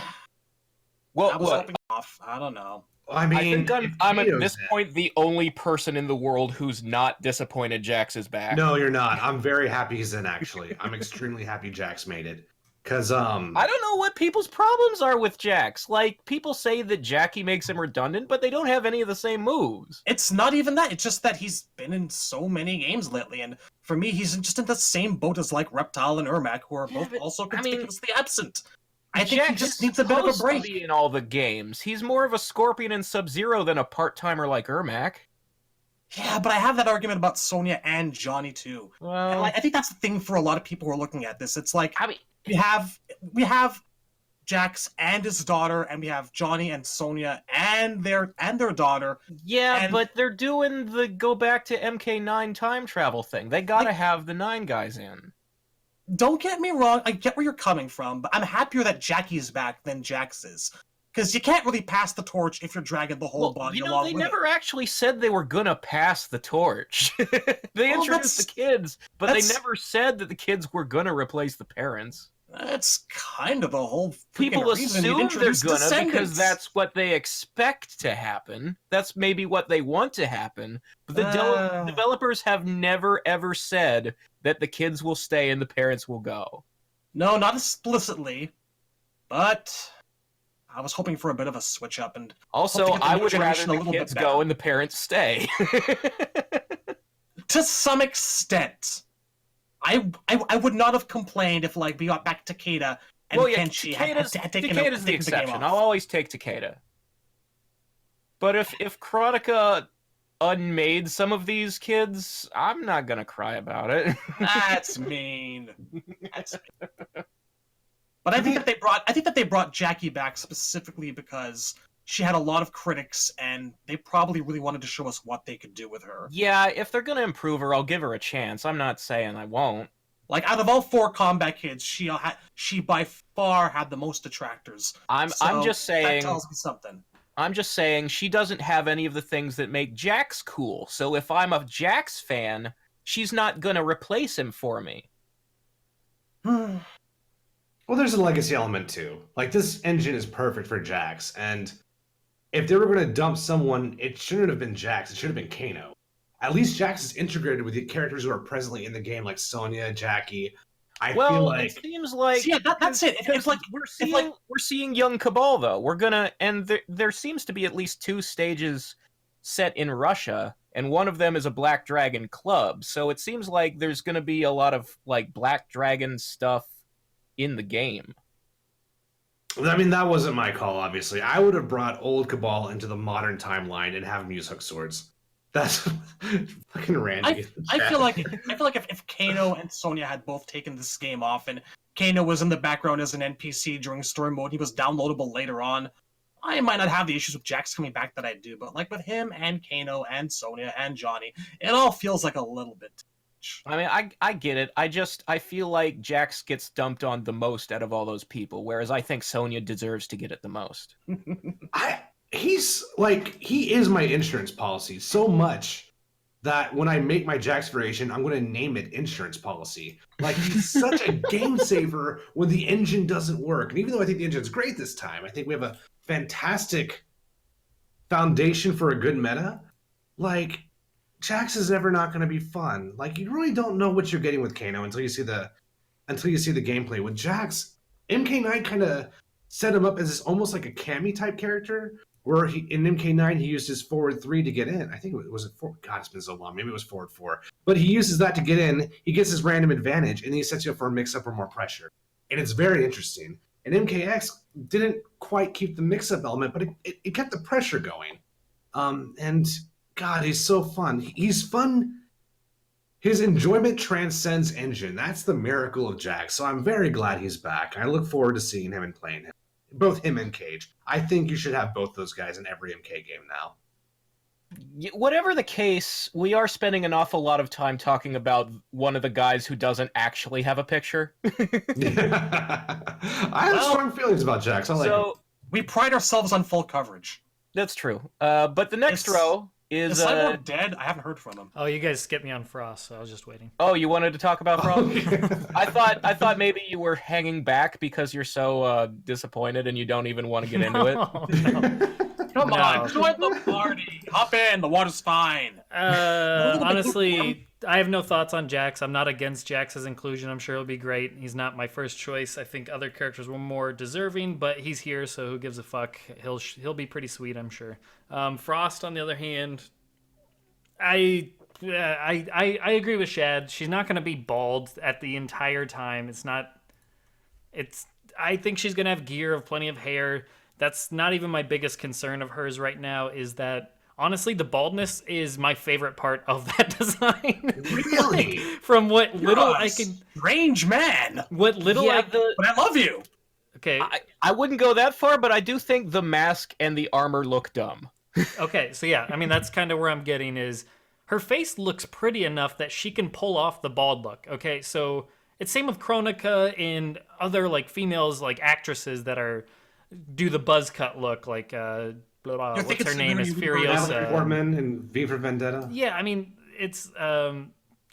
was hoping off. I don't know. I mean, I think I'm at this point the only person in the world who's not disappointed Jax is back. No, you're not. I'm very happy he's in, actually. I'm extremely happy Jax made it. Because, I don't know what people's problems are with Jax. Like, people say that Jackie makes him redundant, but they don't have any of the same moves. It's not even that. It's just that he's been in so many games lately, and for me, he's just in the same boat as, like, Reptile and Ermac, who are both also conspicuously absent. I think he just needs a bit of a break. To be in all the games. He's more of a Scorpion and Sub-Zero than a part-timer like Ermac. Yeah, but I have that argument about Sonya and Johnny, too. Well, And, like, I think that's the thing for a lot of people who are looking at this. It's like, I mean, we have Jax and his daughter, and we have Johnny and Sonya and their daughter. yeah, and- but they're doing the go back to MK9 time travel thing. They gotta have the 9 guys in. Don't get me wrong, I get where you're coming from, but I'm happier that Jackie's back than Jax is. Because you can't really pass the torch if you're dragging the whole body along they with never actually said they were gonna pass the torch. They introduced the kids, but they never said that the kids were gonna replace the parents. That's kind of the whole freaking People reason you'd assume they're introduce gonna descendants. because that's what they expect to happen. That's maybe what they want to happen. But the developers have never ever said that the kids will stay and the parents will go. No, not explicitly, but I was hoping for a bit of a switch up. And Also, hope to get the I new would rather generation a the little bit kids better. go and the parents stay. To some extent, I would not have complained if like we got back Takeda and Well, yeah, Kenshi had taken Takeda's the game exception. off. I'll always take Takeda. But if Chronica unmade some of these kids, I'm not gonna cry about it. That's mean. That's mean. But I think that they brought Jackie back specifically because she had a lot of critics, and they probably really wanted to show us what they could do with her. Yeah, if they're gonna improve her, I'll give her a chance. I'm not saying I won't. Like out of all 4 combat kids, she by far had the most detractors. I'm just saying. That tells me something. I'm just saying she doesn't have any of the things that make Jax cool. So if I'm a Jax fan, she's not gonna replace him for me. Well, there's a legacy element too. Like, this engine is perfect for Jax, and if they were going to dump someone, it shouldn't have been Jax. It should have been Kano. At least Jax is integrated with the characters who are presently in the game, like Sonya, Jackie. I feel like it seems like Yeah, that's it. It's like we're seeing young Cabal though. There seems to be at least 2 stages set in Russia, and one of them is a Black Dragon club. So it seems like there's gonna be a lot of like Black Dragon stuff in the game. I mean, that wasn't my call, obviously. I would have brought old Cabal into the modern timeline and have him use hook swords. That's fucking Randy. I feel like if Kano and Sonya had both taken this game off, and Kano was in the background as an NPC during story mode, he was downloadable later on, I might not have the issues with Jax coming back that I do. But like with him and Kano and Sonya and Johnny, it all feels like a little bit too much. I mean, I get it. I feel like Jax gets dumped on the most out of all those people, whereas I think Sonya deserves to get it the most. He is my insurance policy so much that when I make my Jax variation, I'm going to name it insurance policy. Like, he's such a game saver when the engine doesn't work. And even though I think the engine's great this time, I think we have a fantastic foundation for a good meta. Like, Jax is never not going to be fun. Like, you really don't know what you're getting with Kano until you see the gameplay. With Jax, MK9 kind of set him up as this almost like a Cammy type character, where in MK9 he used his forward 3 to get in. I think it was forward. God, it's been so long. Maybe it was forward 4. But he uses that to get in. He gets his random advantage, and then he sets you up for a mix-up or more pressure. And it's very interesting. And MKX didn't quite keep the mix-up element, but it kept the pressure going. And God, he's so fun. He's fun. His enjoyment transcends engine. That's the miracle of Jax. So I'm very glad he's back. I look forward to seeing him and playing him. Both him and Cage. I think you should have both those guys in every MK game now. Whatever the case, we are spending an awful lot of time talking about one of the guys who doesn't actually have a picture. I have strong feelings about Jax. I like him. We pride ourselves on full coverage. That's true. But the next row is Cyborg dead? I haven't heard from him. Oh, you guys skipped me on Frost, so I was just waiting. Oh, you wanted to talk about Frost? I thought maybe you were hanging back because you're so disappointed and you don't even want to get into it. No. Come on, join the party. Hop in. The water's fine. Honestly, I have no thoughts on Jax. I'm not against Jax's inclusion. I'm sure he'll be great. He's not my first choice. I think other characters were more deserving, but he's here, so who gives a fuck? He'll be pretty sweet, I'm sure. Frost, on the other hand, I agree with Shad. She's not going to be bald at the entire time. I think she's going to have gear of plenty of hair. That's not even my biggest concern of hers right now, is that honestly, the baldness is my favorite part of that design. Really? From what little I can... Strange man. What little But I love you. Okay. I wouldn't go that far, but I do think the mask and the armor look dumb. Okay, so yeah, I mean, that's kind of where I'm getting is her face looks pretty enough that she can pull off the bald look. Okay, so it's same with Chronica and other like females, like actresses that do the buzz cut look, like what's her name is Natalie Furiosa. Portman and V for Vendetta. Yeah, I mean, it's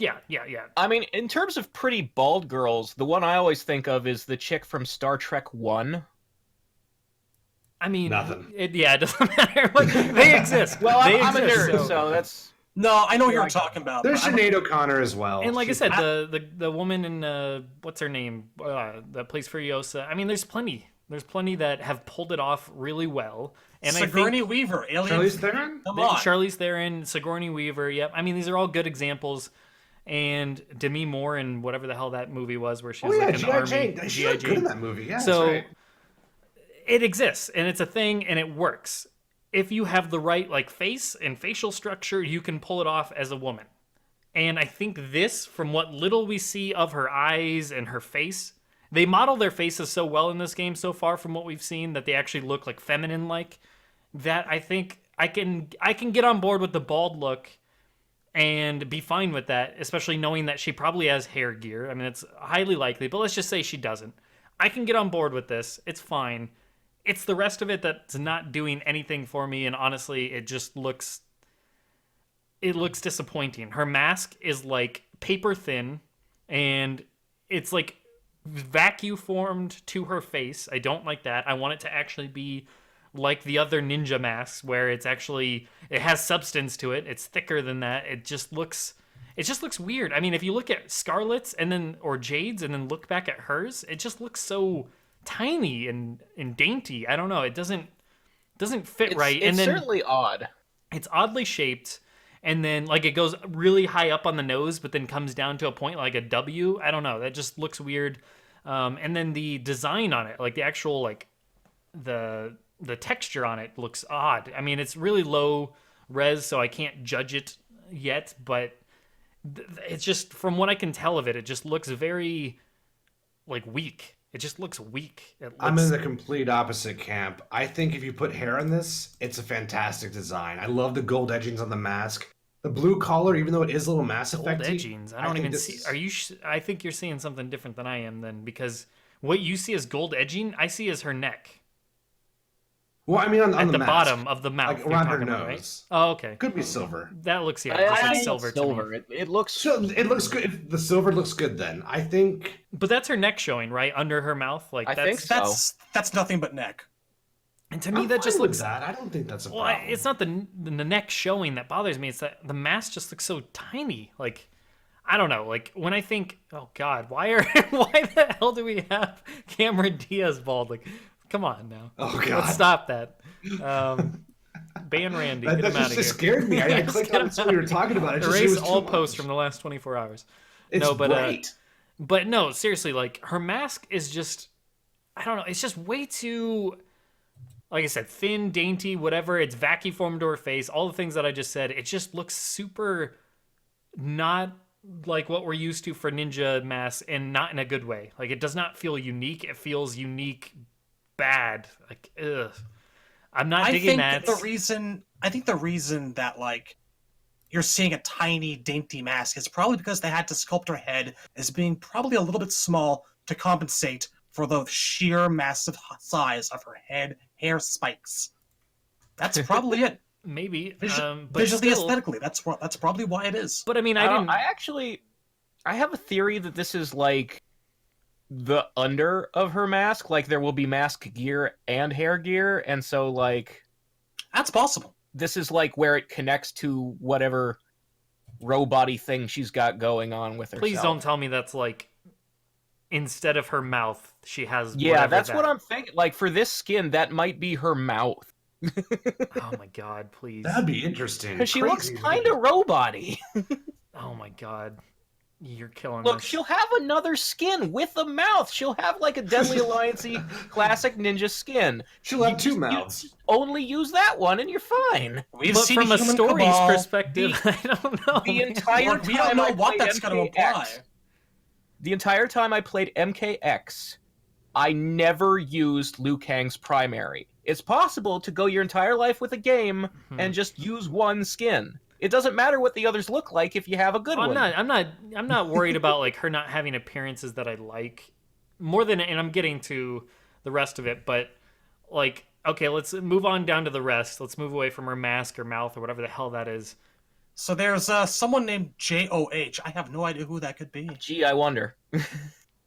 Yeah. I mean, in terms of pretty bald girls, the one I always think of is the chick from Star Trek 1. I mean, Nothing. It doesn't matter. They exist. Well, they I'm a exist, nerd, so that's... No, I know what you're talking about. There's but Sinead O'Connor as well. And like I She's- said, the woman in what's her name that plays Furiosa. I mean, there's plenty. There's plenty that have pulled it off really well. And Sigourney I think Weaver, Alien. Charlize Theron? Come on. Charlize Theron, Sigourney Weaver. Yep. I mean, these are all good examples. And Demi Moore in whatever the hell that movie was, where she was like an G.I. army. Jane. She looked good in that movie. Yeah, So that's right. it exists, and it's a thing, and it works. If you have the right like face and facial structure, you can pull it off as a woman. And I think this, from what little we see of her eyes and her face, they model their faces so well in this game so far from what we've seen that they actually look like feminine-like, that I think I can get on board with the bald look and be fine with that, especially knowing that she probably has hair gear. I mean, it's highly likely, but let's just say she doesn't. I can get on board with this. It's fine. It's the rest of it that's not doing anything for me, and honestly, it just looks disappointing. Her mask is like paper thin, and it's like vacuum formed to her face. I don't like that. I want it to actually be like the other ninja masks, where it has substance to it. It's thicker than that. It just looks weird. I mean, if you look at Scarlet's or Jade's and then look back at hers, it just looks so tiny and dainty. I don't know. It doesn't fit right. It's and then certainly odd. it's oddly shaped, and then like it goes really high up on the nose, but then comes down to a point like a W. I don't know. That just looks weird. And then the design on it, like the actual like the texture on it looks odd. I mean, it's really low res, so I can't judge it yet, but it's just, from what I can tell of it, it just looks very like weak. It just looks weak. I'm in the complete opposite camp. I think if you put hair on this, it's a fantastic design. I love the gold edgings on the mask. The blue collar, even though it is a little Mass gold Effect-y, edgings. I don't even see. Are you? I think you're seeing something different than I am then, because what you see as gold edging, I see as her neck. Well, I mean, on At the the mask, bottom of the mouth. like you're around her talking nose. about, right? Oh, okay. Could be silver. That looks I just like think silver. it's To me. silver. It looks... So it looks good. The silver looks good then. I think. But that's her neck showing, right under her mouth. Like I that's think so. That's nothing but neck. and to me I'm that just fine with looks. that. I don't think that's a Well, problem. it's not the neck showing that bothers me. It's that the mask just looks so tiny. Like, I don't know. Like when I think, oh God, why the hell do we have Cameron Diaz bald? Like, come on now. Oh God. Let's stop that. Ban Randy. That Get him out of just here. scared me. I Yes, clicked get on him what we were outta talking about. It just, it Erase was all too posts much. from the last 24 hours. It's No, but great. But no, seriously, like her mask is just, I don't know, it's just way too, like I said, thin, dainty, whatever. It's vacuum formed to her face, all the things that I just said. It just looks super not like what we're used to for ninja masks, and not in a good way. Like it does not feel unique. It feels unique bad. Like, ugh. I'm not digging that. I think the reason that like you're seeing a tiny, dainty mask is probably because they had to sculpt her head as being probably a little bit small to compensate for the sheer massive size of her head hair spikes. That's probably it. Maybe, but Visually, still, aesthetically, that's probably why it is. But I mean, I didn't. I have a theory that this is like the under of her mask. Like there will be mask gear and hair gear, and so like That's possible. this is like where it connects to whatever robot-y thing she's got going on with herself. Please don't tell me that's like instead of her mouth, she has. Yeah, whatever that's that... what I'm thinking. Like for this skin, that might be her mouth. Oh my God! Please. That'd be interesting. Because she looks Crazy. kind of robot-y. Oh my God! You're killing Look, us. she'll have another skin with a mouth. She'll have like a Deadly Alliance-y classic ninja skin. She'll have two You mouths. only use that one and you're fine. We've But seen from a human story's cabal. perspective, I don't know. The man. entire Look, we don't time know I what played that's going to apply. MKX, the entire time I played MKX, I never used Liu Kang's primary. It's possible to go your entire life with a game and just use one skin. It doesn't matter what the others look like if you have a good Well, one. I'm not worried about like her not having appearances that I like more than, and I'm getting to the rest of it, but like, okay, let's move on down to the rest. Let's move away from her mask or mouth or whatever the hell that is. So there's someone named JOH. I have no idea who that could be. Gee, I wonder.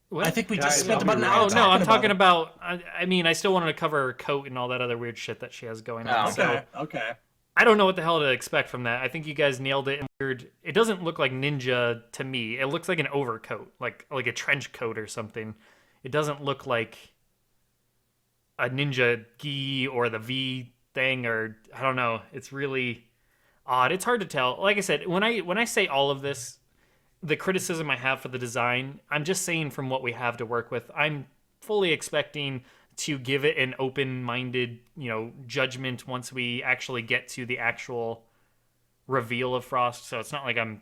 What? I think we Guys, just spent I'll about be an right hour Oh back. no, I'm talking talking about about. I mean, I still wanted to cover her coat and all that other weird shit that she has going on. Oh, it. So Okay. I don't know what the hell to expect from that. I think you guys nailed it. Weird. It doesn't look like ninja to me. It looks like an overcoat, like a trench coat or something. It doesn't look like a ninja gi or the V thing, or I don't know. It's really odd. It's hard to tell. Like I said, when I say all of this, the criticism I have for the design, I'm just saying from what we have to work with. I'm fully expecting to give it an open-minded, judgment once we actually get to the actual reveal of Frost. So it's not like I'm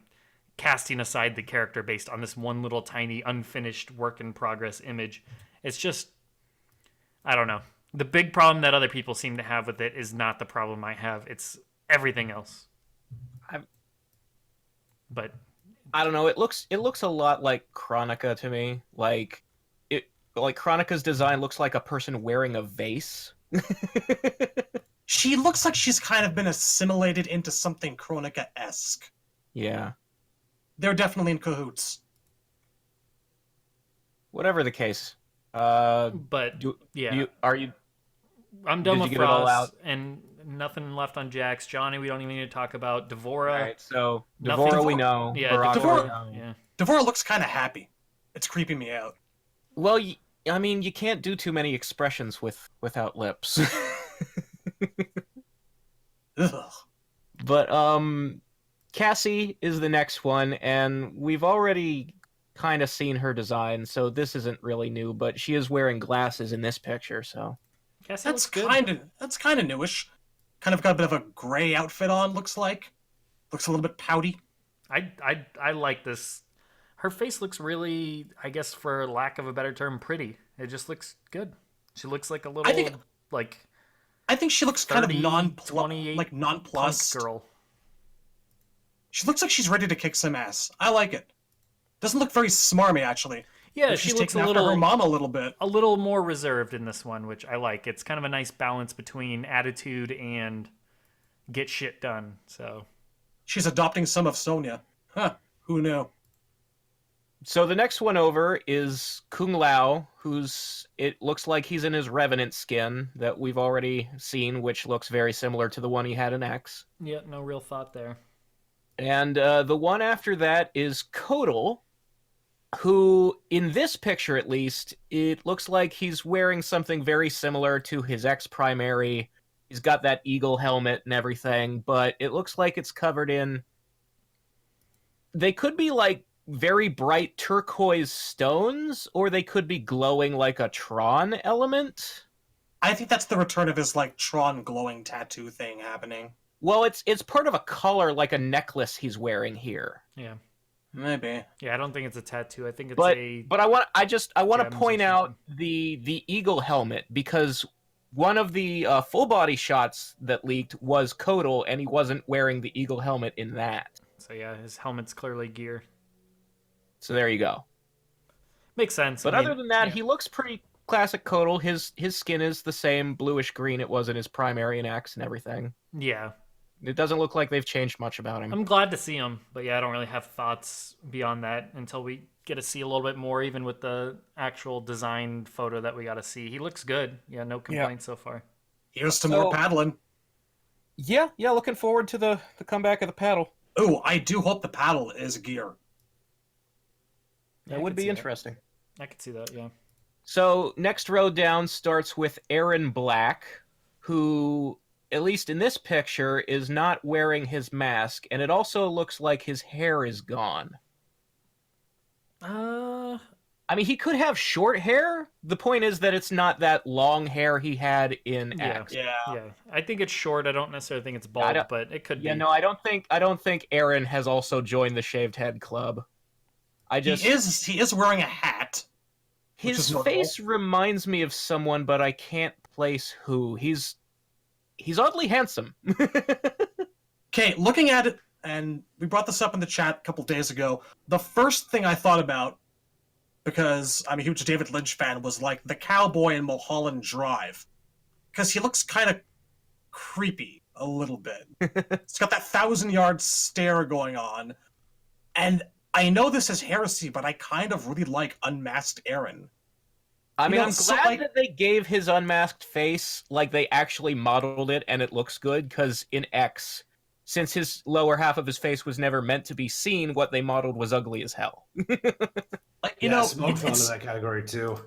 casting aside the character based on this one little tiny unfinished work in progress image. It's just, I don't know. The big problem that other people seem to have with it is not the problem I have. It's everything else. But I don't know. It looks a lot like Chronica to me. Like Chronica's design looks like a person wearing a vase. She looks like she's kind of been assimilated into something Chronica-esque. Yeah. They're definitely in cahoots. Whatever the case. but yeah, I'm done did with you get it all Frost out? and nothing left on Jax. Johnny, we don't even need to talk about Devora. All right. So Nothing- Devora we know. Yeah, Baraka we Devora- know. Yeah. Devora looks kind of happy. It's creeping me out. Well, I mean, you can't do too many expressions without lips. Ugh. But Cassie is the next one, and we've already kind of seen her design, so this isn't really new. But she is wearing glasses in this picture, so Cassie That's looks good. kind of newish. Kind of got a bit of a gray outfit on. Looks like. Looks a little bit pouty. I like this. Her face looks really, I guess, for lack of a better term, pretty. It just looks good. She looks like a little, I think she looks kind of 28 punk nonplussed. girl. She looks like she's ready to kick some ass. I like it. Doesn't look very smarmy, actually. Yeah, Like she she's looks taking a after her little, mom a little bit. more reserved in this one, which I like. It's kind of a nice balance between attitude and get shit done. So She's adopting some of Sonya. Huh, who knew? So the next one over is Kung Lao, it looks like he's in his Revenant skin that we've already seen, which looks very similar to the one he had in X. yeah, no real thought there. And the one after that is Kotal, who, in this picture at least, it looks like he's wearing something very similar to his X-Primary. He's got that eagle helmet and everything, but it looks like it's covered in... They could be like very bright turquoise stones, or they could be glowing like a Tron element. I think that's the return of his like Tron glowing tattoo thing happening. Well, it's part of a collar, like a necklace he's wearing here. Yeah. Maybe. Yeah, I don't think it's a tattoo. I think it's But I want to gems or point out something. the eagle helmet, because one of the full body shots that leaked was Kotal, and he wasn't wearing the eagle helmet in that. So yeah, his helmet's clearly gear. So there you go. Makes sense. But I mean, other than that, yeah. he looks pretty classic Kotal. His skin is the same bluish green it was in his primary and X and everything. Yeah, It doesn't look like they've changed much about him. I'm glad to see him, but yeah, I don't really have thoughts beyond that until we get to see a little bit more, even with the actual design photo that we got to see. He looks good. Yeah, no complaints so far. Here's to more paddling. Yeah, looking forward to the comeback of the paddle. Ooh, I do hope the paddle is gear. Yeah, That I would could be see interesting. I could see that. Yeah. So next row down starts with Aaron Black, who, at least in this picture, is not wearing his mask, and it also looks like his hair is gone. I mean, he could have short hair. The point is that it's not that long hair he had in X. Yeah. Yeah, I think it's short. I don't necessarily think it's bald, but it could be. Yeah, no, I don't think Aaron has also joined the shaved head club. He is wearing a hat. which His is notable. face reminds me of someone, but I can't place who. He's oddly handsome. Okay, looking at it, and we brought this up in the chat a couple days ago, the first thing I thought about, because I'm a huge David Lynch fan, was like the cowboy in Mulholland Drive. Because he looks kind of creepy. a little bit. It's got that 1,000-yard stare going on. And I know this is heresy, but I kind of really like Unmasked Aaron. I mean, I'm so, glad like- that they gave his unmasked face, like they actually modeled it and it looks good, because in X, since his lower half of his face was never meant to be seen, what they modeled was ugly as hell. Like, you Yeah, know, Smoke fell into that category too.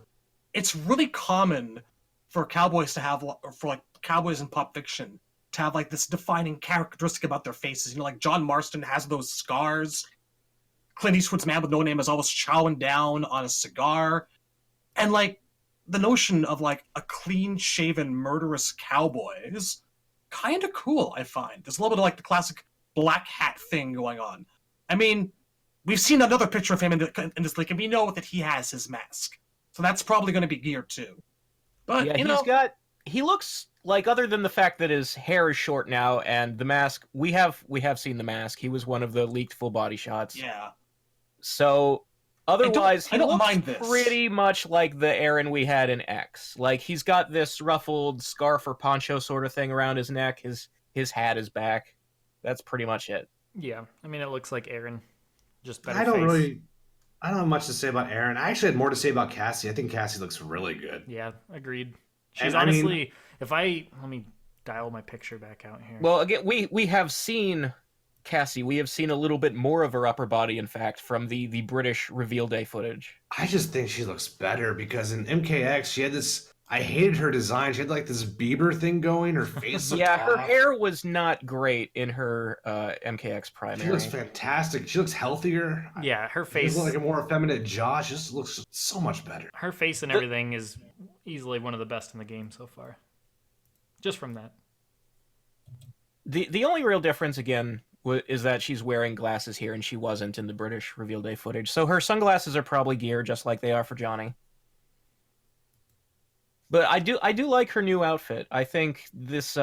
it's really common for cowboys to have, for like cowboys in pop fiction, to have like this defining characteristic about their faces. You know, like John Marston has those scars. Clint Eastwood's Man with No Name is always chowing down on a cigar. And like the notion of like a clean-shaven murderous cowboy is kind of cool, I find. There's a little bit of like the classic black hat thing going on. I mean, we've seen another picture of him in this leak, and we know that he has his mask. So that's probably going to be geared too. But, Yeah, you know, he looks like, other than the fact that his hair is short now and the mask, we have seen the mask. He was one of the leaked full body shots. yeah. So otherwise, I he don't looks mind this. pretty much like the Aaron we had in X. Like, he's got this ruffled scarf or poncho sort of thing around his neck. His hat is back. That's pretty much it. Yeah, I mean, it looks like Aaron, just better. I don't face. have much to say about Aaron. I actually had more to say about Cassie. I think Cassie looks really good. Yeah, agreed. She's And, I mean- honestly, let me dial my picture back out here. Well, again, we have seen Cassie. We have seen a little bit more of her upper body, in fact, from the British reveal day footage. I just think she looks better because in MKX she had this. I hated her design. She had like this Bieber thing going. Her face looked Yeah, her off. hair was not great in her MKX She primary. looks fantastic. She looks healthier. yeah, her She face, looks like a more effeminate jaw. She just looks so much better. her face and everything is easily one of the best in the game so far. Just from that. The only real difference, again, is that she's wearing glasses here and she wasn't in the British reveal day footage. So her sunglasses are probably geared just like they are for Johnny. But I do like her new outfit. I think this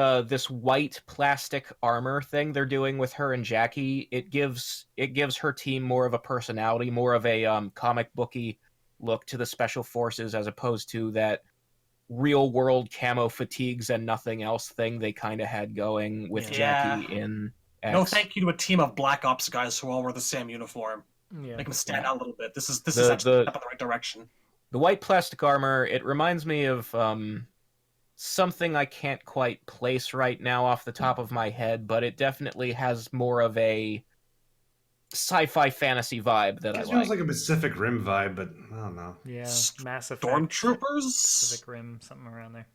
white plastic armor thing they're doing with her and Jackie, it gives her team more of a personality, more of a comic booky look to the special forces, as opposed to that real world camo fatigues and nothing else thing they kind of had going with Yeah. Jackie in X. No thank you to a team of Black Ops guys who all wear the same uniform. Yeah. Make them stand out a little bit. This is The- actually a the- step in the right direction. The white plastic armor, it reminds me of something I can't quite place right now off the top of my head, but it definitely has more of a sci-fi fantasy vibe that I It like. feels like a Pacific Rim vibe, but I don't know. Yeah, Mass Effect, Stormtroopers? Pacific Rim, something around there.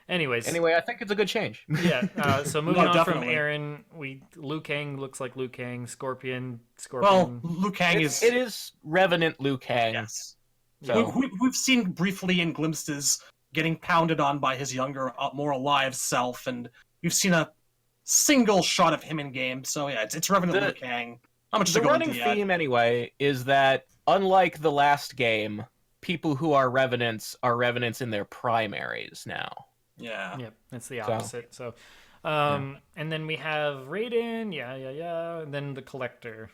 Anyways, Anyway, I think it's a good change. yeah. So moving No, on from definitely. Aaron, Liu Kang looks like Liu Kang. Scorpion. Well, Liu Kang It is Revenant Liu Kang. Yes. So We've seen briefly in glimpses getting pounded on by his younger, more alive self, and we've seen a single shot of him in game. So yeah, it's Revenant The- Liu Kang. How much is the it going running to yet? theme, anyway, is that unlike the last game, people who are Revenants in their primaries now. Yeah. Yep, it's the So- opposite. So, and then we have Raiden. Yeah. And then the Collector.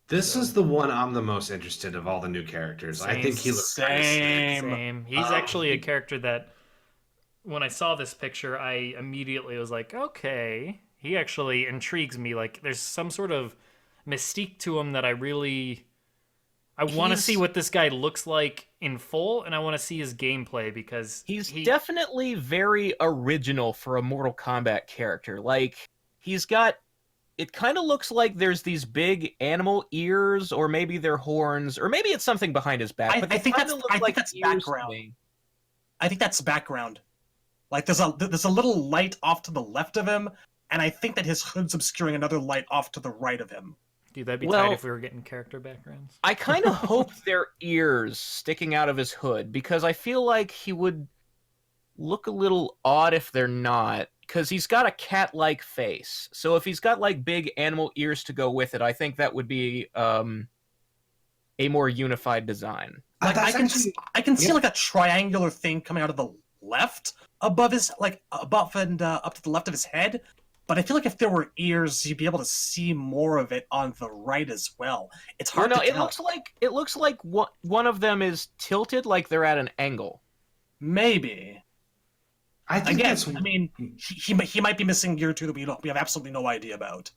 This is the one I'm the most interested of all the new characters. I think he looks kinda sick. Same. He's actually a character that, when I saw this picture, I immediately was like, okay, he actually intrigues me. Like, there's some sort of mystique to him that I want to see what this guy looks like in full, and I want to see his gameplay because He's definitely very original for a Mortal Kombat character. Like, he's got... It kind of looks like there's these big animal ears, or maybe they're horns, or maybe it's something behind his back. But I they think kinda that's- look I think like that's ears to background. me. I think that's background. Like there's a little light off to the left of him, and I think that his hood's obscuring another light off to the right of him. Dude, that'd be Well- tight if we were getting character backgrounds. I kind of hope they're ears sticking out of his hood, because I feel like he would look a little odd if they're not, because he's got a cat-like face. So if he's got like big animal ears to go with it, I think that would be a more unified design. Like That's I can see yeah. like a triangular thing coming out of the left above his above and up to the left of his head. But I feel like if there were ears, you'd be able to see more of it on the right as well. It's hard Well, no, to it tell. looks like one of them is tilted, like they're at an angle. Maybe. I think Again, that's I mean, he might be missing gear too that we have absolutely no idea about.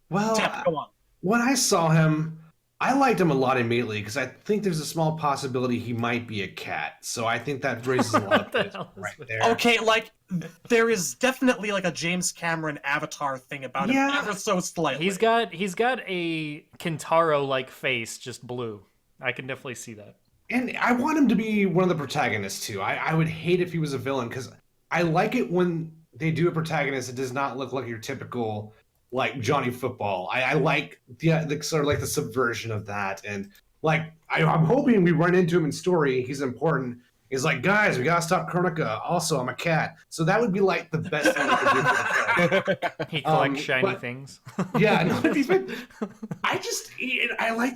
well. Tap, go on. When I saw him, I liked him a lot immediately because I think there's a small possibility he might be a cat. So I think that raises a lot What of the points hell is right with- there. Okay, like there is definitely like a James Cameron Avatar thing about him, ever so slightly. He's got a Kintaro like face, just blue. I can definitely see that. And I want him to be one of the protagonists too. I would hate if he was a villain because I like it when they do a protagonist that does not look like your typical like Johnny Football. I like the sort of like the subversion of that, and like I'm hoping we run into him in story. He's important. He's like, guys, we gotta stop Kronika. Also, I'm a cat, so that would be like the best thing we could do for the character. He collects shiny but- things. Yeah, no, I like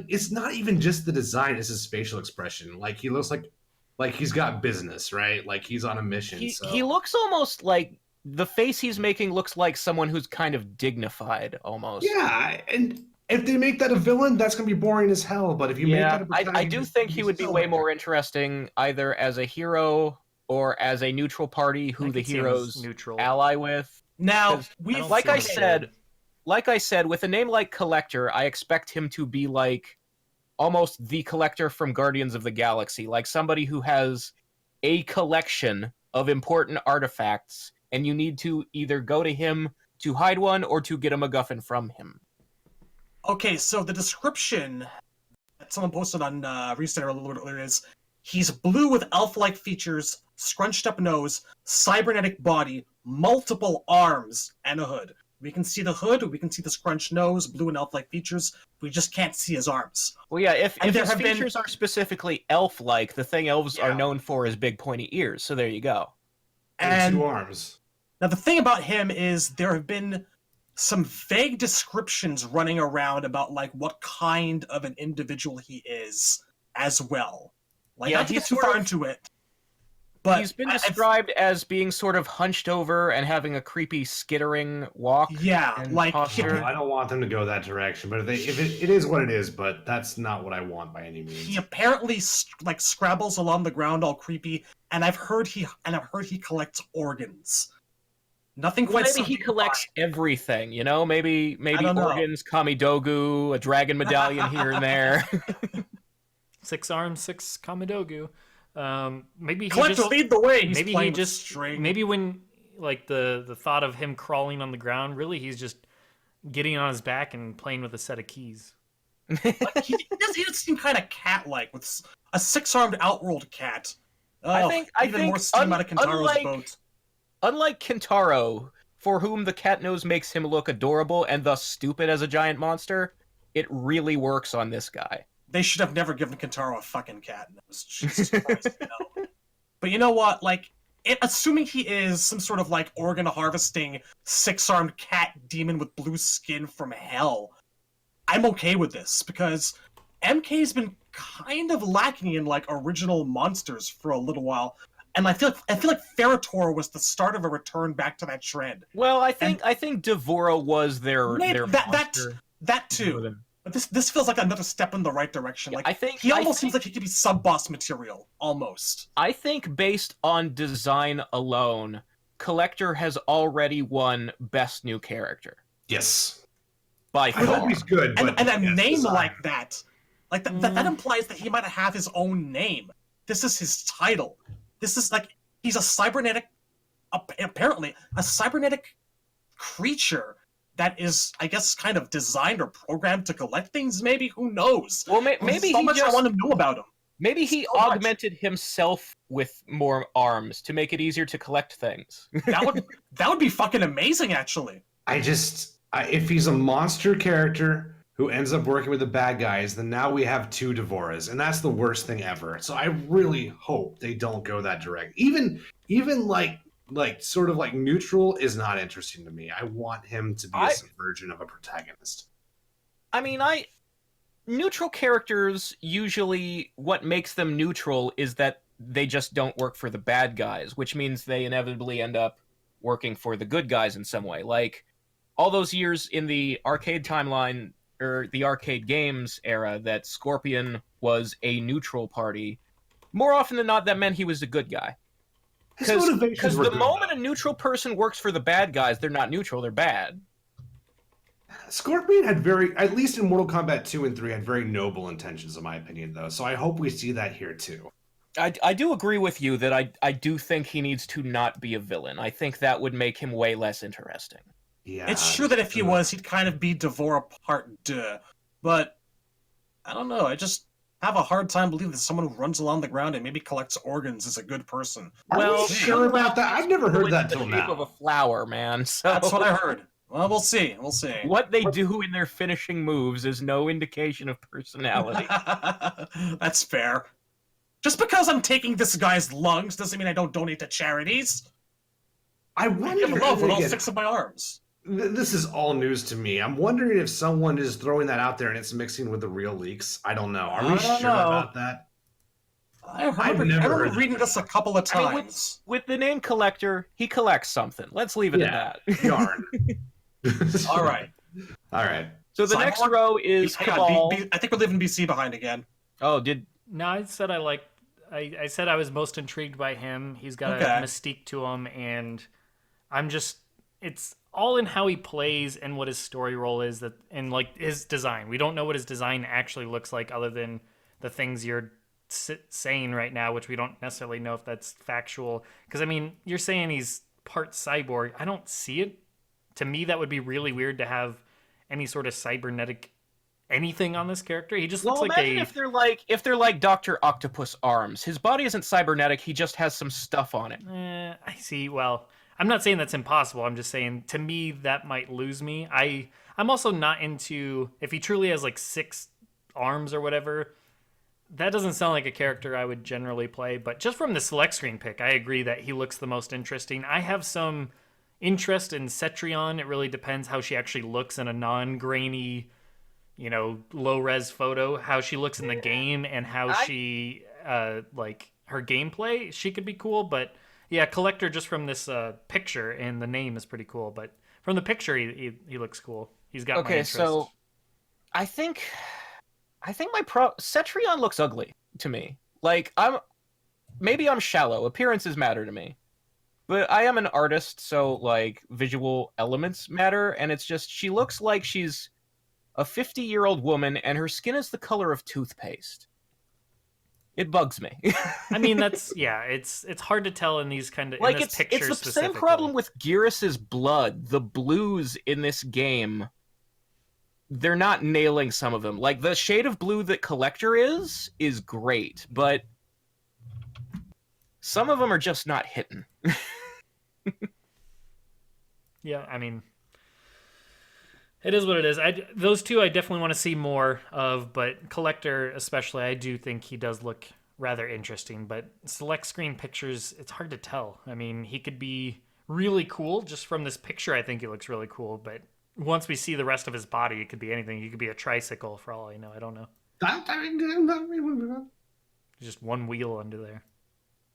it's not even just the design; it's his facial expression. Like he looks like he's got business, right? Like he's on a mission. He looks almost like the face he's making looks like someone who's kind of dignified, almost. Yeah, and if they make that a villain, that's gonna be boring as hell. But if you make that a I do protagonist, think he he's would be so way like more that. interesting either as a hero or as a neutral party I who the could see him as heroes neutral. ally with. Now 'Cause we don't Like see I him. said, with a name like Collector, I expect him to be like almost the Collector from Guardians of the Galaxy, like somebody who has a collection of important artifacts, and you need to either go to him to hide one or to get a MacGuffin from him. Okay, so the description that someone posted on Reset a little bit earlier is he's blue with elf-like features, scrunched up nose, cybernetic body, multiple arms, and a hood. We can see the hood, we can see the scrunched nose, blue and elf-like features. We just can't see his arms. Well, yeah, if And there his have been- features are specifically elf-like, the thing elves are Yeah. known for is big pointy ears, so there you go. And And 2 arms. now the thing about him is there have been some vague descriptions running around about like what kind of an individual he is as well. Like Yeah, not to get he's too sort far of- into it. But He's been I've- described as being sort of hunched over and having a creepy skittering walk. yeah, and like posture. I don't want them to go that direction, but if it is what it is, but that's not what I want by any means. he apparently like scrabbles along the ground all creepy, and I've heard he collects organs. Nothing Well, quite. maybe he collects everything, you know? Maybe don't know. organs, Kamidogu, a dragon medallion here and there. 6 arms, 6 Kamidogu. Maybe he Collector, just lead the way. He's maybe playing he with just string. maybe when like the thought of him crawling on the ground, really he's just getting on his back and playing with a set of keys. Like, he does seem kind of cat-like with a 6-armed outworld cat. I think even more steam out of Kintaro's unlike- boat. Unlike Kintaro, for whom the cat nose makes him look adorable and thus stupid as a giant monster, it really works on this guy. They should have never given Kintaro a fucking cat nose. Jesus Christ, no. But you know what? Like, assuming he is some sort of like organ harvesting 6-armed cat demon with blue skin from hell, I'm okay with this because MK's been kind of lacking in like original monsters for a little while, and I feel like Ferritor was the start of a return back to that trend. Well, I think Devora was their Maybe that monster. that too. But this feels like another step in the right direction. Like I think he almost seems like he could be sub-boss material, almost. I think based on design alone, Collector has already won Best New Character Yes. by I hope far. he's good. And but a yes, name design. like that, like that implies that he might have his own name. This is his title. This is like he's a cybernetic, apparently a cybernetic creature that is, I guess, kind of designed or programmed to collect things. Maybe, who knows? Well, There's maybe so he much I just want to know about him. maybe he so much. augmented himself with more arms to make it easier to collect things. That would be fucking amazing, actually. If he's a monster character who ends up working with the bad guys, then now we have 2 Devoras, and that's the worst thing ever. So I really hope they don't go that direct. Even like sort of like neutral is not interesting to me. I want him to be a subversion of a protagonist. I mean, neutral characters usually what makes them neutral is that they just don't work for the bad guys, which means they inevitably end up working for the good guys in some way. Like all those years in the arcade timeline or the arcade games era that Scorpion was a neutral party, more often than not that meant he was a good guy. Because the moment a neutral person works for the bad guys, they're not neutral, they're bad. Scorpion had at least in Mortal Kombat 2 and 3, had very noble intentions, in my opinion, though. So I hope we see that here, too. I do agree with you that I do think he needs to not be a villain. I think that would make him way less interesting. Yeah, it's true that if he was, he'd kind of be Devora Part 2. But, I don't know, I just have a hard time believing that someone who runs along the ground and maybe collects organs is a good person. Are we sure about that? I've never heard that till now. Of a flower, man. So that's what I heard. Well, we'll see. We'll see. What they do in their finishing moves is no indication of personality. That's fair. Just because I'm taking this guy's lungs doesn't mean I don't donate to charities. I wonder. I love with all 6 of my arms. This is all news to me. I'm wondering if someone is throwing that out there and it's mixing with the real leaks. I don't know. Are we sure about that? I remember reading this a couple of times. I mean, with the name Collector, he collects something. Let's leave it at that. Yarn. All right. So the next row is Cabal. I think we're leaving BC behind again. Oh, No, I said I said I was most intrigued by him. He's got a mystique to him, and it's all in how he plays and what his story role is, and like his design. We don't know what his design actually looks like other than the things you're saying right now, which we don't necessarily know if that's factual. Because, I mean, you're saying he's part cyborg. I don't see it. To me, that would be really weird to have any sort of cybernetic anything on this character. He just looks like if they're like Dr. Octopus arms. His body isn't cybernetic, he just has some stuff on it. I see. Well, I'm not saying that's impossible. I'm just saying, to me, that might lose me. I'm also not into, if he truly has like 6 arms or whatever, that doesn't sound like a character I would generally play. But just from the select screen pick, I agree that he looks the most interesting. I have some interest in Cetrion. It really depends how she actually looks in a non-grainy, low-res photo, how she looks in the game, and how she, like, her gameplay. She could be cool, but yeah, Collector, just from this picture, and the name is pretty cool, but from the picture, he looks cool. He's got my interest. Okay, so I think Cetrion looks ugly to me. Like, maybe I'm shallow. Appearances matter to me. But I am an artist, so, like, visual elements matter, and it's just, she looks like she's a 50-year-old woman, and her skin is the color of toothpaste. It bugs me. I mean, it's hard to tell in these kind of, like, in this picture it's the same problem with Gearus's blood. The blues in this game, they're not nailing some of them. Like, the shade of blue that Collector is great, but some of them are just not hitting. Yeah, I mean, it is what it is. Those two I definitely want to see more of, but Collector especially, I do think he does look rather interesting. But select screen pictures, it's hard to tell. I mean, he could be really cool. Just from this picture, I think he looks really cool. But once we see the rest of his body, it could be anything. He could be a tricycle for all I know. I don't know. Just one wheel under there.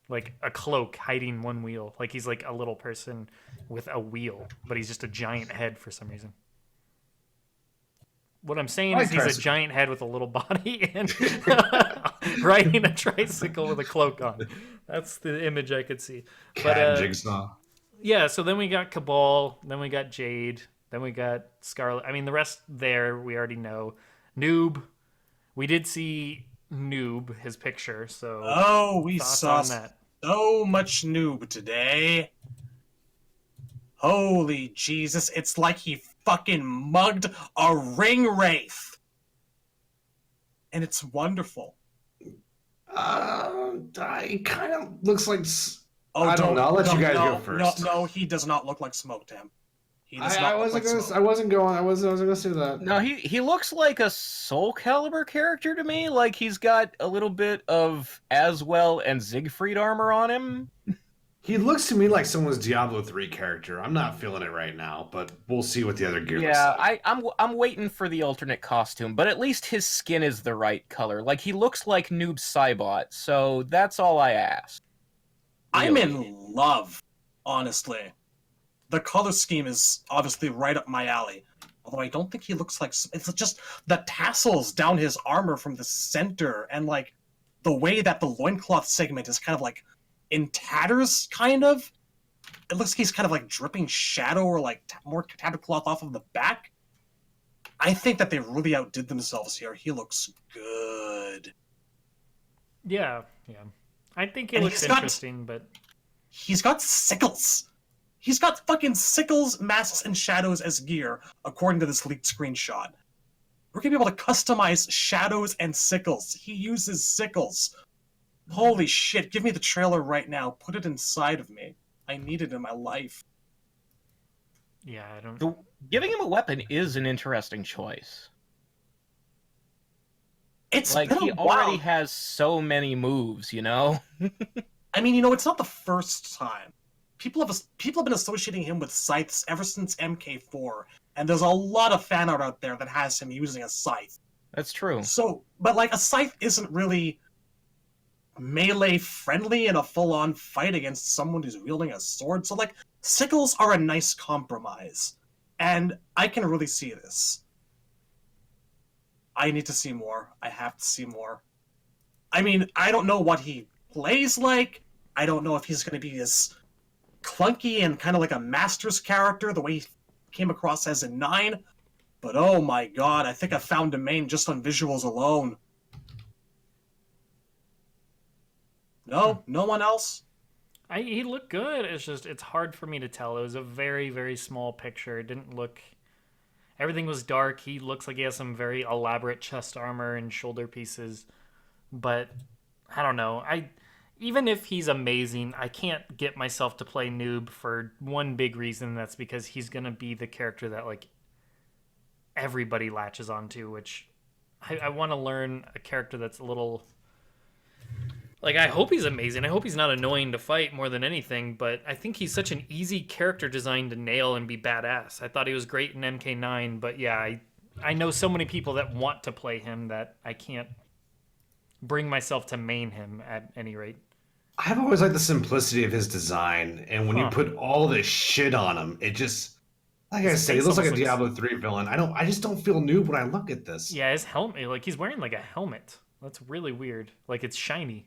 Like a cloak hiding one wheel. Like he's like a little person with a wheel, but he's just a giant head for some reason. What I'm saying is he's a giant head with a little body and riding a tricycle with a cloak on. That's the image I could see. But Jigsaw. Yeah, so then we got Cabal, then we got Jade, then we got Scarlet. I mean, the rest there we already know. Noob. We did see Noob, his picture, so we saw so much Noob today. Holy Jesus, it's like he fucking mugged a ring wraith. And it's wonderful. He kind of looks like... I don't know. I'll let you guys go first. No, he does not look like Smoke Tam. I wasn't gonna say that. No, he looks like a Soul Calibur character to me. Like he's got a little bit of Aswell and Siegfried armor on him. He looks to me like someone's Diablo 3 character. I'm not feeling it right now, but we'll see what the other gear looks like. I'm waiting for the alternate costume, but at least his skin is the right color. Like he looks like Noob Saibot, so that's all I ask. Really. I'm in love, honestly. The color scheme is obviously right up my alley. Although I don't think he looks like... It's just the tassels down his armor from the center, and like the way that the loincloth segment is kind of like in tatters, kind of. It looks like he's kind of like dripping shadow or like more tattoo cloth off of the back. I think that they really outdid themselves here. He looks good. Yeah. I think it And looks interesting, but he's got sickles. He's got fucking sickles, masks, and shadows as gear, according to this leaked screenshot. We're gonna be able to customize shadows and sickles. He uses sickles. Holy shit, give me the trailer right now. Put it inside of me. I need it in my life. yeah, I don't. Giving him a weapon is an interesting choice. It's Like, been he a while. already has so many moves, you know? I mean, you know, it's not the first time. People have been associating him with scythes ever since MK4, and there's a lot of fan art out there that has him using a scythe. That's true. So, but like a scythe isn't really melee friendly in a full-on fight against someone who's wielding a sword. So like sickles are a nice compromise, and I can really see this. I need to see more. I have to see more. I mean, I don't know what he plays like. I don't know if he's going to be as clunky and kind of like a Master's character, the way he came across as in 9. But oh my god, I think I found a main just on visuals alone. No? No one else? He looked good. It's just it's hard for me to tell. It was a very, very small picture. It didn't look. Everything was dark. He looks like he has some very elaborate chest armor and shoulder pieces, but I don't know. Even if he's amazing, I can't get myself to play Noob for one big reason. That's because he's gonna be the character that like everybody latches onto. Which I want to learn a character that's a little. Like, I hope he's amazing. I hope he's not annoying to fight more than anything, but I think he's such an easy character design to nail and be badass. I thought he was great in MK9, but yeah, I know so many people that want to play him that I can't bring myself to main him at any rate. I've always liked the simplicity of his design, and when you put all this shit on him, it just, like I said, it looks like a Diablo 3 villain. I just don't feel Noob when I look at this. Yeah, his helmet, like he's wearing like a helmet. That's really weird. Like it's shiny.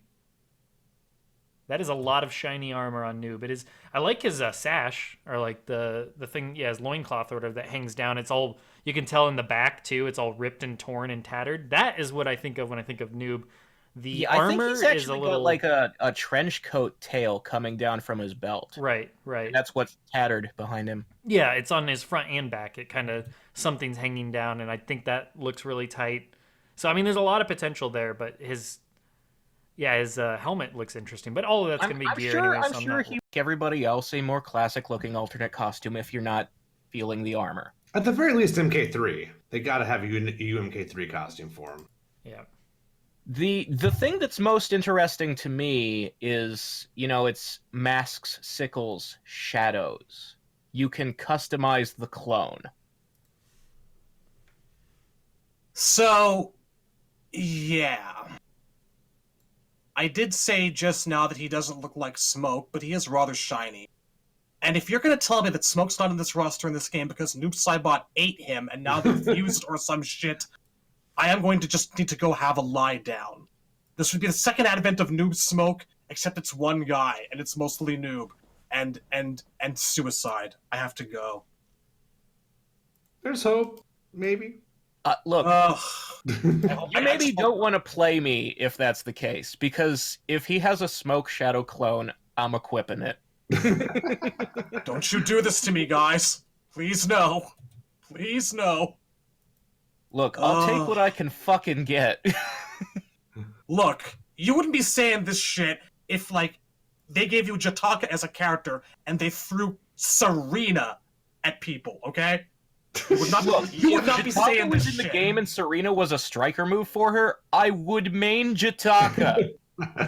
That is a lot of shiny armor on Noob. It is. I like his sash, or like the thing, yeah, his loincloth or whatever that hangs down. It's all, you can tell in the back too. It's all ripped and torn and tattered. That is what I think of when I think of Noob. The I armor think he's actually is a little got like a trench coat tail coming down from his belt. right. That's what's tattered behind him. Yeah, it's on his front and back. It kind of something's hanging down, and I think that looks really tight. So I mean, there's a lot of potential there, but his helmet looks interesting, but all of that's going to be gear anyway. I'm sure he, like everybody else, a more classic-looking alternate costume if you're not feeling the armor. At the very least, MK3. They got to have a UMK3 costume for him. Yeah. The thing that's most interesting to me is, you know, it's masks, sickles, shadows. You can customize the clone. So, yeah. I did say just now that he doesn't look like Smoke, but he is rather shiny. And if you're going to tell me that Smoke's not in this roster in this game because Noob Saibot ate him and now they're fused or some shit, I am going to just need to go have a lie down. This would be the second advent of Noob Smoke, except it's one guy, and it's mostly Noob. And suicide. I have to go. There's hope. Maybe. Look, you maybe don't want to play me if that's the case, because if he has a Smoke Shadow clone, I'm equipping it. Don't you do this to me, guys. Please no. Please no. Look, I'll take what I can fucking get. Look, you wouldn't be saying this shit if, like, they gave you Jataka as a character and they threw Serena at people, okay? You would not, you would not be saying this was in shit. the game and Serena was a striker move for her, I would main Jataka.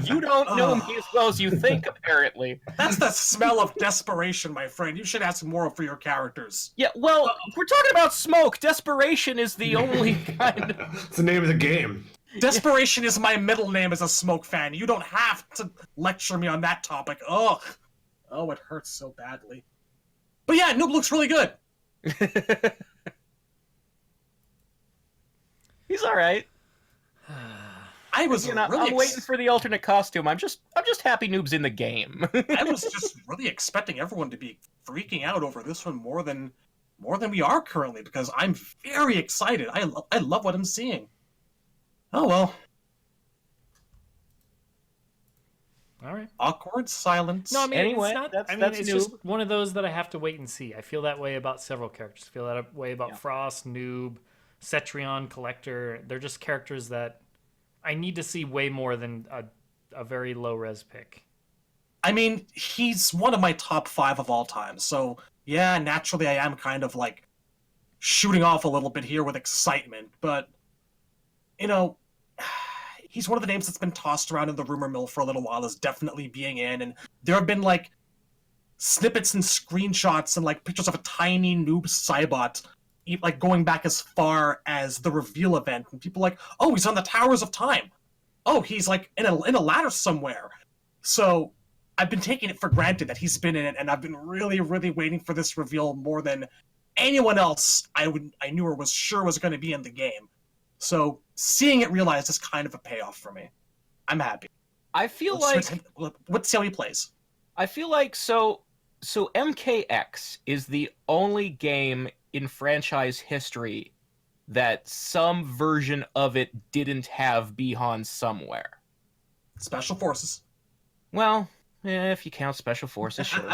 You don't know me as well as you think, apparently. That's the smell of desperation, my friend. You should ask more for your characters. Yeah, well, if we're talking about Smoke, desperation is the only kind of... It's the name of the game. Desperation is my middle name as a Smoke fan. You don't have to lecture me on that topic. Ugh. Oh, it hurts so badly. But yeah, Noob looks really good. He's alright. I was You know, really I'm waiting for the alternate costume. I'm just happy Noob's in the game. I was just really expecting everyone to be freaking out over this one more than we are currently, because I'm very excited. I love what I'm seeing. Oh well. All right. Awkward silence. No, I mean, Anyway, it's not. that's it's Noob. just one of those that I have to wait and see. I feel that way about several characters. I feel that way about Yeah. Frost, Noob, Cetrion, Collector. They're just characters that I need to see way more than a very low res pick. I mean, he's one of my top 5 of all time. So yeah, naturally I am kind of like shooting off a little bit here with excitement, but you know, he's one of the names that's been tossed around in the rumor mill for a little while as definitely being in, and there have been like snippets and screenshots and like pictures of a tiny Noob saibot, like going back as far as the reveal event, and people like, oh, he's on the Towers of Time. Oh, he's like in a ladder somewhere. So I've been taking it for granted that he's been in it, and I've been really, really waiting for this reveal more than anyone else I knew or was sure was going to be in the game. So seeing it realized is kind of a payoff for me. I'm happy. I feel Let's see how he plays. so MKX is the only game in franchise history that some version of it didn't have Bihan somewhere. Special Forces. Well, if you count Special Forces, sure.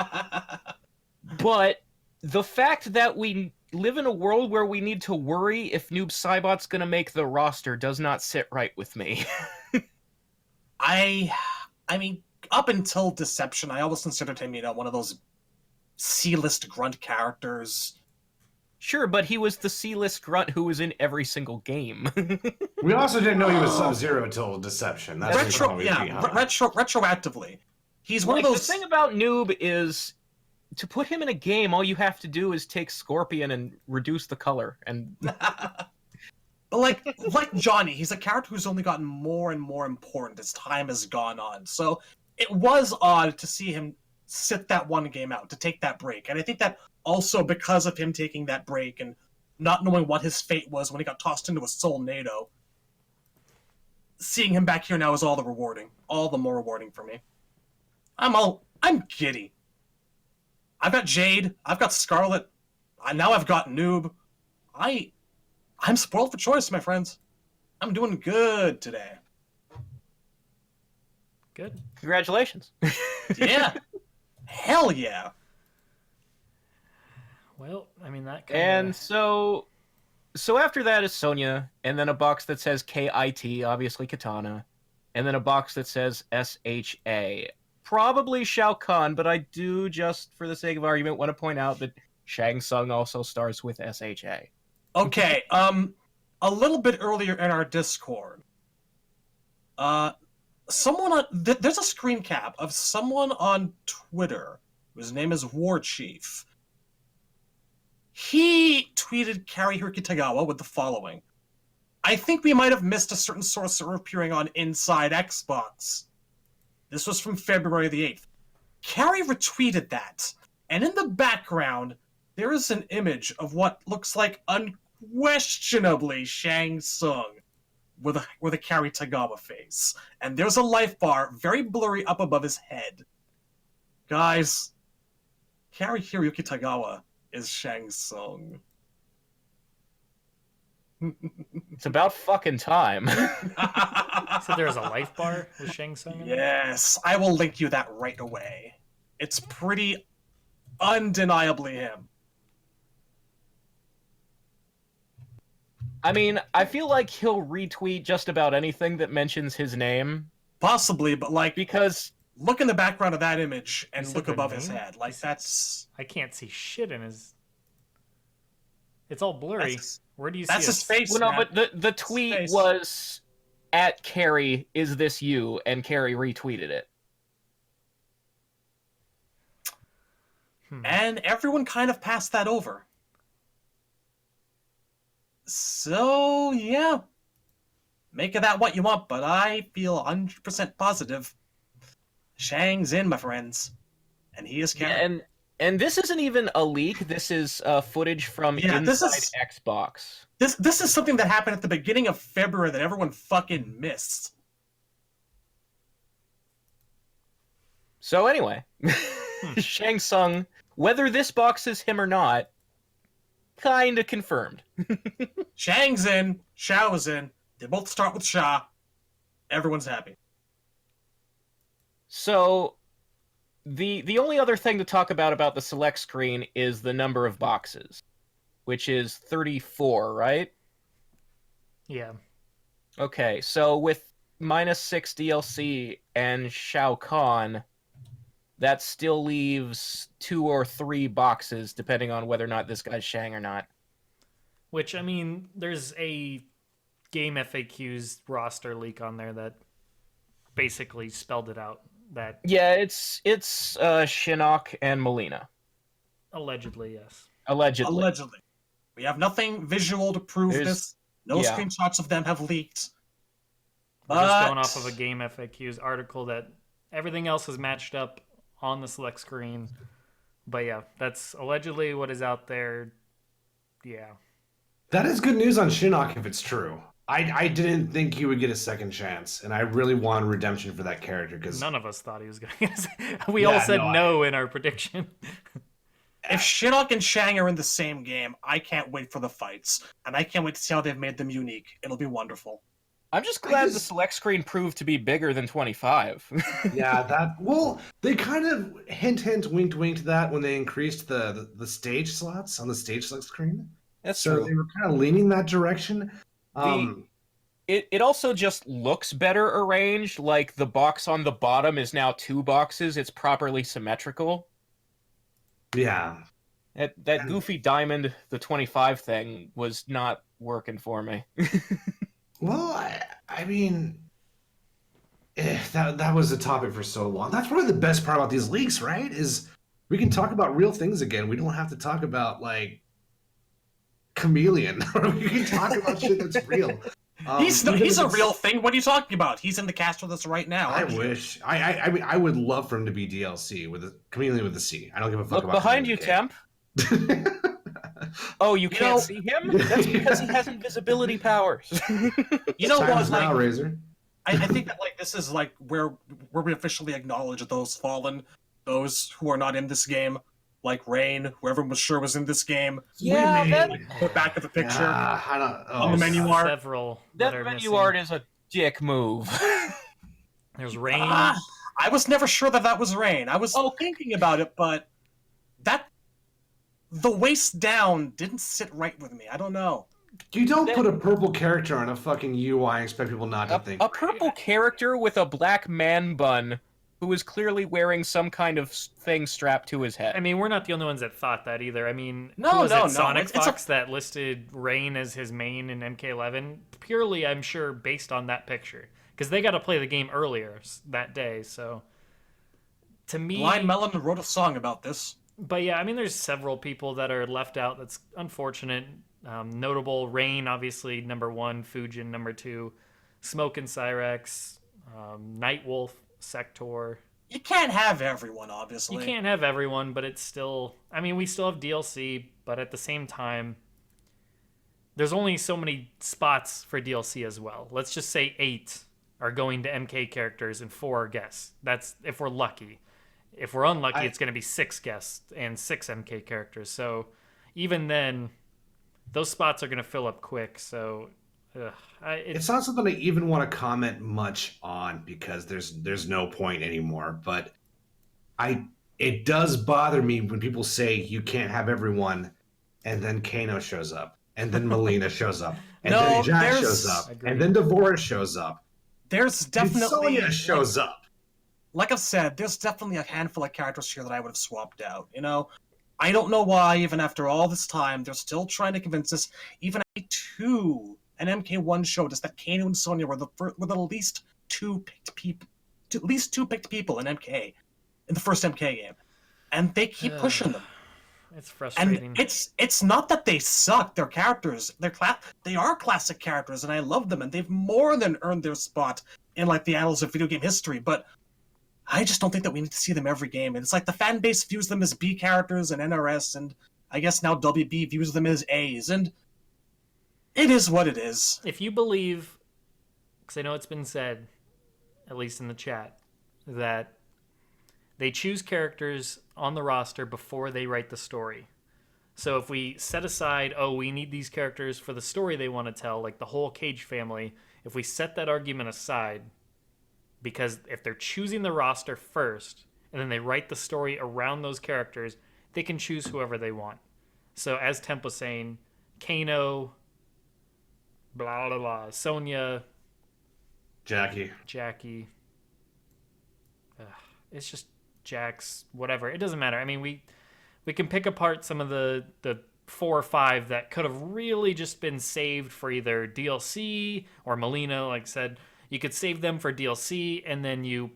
But the fact that we live in a world where we need to worry if Noob Saibot's gonna make the roster does not sit right with me. I mean, up until Deception, I always considered him, one of those C-list grunt characters. Sure, but he was the C-list grunt who was in every single game. We also didn't know he was Sub-Zero until Deception. That's Retroactively. He's one of those... The thing about Noob is, to put him in a game, all you have to do is take Scorpion and reduce the color. And But like Johnny, he's a character who's only gotten more and more important as time has gone on. So it was odd to see him sit that one game out, to take that break. And I think that also because of him taking that break and not knowing what his fate was when he got tossed into a Soul NATO, seeing him back here now is all the more rewarding for me. I'm giddy. I've got Jade, I've got Scarlet, now I've got Noob. I'm spoiled for choice, my friends. I'm doing good today. Good. congratulations. Yeah. Hell yeah. Well, I mean that. Kinda... And so after that is Sonya, and then a box that says KIT, obviously Katana, and then a box that says SHA. Probably Shao Kahn, but I do, just for the sake of argument, want to point out that Shang Tsung also starts with SHA. Okay, a little bit earlier in our Discord, there's a screen cap of someone on Twitter whose name is War Chief. He tweeted Kari Hirukitagawa with the following: I think we might have missed a certain sorcerer appearing on Inside Xbox. This was from February the 8th. Kari retweeted that, and in the background, there is an image of what looks like unquestionably Shang Tsung with a Kari Tagawa face. And there's a life bar, very blurry, up above his head. Guys, Kari Hirukitagawa is Shang Tsung. It's about fucking time. So there's a life bar with Shang Tsung in it? Yes, I will link you that right away. It's pretty undeniably him. I mean, I feel like he'll retweet just about anything that mentions his name. Possibly, but like, Because look in the background of that image and You said look their above his name? head. Like, that's... I can't see shit in his. It's all blurry. That's- Where do you That's see his face, well, no, man. but the tweet Space. was at Carrie, is this you? And Carrie retweeted it. And everyone kind of passed that over. So, yeah. Make of that what you want, but I feel 100% positive. Shang's in, my friends. And he is Karen. And this isn't even a leak. This is footage from Yeah, this inside is- Xbox. This is something that happened at the beginning of February that everyone fucking missed. So anyway, Shang Tsung, whether this box is him or not, kinda confirmed. Shang's in, Shao is in. They both start with Sha. Everyone's happy. So the only other thing to talk about the select screen is the number of boxes, which is 34, right? Yeah. Okay, so with -6 DLC and Shao Kahn, that still leaves 2 or 3 boxes, depending on whether or not this guy's Shang or not. Which, I mean, there's a game FAQs roster leak on there that basically spelled it out. That Yeah, it's Shinnok and Melina. allegedly, yes. Allegedly. Allegedly. We have nothing visual to prove this. No yeah. screenshots of them have leaked. We're just going off of a game FAQs article that everything else is matched up on the select screen. But yeah, that's allegedly what is out there. Yeah. That is good news on Shinnok if it's true. I didn't think he would get a second chance, and I really want redemption for that character because None of us thought he was going to. We all said no in our prediction. If Shinnok and Shang are in the same game, I can't wait for the fights. And I can't wait to see how they've made them unique. It'll be wonderful. I'm just glad the select screen proved to be bigger than 25. Yeah, they kind of hint, wink that when they increased the stage slots on the stage select screen. That's so true. They were kind of leaning that direction. It also just looks better arranged. Like the box on the bottom is now 2 boxes. It's properly symmetrical. Yeah. That goofy diamond, the 25 thing, was not working for me. Well, I mean, that was a topic for so long. That's probably the best part about these leaks, right? Is we can talk about real things again. We don't have to talk about like Chameleon. We can talk about shit that's real. He's a real thing. What are you talking about? He's in the cast with us right now. I wish. I mean, I would love for him to be DLC with a Chameleon with a C. I don't give a fuck Look about behind you, Temp. Oh, you can't see him? That's because he has invisibility powers. You know what? Now, Razor. I think that like this is like where we officially acknowledge those fallen, those who are not in this game, like Rain, who everyone was sure was in this game. Yeah, put back of the picture on the There's menu art. Several that are menu missing. art is a dick move. There's Rain. I was never sure that was Rain. I was thinking about it, but the waist down didn't sit right with me. I don't know. You don't put a purple character on a fucking UI and expect people not to think. A purple character with a black man bun who is clearly wearing some kind of thing strapped to his head. I mean, we're not the only ones that thought that either. I mean, No. Sonic Fox that listed Rain as his main in MK11? Purely, I'm sure, based on that picture. Because they got to play the game earlier that day, so... To me... Blind Melon wrote a song about this. But yeah, I mean, there's several people that are left out. That's unfortunate. Notable, Rain, obviously, number 1. Fujin, number 2. Smoke and Cyrex. Nightwolf, Sector. You can't have everyone, obviously. You can't have everyone, but it's still... I mean, we still have DLC, but at the same time, there's only so many spots for DLC as well. Let's just say 8 are going to MK characters and 4 are guests. That's if we're lucky. If we're unlucky, it's going to be 6 guests and 6 MK characters. So even then, those spots are going to fill up quick. So it's not something I even want to comment much on because there's no point anymore. But it does bother me when people say you can't have everyone, and then Kano shows up, and then Melina shows up, and then Jack shows up, and then Devorah shows up. There's definitely Sonya shows up. Like I've said, there's definitely a handful of characters here that I would have swapped out. You know, I don't know why, even after all this time, they're still trying to convince us. Even an MK1 showed us that Kano and Sonya were the least 2 picked people, at least 2 picked people in MK, in the first MK game, and they keep pushing them. It's frustrating. And it's not that they suck. They're characters. They are classic characters, and I love them, and they've more than earned their spot in like the annals of video game history. But I just don't think that we need to see them every game. And it's like the fan base views them as B characters and NRS, and I guess now WB views them as A's, and it is what it is. If you believe, because I know it's been said, at least in the chat, that they choose characters on the roster before they write the story. So if we set aside, we need these characters for the story they want to tell, like the whole Cage family, if we set that argument aside, because if they're choosing the roster first and then they write the story around those characters, they can choose whoever they want. So as Temp was saying, Kano, blah, blah, blah, Sonya, Jackie. It's just Jax, whatever. It doesn't matter. I mean, we can pick apart some of the 4 or 5 that could have really just been saved for either DLC or Melina, like I said. You could save them for DLC, and then you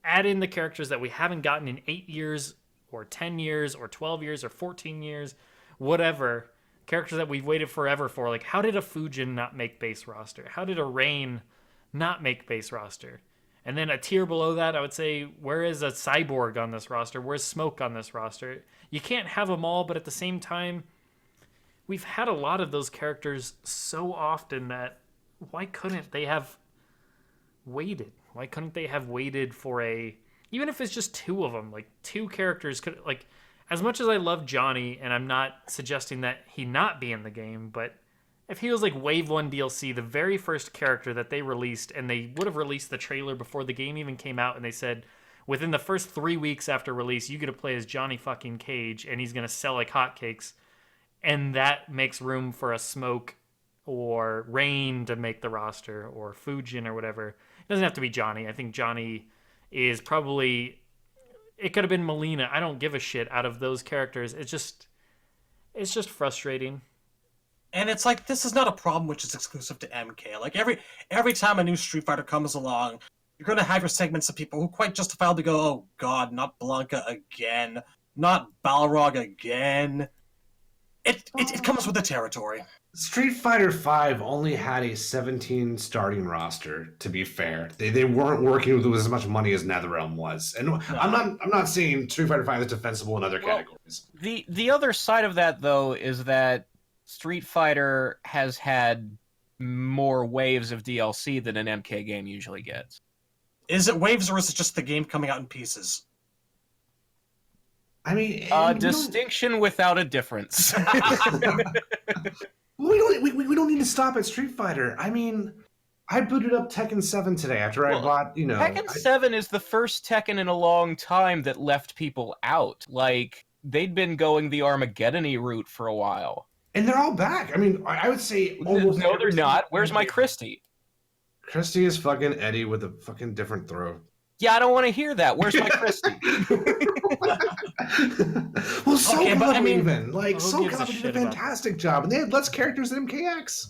add in the characters that we haven't gotten in 8 years or 10 years or 12 years or 14 years, whatever. Characters that we've waited forever for. Like, how did a Fujin not make base roster? How did a Rain not make base roster? And then a tier below that, I would say, where is a Cyborg on this roster? Where's Smoke on this roster? You can't have them all, but at the same time, we've had a lot of those characters so often that why couldn't they have waited? Why couldn't they have waited for even if it's just 2 of them, like 2 characters could, like, as much as I love Johnny, and I'm not suggesting that he not be in the game, but if he was like Wave 1 DLC, the very first character that they released, and they would have released the trailer before the game even came out, and they said, within the first 3 weeks after release, you get to play as Johnny fucking Cage, and he's going to sell like hotcakes, and that makes room for a Smoke or Rain to make the roster, or Fujin or whatever. It doesn't have to be Johnny. I think Johnny is probably... It could have been Melina. I don't give a shit out of those characters. It's just frustrating. And it's like, this is not a problem which is exclusive to MK. Like, every time a new Street Fighter comes along, you're going to have your segments of people who quite justifiably go, oh god, not Blanca again, not Balrog again. It comes with the territory. Street Fighter V only had a 17 starting roster, to be fair. They weren't working with as much money as NetherRealm was. And no. I'm not saying Street Fighter V is defensible in other categories. The other side of that, though, is that Street Fighter has had more waves of DLC than an MK game usually gets. Is it waves, or is it just the game coming out in pieces? I mean, distinction without a difference. we don't need to stop at Street Fighter. I mean, I booted up Tekken 7 today after I bought, Tekken 7 is the first Tekken in a long time that left people out. Like, they'd been going the Armageddon-y route for a while. And they're all back. I mean, I would say almost... No, they're not. Where's my Christie? Christie is fucking Eddie with a fucking different throat. Yeah, I don't want to hear that. Where's my Christie? Well, Soul Okay, but I mean, even. Like, who Soul gives a Calibur did shit a about fantastic job, and they had less characters than MKX.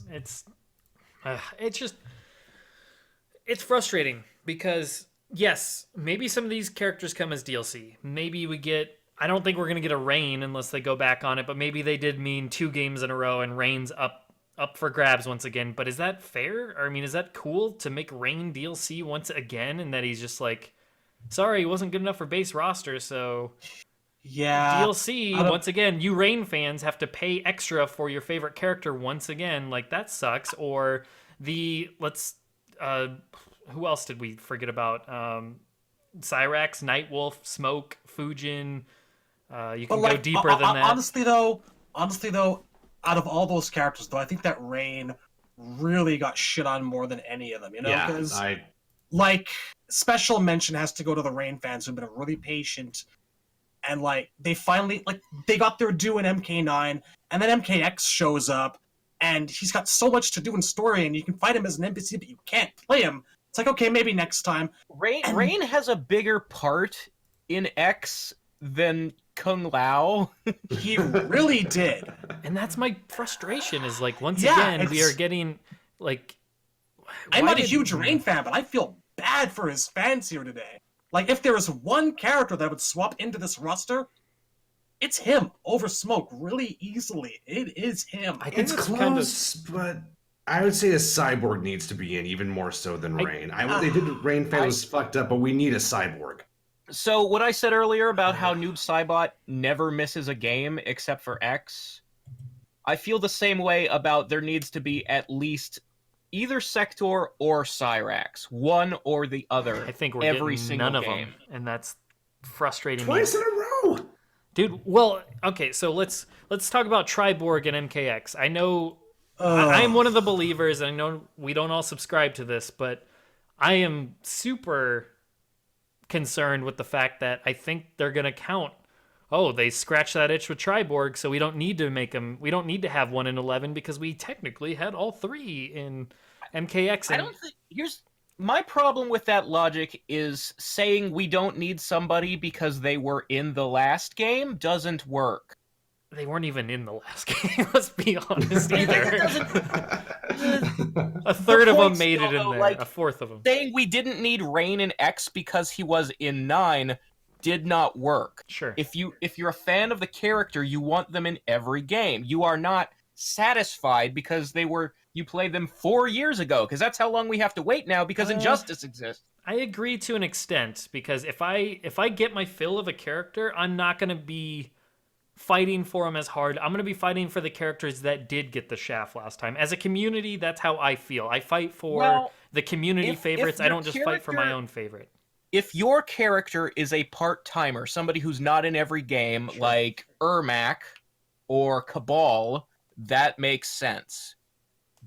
It's frustrating because, yes, maybe some of these characters come as DLC. Maybe we get... I don't think we're going to get a Rain unless they go back on it, but maybe they did mean 2 games in a row and Rain's up for grabs once again. But is that fair? Or, I mean, is that cool to make Rain DLC once again and that he's just like, sorry, he wasn't good enough for base roster, so... Yeah. DLC, once again, you Rain fans have to pay extra for your favorite character once again. Like, that sucks. Or who else did we forget about? Cyrax, Nightwolf, Smoke, Fujin... you can go deeper than that. Honestly though, out of all those characters, though, I think that Rain really got shit on more than any of them. Because special mention has to go to the Rain fans who've been really patient, and they finally they got their due in MK9, and then MKX shows up, and he's got so much to do in story, and you can fight him as an NPC, but you can't play him. It's like, okay, maybe next time. Rain has a bigger part in X than Kung Lao. He really did. And that's my frustration is once again, we are getting I'm not a huge Rain fan, but I feel bad for his fans here today. If there is one character that would swap into this roster, it's him over Smoke really easily. It is him. I think it's close, but I would say a Cyborg needs to be in even more so than Rain. They did Rain fan was fucked up, but we need a Cyborg. So what I said earlier about how Noob Saibot never misses a game except for X, I feel the same way about there needs to be at least either Sector or Cyrax, one or the other. I think we're every getting single none of game. them, and that's frustrating me. Twice in a row. Dude, well, okay, so let's talk about Triborg and MKX. I know I am one of the believers, and I know we don't all subscribe to this, but I am super concerned with the fact that I think they're going to count, oh, they scratched that itch with Triborg, so we don't need to make them, we don't need to have 1 in 11 because we technically had all 3 in MKX. I don't think, here's my problem with that logic is saying we don't need somebody because they were in the last game doesn't work. They weren't even in the last game, let's be honest, either. A third of them made it in there, like, a fourth of them. Saying we didn't need Rain in X because he was in 9 did not work. Sure. If you're a fan of the character, you want them in every game. You are not satisfied because you played them 4 years ago, because that's how long we have to wait now because Injustice exists. I agree to an extent, because if I get my fill of a character, I'm not going to be fighting for him as hard. I'm going to be fighting for the characters that did get the shaft last time. As a community, that's how I feel. I fight for the community favorites. I don't just fight for my own favorite. If your character is a part-timer, somebody who's not in every game, sure, like Ermac or Cabal, that makes sense.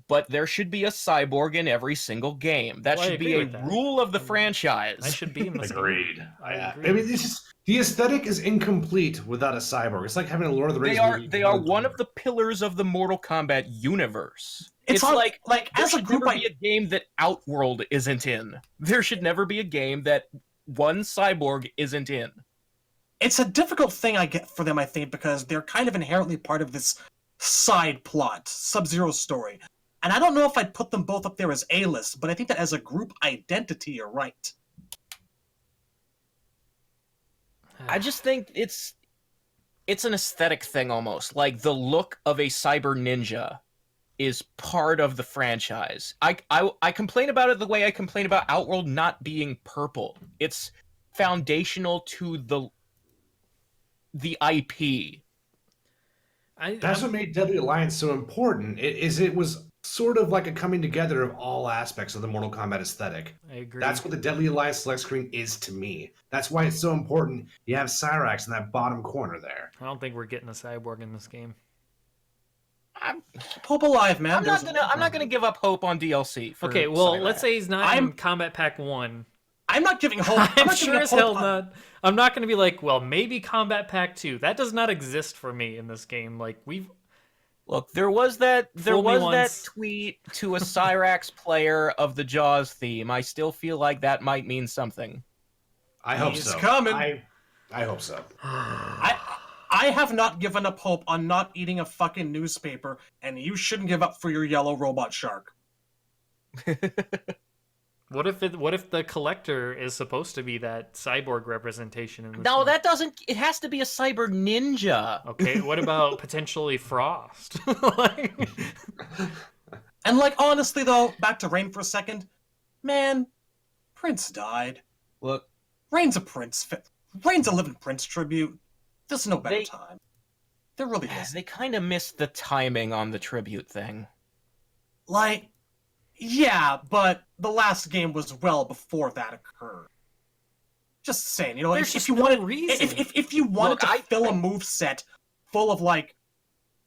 But there should be a cyborg in every single game. That should be a rule of the franchise. I should be in the Agreed. I agree. I mean, it's just, the aesthetic is incomplete without a cyborg. It's like having a Lord of the Rings movie. They are one of the pillars of the Mortal Kombat universe. It's like as a group, be a game that Outworld isn't in. There should never be a game that one cyborg isn't in. It's a difficult thing I get for them, I think, because they're kind of inherently part of this side plot, Sub-Zero story. And I don't know if I'd put them both up there as A-list, but I think that as a group identity, you're right. I just think it's an aesthetic thing almost. Like, the look of a cyber ninja is part of the franchise. I complain about it the way I complain about Outworld not being purple. It's foundational to the IP. That's what made Deadly Alliance so important. It was sort of like a coming together of all aspects of the Mortal Kombat aesthetic. I agree. That's what the Deadly Alliance select screen is to me. That's why it's so important. You have Cyrax in that bottom corner there. I don't think we're getting a cyborg in this game. Hope alive, man. I'm not gonna give up hope on DLC. Okay, well, Cyrax. let's say he's not in Combat Pack 1. I'm not giving hope. I'm sure as hell not. I'm not going to be like, well, maybe Combat Pack 2. That does not exist for me in this game. Like, Look, there was that tweet to a Cyrax player of the Jaws theme. I still feel like that might mean something. I hope so. He's coming. I hope so. I have not given up hope on not eating a fucking newspaper, and you shouldn't give up for your yellow robot shark. What if the collector is supposed to be that cyborg representation in this No, game? that doesn't. It has to be a cyber ninja. Okay, what about potentially Frost? And like, honestly though, back to Rain for a second. Man, Prince died. Look, Rain's a living Prince tribute. There's no better time. There really is. They kind of missed the timing on the tribute thing. Like, yeah, but the last game was well before that occurred. Just saying, you know, if you wanted to fill a moveset full of like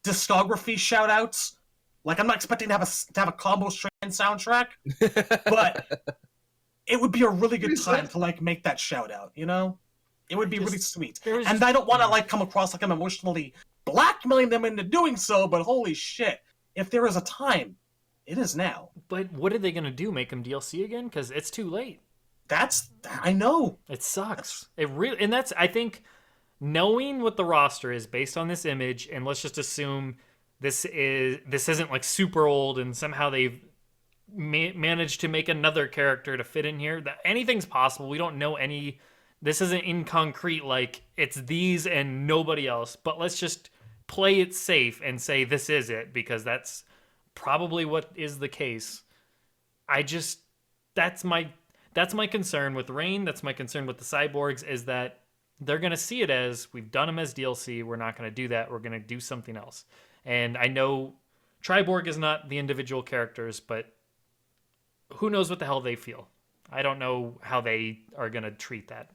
discography shoutouts, like I'm not expecting to have a combo strand soundtrack, but it would be a really good time to like make that shout out, you know? It would be really sweet. And I don't want to like come across like I'm emotionally blackmailing them into doing so, but holy shit, if there is a time, it is now. But what are they going to do? Make them DLC again? Because it's too late. I know. It sucks. And that's, I think, knowing what the roster is based on this image, and let's just assume this isn't like super old, and somehow they've managed to make another character to fit in here. That anything's possible. We don't know any. This isn't in concrete like it's these and nobody else. But let's just play it safe and say this is it, because that's probably what is the case. That's my concern with Rain. That's my concern with the cyborgs, is that they're going to see it as, we've done them as DLC. We're not going to do that. We're going to do something else. And I know Triborg is not the individual characters, but who knows what the hell they feel. I don't know how they are going to treat that.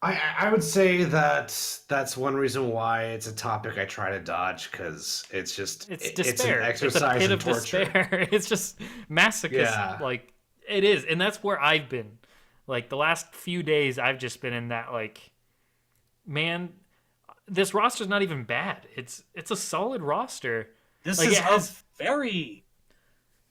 I would say that that's one reason why it's a topic I try to dodge, because it's just It's it's an despair. It's a exercise pit in of torture. despair. It's just masochist. Yeah. Like it is, and that's where I've been. Like the last few days, I've just been in that like, man, this roster's not even bad. It's a solid roster. This Like, is it has- a very.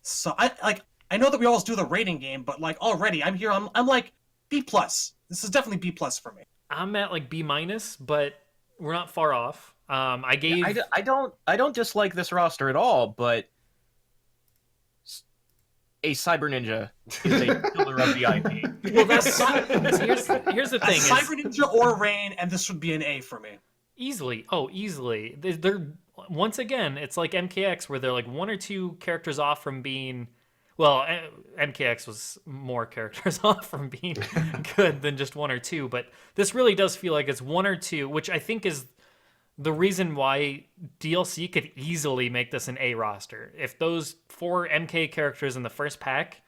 So I know that we always do the rating game, but like already I'm here. I'm like B plus. This is definitely B plus for me. I'm at like B minus, but we're not far off. I gave I don't dislike this roster at all, but a Cyber Ninja is a killer of the IP. well, that's here's the A thing. is Cyber Ninja or Rain, and this would be an A for me. Easily, easily. They're once again, it's like MKX where they're like one or two characters off from being. Well, MKX was more characters off from being good than just one or two, but this really does feel like it's one or two, which I think is the reason why DLC could easily make this an A roster. If those 4 MK characters in the first pack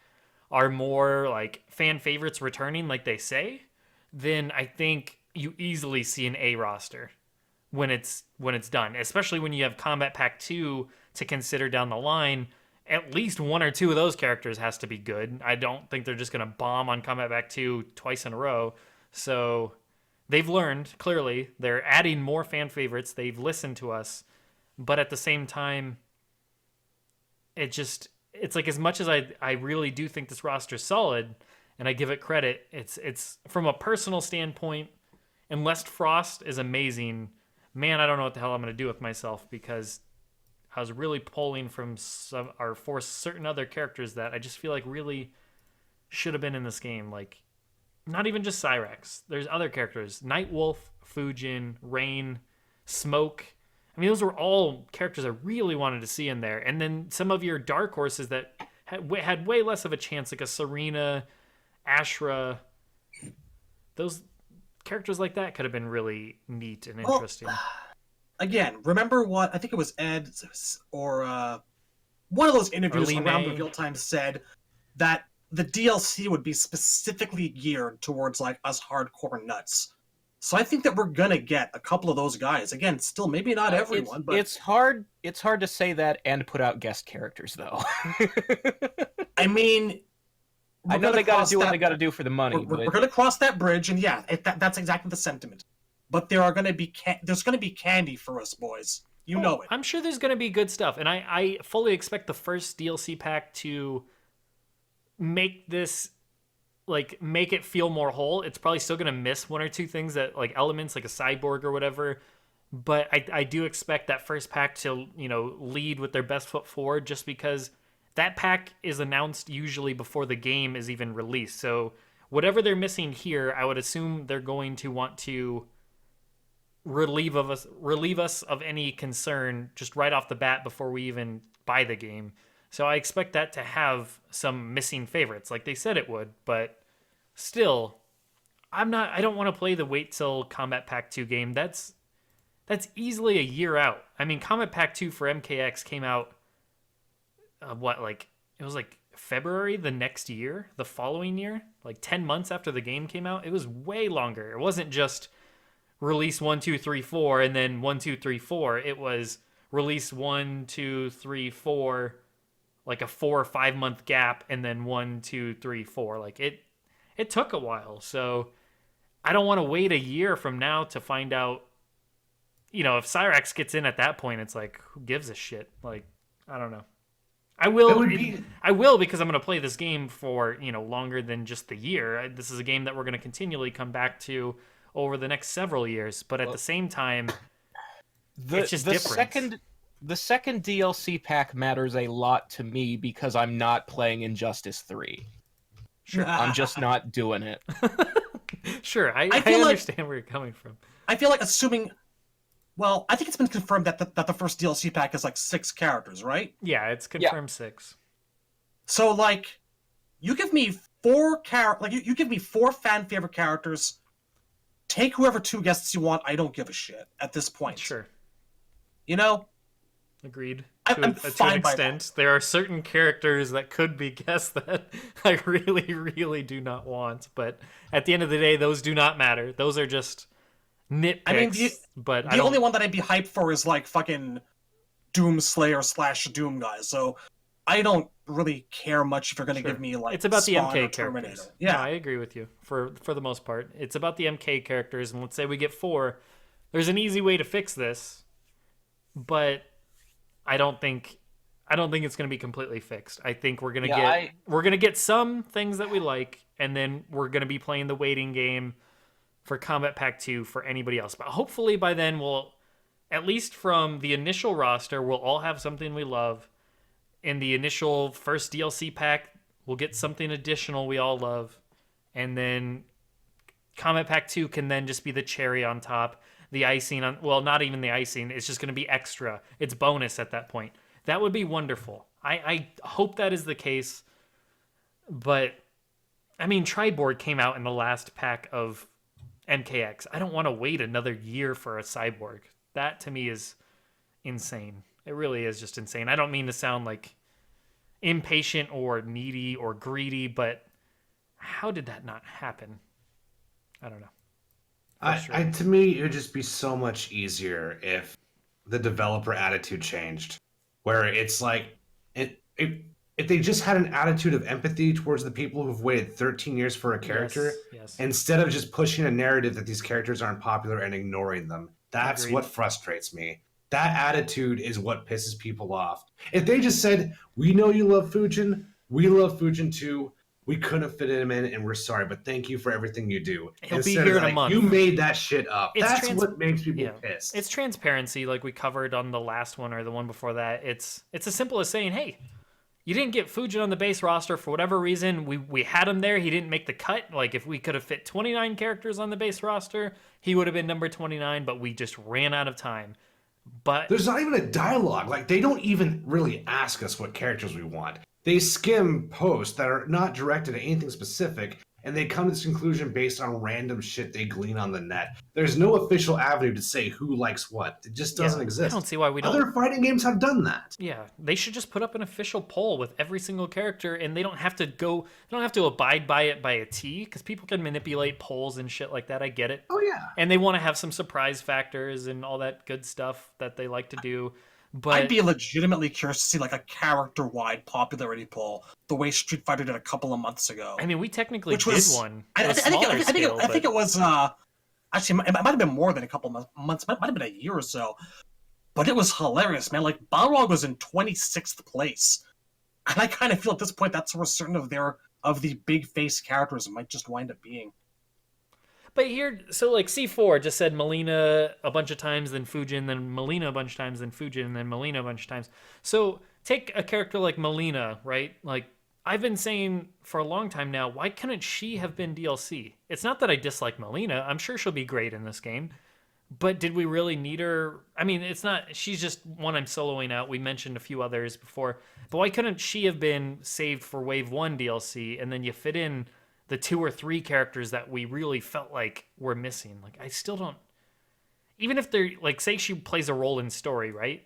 are more like fan favorites returning, like they say, then I think you easily see an A roster when it's done. Especially when you have Combat Pack 2 to consider down the line. At least one or two of those characters has to be good. I don't think they're just going to bomb on Combat Pack 2 twice in a row. So they've learned, clearly. They're adding more fan favorites. They've listened to us. But at the same time, it's like as much as I really do think this roster is solid, and I give it credit, it's from a personal standpoint, unless Frost is amazing, man, I don't know what the hell I'm going to do with myself, because I was really pulling from for certain other characters that I just feel like really should have been in this game. Like, not even just Cyrax. There's other characters. Nightwolf, Fujin, Rain, Smoke. I mean, those were all characters I really wanted to see in there. And then some of your dark horses that had way less of a chance, like a Serena, Ashra. Those characters like that could have been really neat and interesting. Again, remember what I think it was Ed or one of those interviews Or around Lee May. reveal time said that the DLC would be specifically geared towards like us hardcore nuts. So I think that we're gonna get a couple of those guys. Again, still maybe not everyone, but It's hard to say that and put out guest characters though. I mean, I know they got to do what they got to do for the money. We're going to cross that bridge, and yeah, that's exactly the sentiment. But there are going to be there's going to be candy for us, boys. You know it. I'm sure there's going to be good stuff, and I fully expect the first DLC pack to make this, like, make it feel more whole. It's probably still going to miss one or two things, that like elements like a cyborg or whatever, but I do expect that first pack to, you know, lead with their best foot forward, just because that pack is announced usually before the game is even released. So whatever they're missing here, I would assume they're going to want to relieve us of any concern just right off the bat before we even buy the game. So I expect that to have some missing favorites, like they said it would, but still, I don't want to play the wait till Combat Pack 2 game. That's easily a year out. I mean, Combat Pack 2 for MKX came out it was like February the next year, the following year, like 10 months after the game came out. It was way longer. It wasn't just release 1, 2, 3, 4 and then 1, 2, 3, 4. It was release 1, 2, 3, 4, like a 4 or 5 month gap, and then 1, 2, 3, 4. Like it took a while. So I don't want to wait a year from now to find out, you know, if Cyrax gets in at that point, it's like, who gives a shit? Like, I don't know. I will because I'm going to play this game for, you know, longer than just the year. This is a game that we're going to continually come back to over the next several years. But at the same time, it's just different. The second DLC pack matters a lot to me because I'm not playing Injustice 3. Sure. I'm just not doing it. Sure, I feel understand where you're coming from. I feel like assuming... Well, I think it's been confirmed that the first DLC pack is like 6 characters, right? Yeah, it's confirmed 6. So, like, you give me 4 you give me 4 fan favorite characters. Take whoever 2 guests you want. I don't give a shit at this point. Sure. You know, Agreed. I'm To an fine by extent, there are certain characters that could be guessed that I really, really do not want. But at the end of the day, those do not matter. Those are just nitpicks. I mean, but I the don't. only one that I'd be hyped for is like fucking Doom Slayer / Doom guys. So I don't really care much if you're gonna Sure. give me like It's about the Spawn MK or Terminator. characters. Yeah, No, I agree with you for the most part. It's about the MK characters, and let's say we get 4. There's an easy way to fix this, but I don't think it's going to be completely fixed. I think we're going to get some things that we like, and then we're going to be playing the waiting game for Combat Pack 2 for anybody else. But hopefully by then we'll, at least from the initial roster, we'll all have something we love. In the initial first DLC pack, we'll get something additional we all love. And then Combat Pack 2 can then just be the cherry on top. The icing on, well, not even the icing. It's just going to be extra. It's bonus at that point. That would be wonderful. I hope that is the case. But, I mean, Triboard came out in the last pack of MKX. I don't want to wait another year for a cyborg. That, to me, is insane. It really is just insane. I don't mean to sound like impatient or needy or greedy, but how did that not happen? I don't know. To me, it would just be so much easier if the developer attitude changed, where it's like, if they just had an attitude of empathy towards the people who've waited 13 years for a character, Yes. instead of just pushing a narrative that these characters aren't popular and ignoring them. That's Agreed. what frustrates me. That attitude is what pisses people off. If they just said, we know you love Fujin, we love Fujin too, we couldn't fit him in, and we're sorry, but thank you for everything you do. He'll be here in a month. You made that shit up. It's That's what makes people pissed. It's transparency, like we covered on the last one or the one before that. It's as simple as saying, hey, you didn't get Fujin on the base roster for whatever reason. We had him there. He didn't make the cut. Like, if we could have fit 29 characters on the base roster, he would have been number 29, but we just ran out of time. But there's not even a dialogue. Like, they don't even really ask us what characters we want. They skim posts that are not directed at anything specific, and they come to this conclusion based on random shit they glean on the net. There's no official avenue to say who likes what. It just doesn't exist. I don't see why we don't. Other fighting games have done that. Yeah, they should just put up an official poll with every single character, and they don't have to abide by it by a T, because people can manipulate polls and shit like that. I get it. Oh yeah. And they want to have some surprise factors and all that good stuff that they like to do. But I'd be legitimately curious to see like a character-wide popularity poll, the way Street Fighter did a couple of months ago. I mean, we technically did one. I think it was actually it might have been more than a couple of months. Might have been a year or so. But it was hilarious, man. Like Balrog was in 26th place, and I kind of feel at this point that's where certain of the big face characters might just wind up being. But here, so like C4 just said Melina a bunch of times, then Fujin, then Melina a bunch of times, then Fujin, and then Melina a bunch of times. So take a character like Melina, right? Like, I've been saying for a long time now, why couldn't she have been DLC? It's not that I dislike Melina. I'm sure she'll be great in this game. But did we really need her? I mean, it's not, she's just one I'm soloing out. We mentioned a few others before. But why couldn't she have been saved for Wave 1 DLC, and then you fit in the 2 or 3 characters that we really felt like were missing? Like, I still don't, even if they're like, say she plays a role in story, right?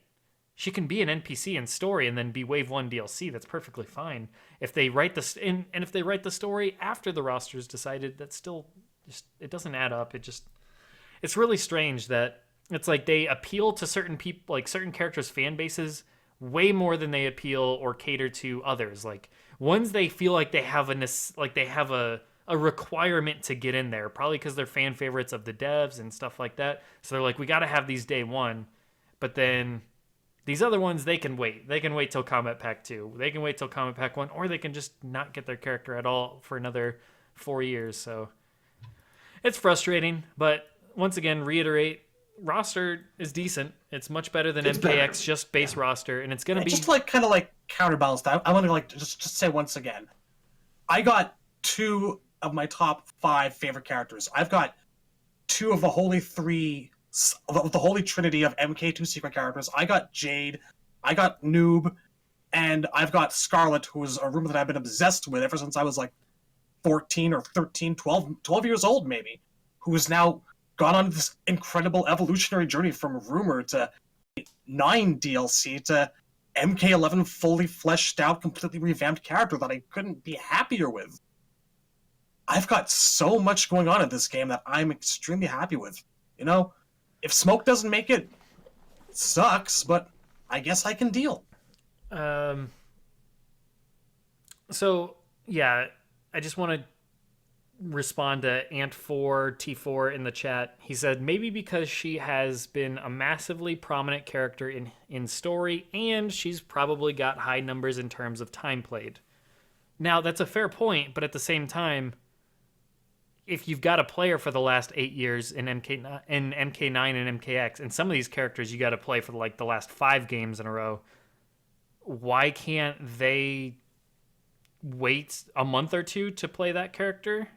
She can be an NPC in story and then be Wave 1 DLC. That's perfectly fine. If they write if they write the story after the roster's decided, that's still just, it doesn't add up. It's really strange that it's like they appeal to certain people, like certain characters' fan bases, way more than they appeal or cater to others. Like, ones they feel like they have a requirement to get in there, probably because they're fan favorites of the devs and stuff like that. So they're like, we got to have these day one. But then these other ones, they can wait. They can wait till Combat Pack 2. They can wait till Combat Pack 1, or they can just not get their character at all for another 4 years. So it's frustrating, but once again, reiterate, roster is decent. It's much better than MKX, just base roster, and it's going to be... Just to kind of counterbalance that, I want to just say once again, I got 2 of my top 5 favorite characters. I've got 2 of the holy trinity of MK2 secret characters. I got Jade, I got Noob, and I've got Scarlet, who is a rumor that I've been obsessed with ever since I was like 14 or 13, 12 years old maybe, who has now gone on this incredible evolutionary journey from rumor to 9 DLC to MK11 fully fleshed out, completely revamped character that I couldn't be happier with. I've got so much going on in this game that I'm extremely happy with. You know, if Smoke doesn't make it, it sucks, but I guess I can deal. So, yeah, I just want to respond to Ant4T4 in the chat. He said, maybe because she has been a massively prominent character in story, and she's probably got high numbers in terms of time played. Now, that's a fair point, but at the same time, if you've got a player for the last 8 years in MK9 and MKX, and some of these characters you got to play for like the last 5 games in a row, why can't they wait a month or two to play that character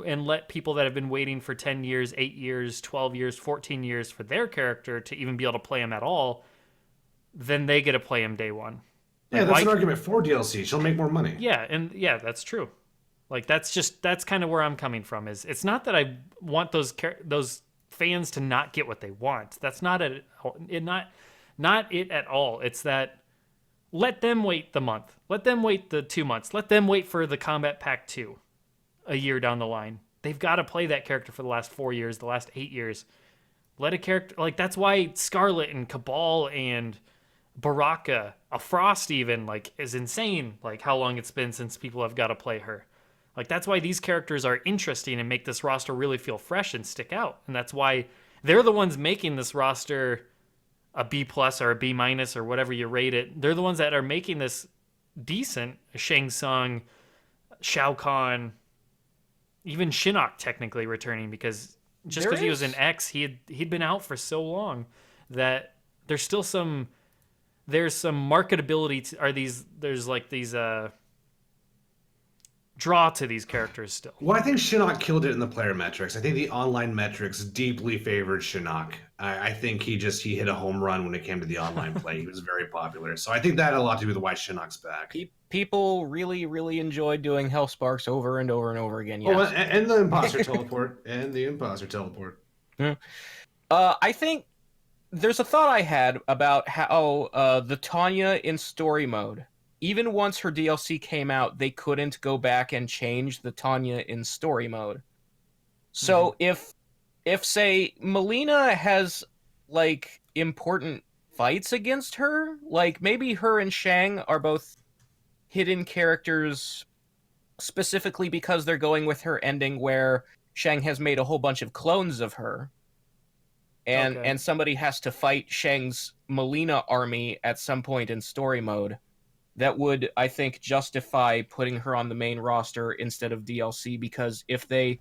and let people that have been waiting for 10 years, 8 years, 12 years, 14 years for their character to even be able to play him at all, then they get to play him day one. Yeah, that's an argument for DLC. She'll make more money. Yeah, that's true. Like, that's kind of where I'm coming from. Is it's not that I want those fans to not get what they want. That's not it at all. It's that let them wait the month. Let them wait the 2 months. Let them wait for the Combat Pack 2 a year down the line. They've got to play that character for the last 4 years, the last 8 years. Let a character, like, that's why Scarlet and Cabal and Baraka, a Frost even, like, is insane, like, how long it's been since people have got to play her. Like, that's why these characters are interesting and make this roster really feel fresh and stick out. And that's why they're the ones making this roster a B+ or a B- or whatever you rate it. They're the ones that are making this decent. Shang Tsung, Shao Kahn, even Shinnok technically returning, because just because he was an X, he'd been out for so long that there's still some marketability there's like these draw to these characters still. Well, I think Shinnok killed it in the player metrics. I think the online metrics deeply favored Shinnok. I think he hit a home run when it came to the online play. He was very popular. So I think that had a lot to do with why Shinnok's back. People really, really enjoyed doing Hellsparks over and over and over again. Yes. Oh, and the Imposter Teleport. And the Imposter Teleport. I think there's a thought I had about how the Tanya in story mode, even once her DLC came out, they couldn't go back and change the Tanya in story mode. So if say Melina has like important fights against her, like maybe her and Shang are both hidden characters specifically because they're going with her ending where Shang has made a whole bunch of clones of her. And somebody has to fight Shang's Melina army at some point in story mode. That would, I think, justify putting her on the main roster instead of DLC, because if they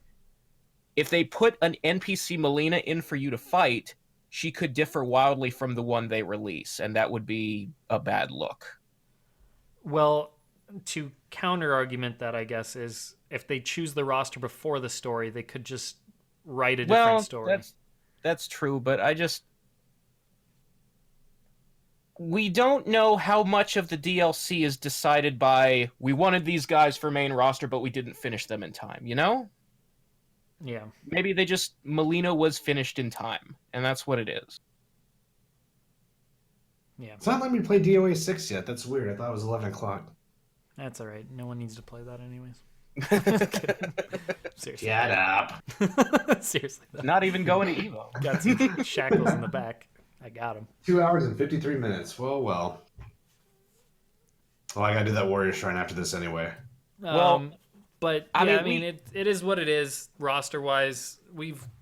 put an NPC Melina in for you to fight, she could differ wildly from the one they release, and that would be a bad look. Well, to counter argument that, I guess, is if they choose the roster before the story, they could just write a different story. That's true, but we don't know how much of the DLC is decided by, we wanted these guys for main roster, but we didn't finish them in time, you know? Yeah. Maybe Melina was finished in time, and that's what it is. Yeah. It's not letting me play DOA 6 yet. That's weird. I thought it was 11 o'clock. That's all right. No one needs to play that anyways. Seriously. Get up. Seriously. Though. Not even going to Evo. Got some shackles in the back. I got him. 2 hours and 53 minutes. Well. Oh, I gotta do that Warrior Shrine after this anyway. But yeah, I mean, it is what it is. Roster wise,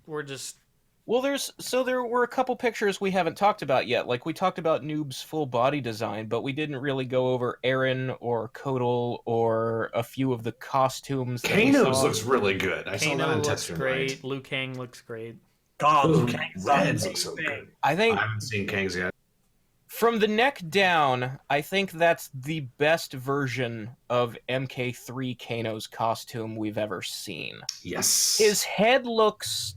we're just. Well, there were a couple pictures we haven't talked about yet. Like, we talked about Noob's full body design, but we didn't really go over Aaron or Kotal or a few of the costumes. Kano's looks really good. I saw that on looks Tester great. Night. Liu Kang looks great. God, Ooh, Kang's Reds amazing. look so good. I haven't seen Kang's yet. From the neck down, I think that's the best version of MK3 Kano's costume we've ever seen. Yes. His head looks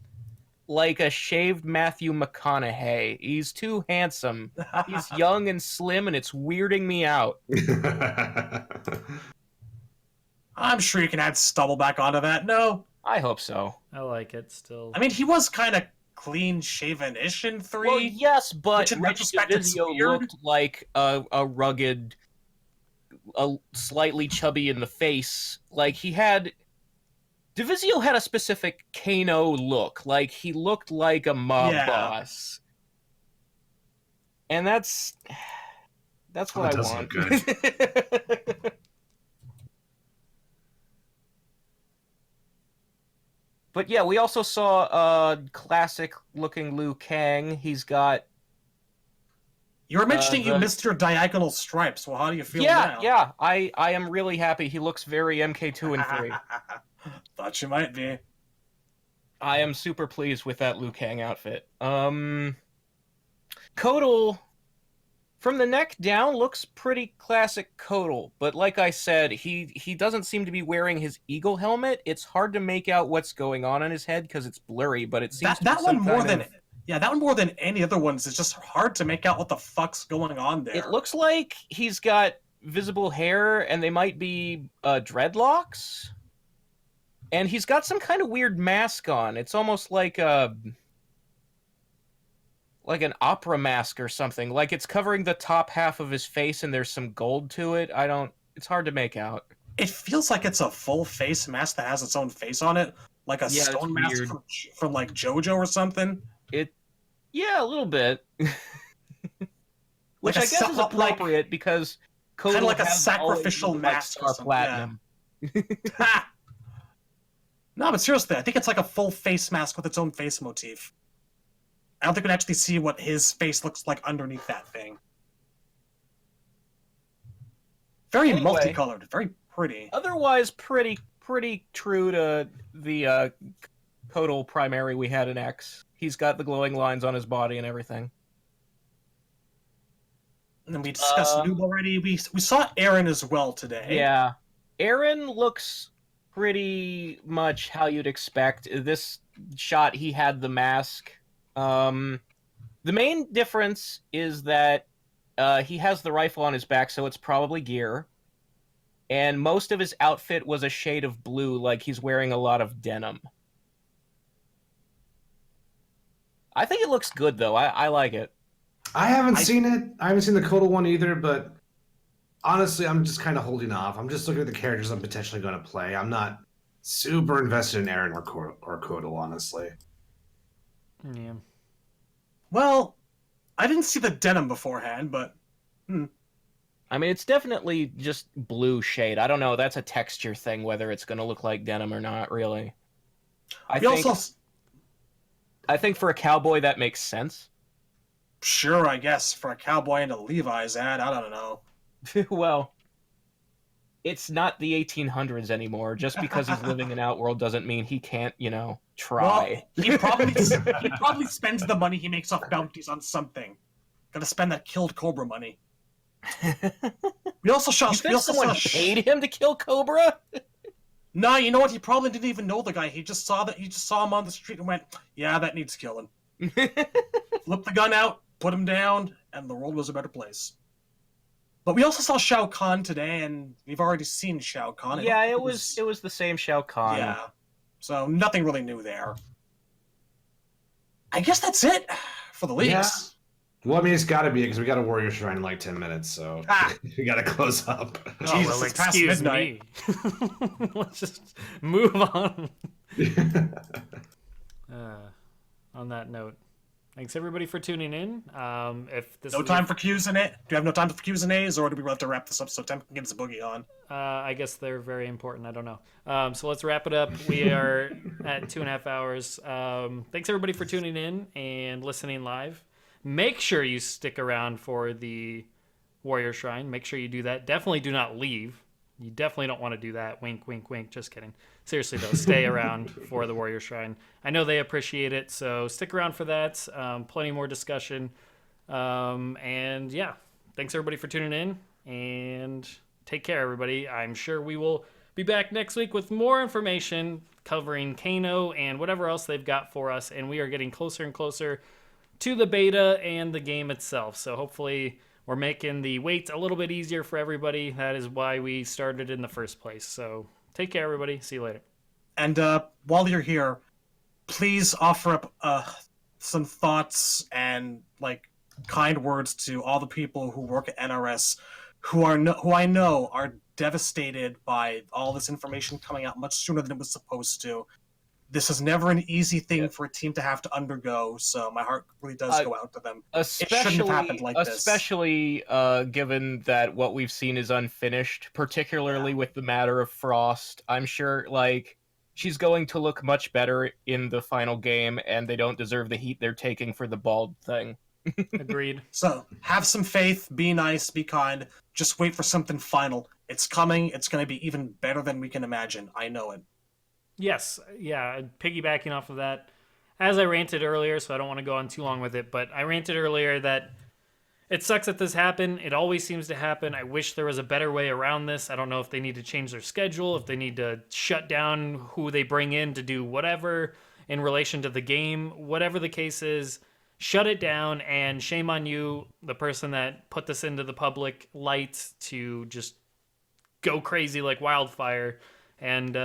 like a shaved Matthew McConaughey. He's too handsome. He's young and slim, and it's weirding me out. I'm sure you can add stubble back onto that. No? I hope so. I like it still. I mean, he was kind of clean-shaven-ish in 3. Well, yes, but Which in Rich retrospect, it's DeVizio weird. looked like a rugged, a slightly chubby in the face. Like DeVizio had a specific Kano look. Like he looked like a mob Yeah. boss, and that's what that I does want. look good. But yeah, we also saw classic-looking Liu Kang. He's got You were mentioning you the- missed your diagonal stripes. Well, how do you feel yeah, now? yeah. I am really happy. He looks very MK2 and 3. Thought you might be. I am super pleased with that Liu Kang outfit. Kotal, from the neck down, looks pretty classic Kotal, but like I said, he doesn't seem to be wearing his eagle helmet. It's hard to make out what's going on in his head because it's blurry, but it seems That one more than that one more than any other ones is just hard to make out what the fuck's going on there. It looks like he's got visible hair, and they might be dreadlocks. And he's got some kind of weird mask on. It's almost like an opera mask or something. Like it's covering the top half of his face and there's some gold to it. It's hard to make out. It feels like it's a full face mask that has its own face on it, like a Yeah, stone it's mask weird. from like JoJo or something. Yeah, a little bit. Which Like I guess is appropriate because Kotal kinda like a has sacrificial always looked mask or like Star something, Platinum. Ha! No, but seriously, I think it's like a full face mask with its own face motif. I don't think we can actually see what his face looks like underneath that thing. Very Anyway. multicolored, very pretty. Otherwise, pretty true to the Kotal primary we had in X. He's got the glowing lines on his body and everything. And then we discussed Noob already. We saw Aaron as well today. Yeah. Aaron looks pretty much how you'd expect. This shot, he had the mask. The main difference is that he has the rifle on his back, so it's probably gear. And most of his outfit was a shade of blue, like he's wearing a lot of denim. I think it looks good, though. I like it. I haven't seen it. I haven't seen the Kotal one either, but honestly, I'm just kind of holding off. I'm just looking at the characters I'm potentially going to play. I'm not super invested in Aaron or Kotal, honestly. Yeah. Well, I didn't see the denim beforehand, but I mean, it's definitely just blue shade. I don't know. That's a texture thing, whether it's going to look like denim or not, really. I think for a cowboy, that makes sense. Sure, I guess, for a cowboy in a Levi's ad, I don't know. Well, it's not the 1800s anymore. Just because he's living in Outworld doesn't mean he can't, try. Well, he probably spends the money he makes off bounties on something. Gotta spend that killed Cobra money. We also saw. You think someone paid him to kill Cobra? Nah, you know what? He probably didn't even know the guy. He just saw him on the street and went, "Yeah, that needs killing." Flipped the gun out, put him down, and the world was a better place. But we also saw Shao Kahn today, and we've already seen Shao Kahn. Yeah, it was the same Shao Kahn. Yeah, so nothing really new there. I guess that's it for the leaks. Yeah. Well, I mean, it's got to be because we got a Warrior Shrine in like 10 minutes, so we got to close up. Oh, Jesus, well, it's past excuse midnight. me. Let's just move on. On that note, thanks everybody for tuning in. If this No is time for Q's in it. Do you have no time for Q's and A's, or do we have to wrap this up so Tim can get his boogie on? I guess they're very important. I don't know. So let's wrap it up. We are at 2.5 hours. Thanks everybody for tuning in and listening live. Make sure you stick around for the Warrior Shrine. Make sure you do that. Definitely do not leave. You definitely don't want to do that. Wink, wink, wink. Just kidding. Seriously, though, stay around for the Warrior Shrine. I know they appreciate it, so stick around for that. Plenty more discussion. And yeah, thanks everybody for tuning in. And take care, everybody. I'm sure we will be back next week with more information covering Kano and whatever else they've got for us. And we are getting closer and closer to the beta and the game itself. So hopefully we're making the wait a little bit easier for everybody. That is why we started in the first place. So take care, everybody. See you later. And while you're here, please offer up some thoughts and like kind words to all the people who work at NRS, who I know are devastated by all this information coming out much sooner than it was supposed to. This is never an easy thing for a team to have to undergo, so my heart really does go out to them. It shouldn't have happened like this. Especially given that what we've seen is unfinished, particularly with the matter of Frost. I'm sure, like, she's going to look much better in the final game, and they don't deserve the heat they're taking for the bald thing. Agreed. So, have some faith, be nice, be kind, just wait for something final. It's coming, it's going to be even better than we can imagine. I know it. Yes, yeah, piggybacking off of that, as I ranted earlier, so I don't want to go on too long with it, but I ranted earlier that it sucks that this happened. It always seems to happen. I wish there was a better way around this. I don't know if they need to change their schedule, if they need to shut down who they bring in to do whatever in relation to the game. Whatever the case is, shut it down, and shame on you, the person that put this into the public light, to just go crazy like wildfire. And,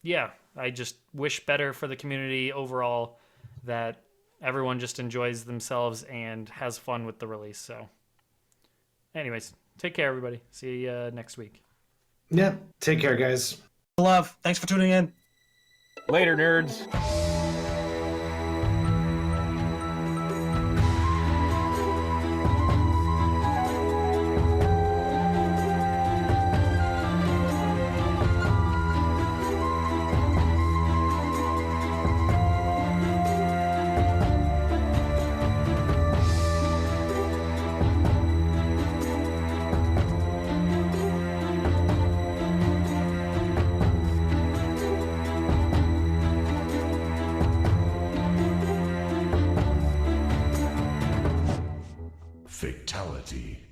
yeah, I just wish better for the community overall, that everyone just enjoys themselves and has fun with the release. So anyways, take care, everybody. See you next week. Yeah, take care, guys. Love. Thanks for tuning in. Later, nerds. Fatality.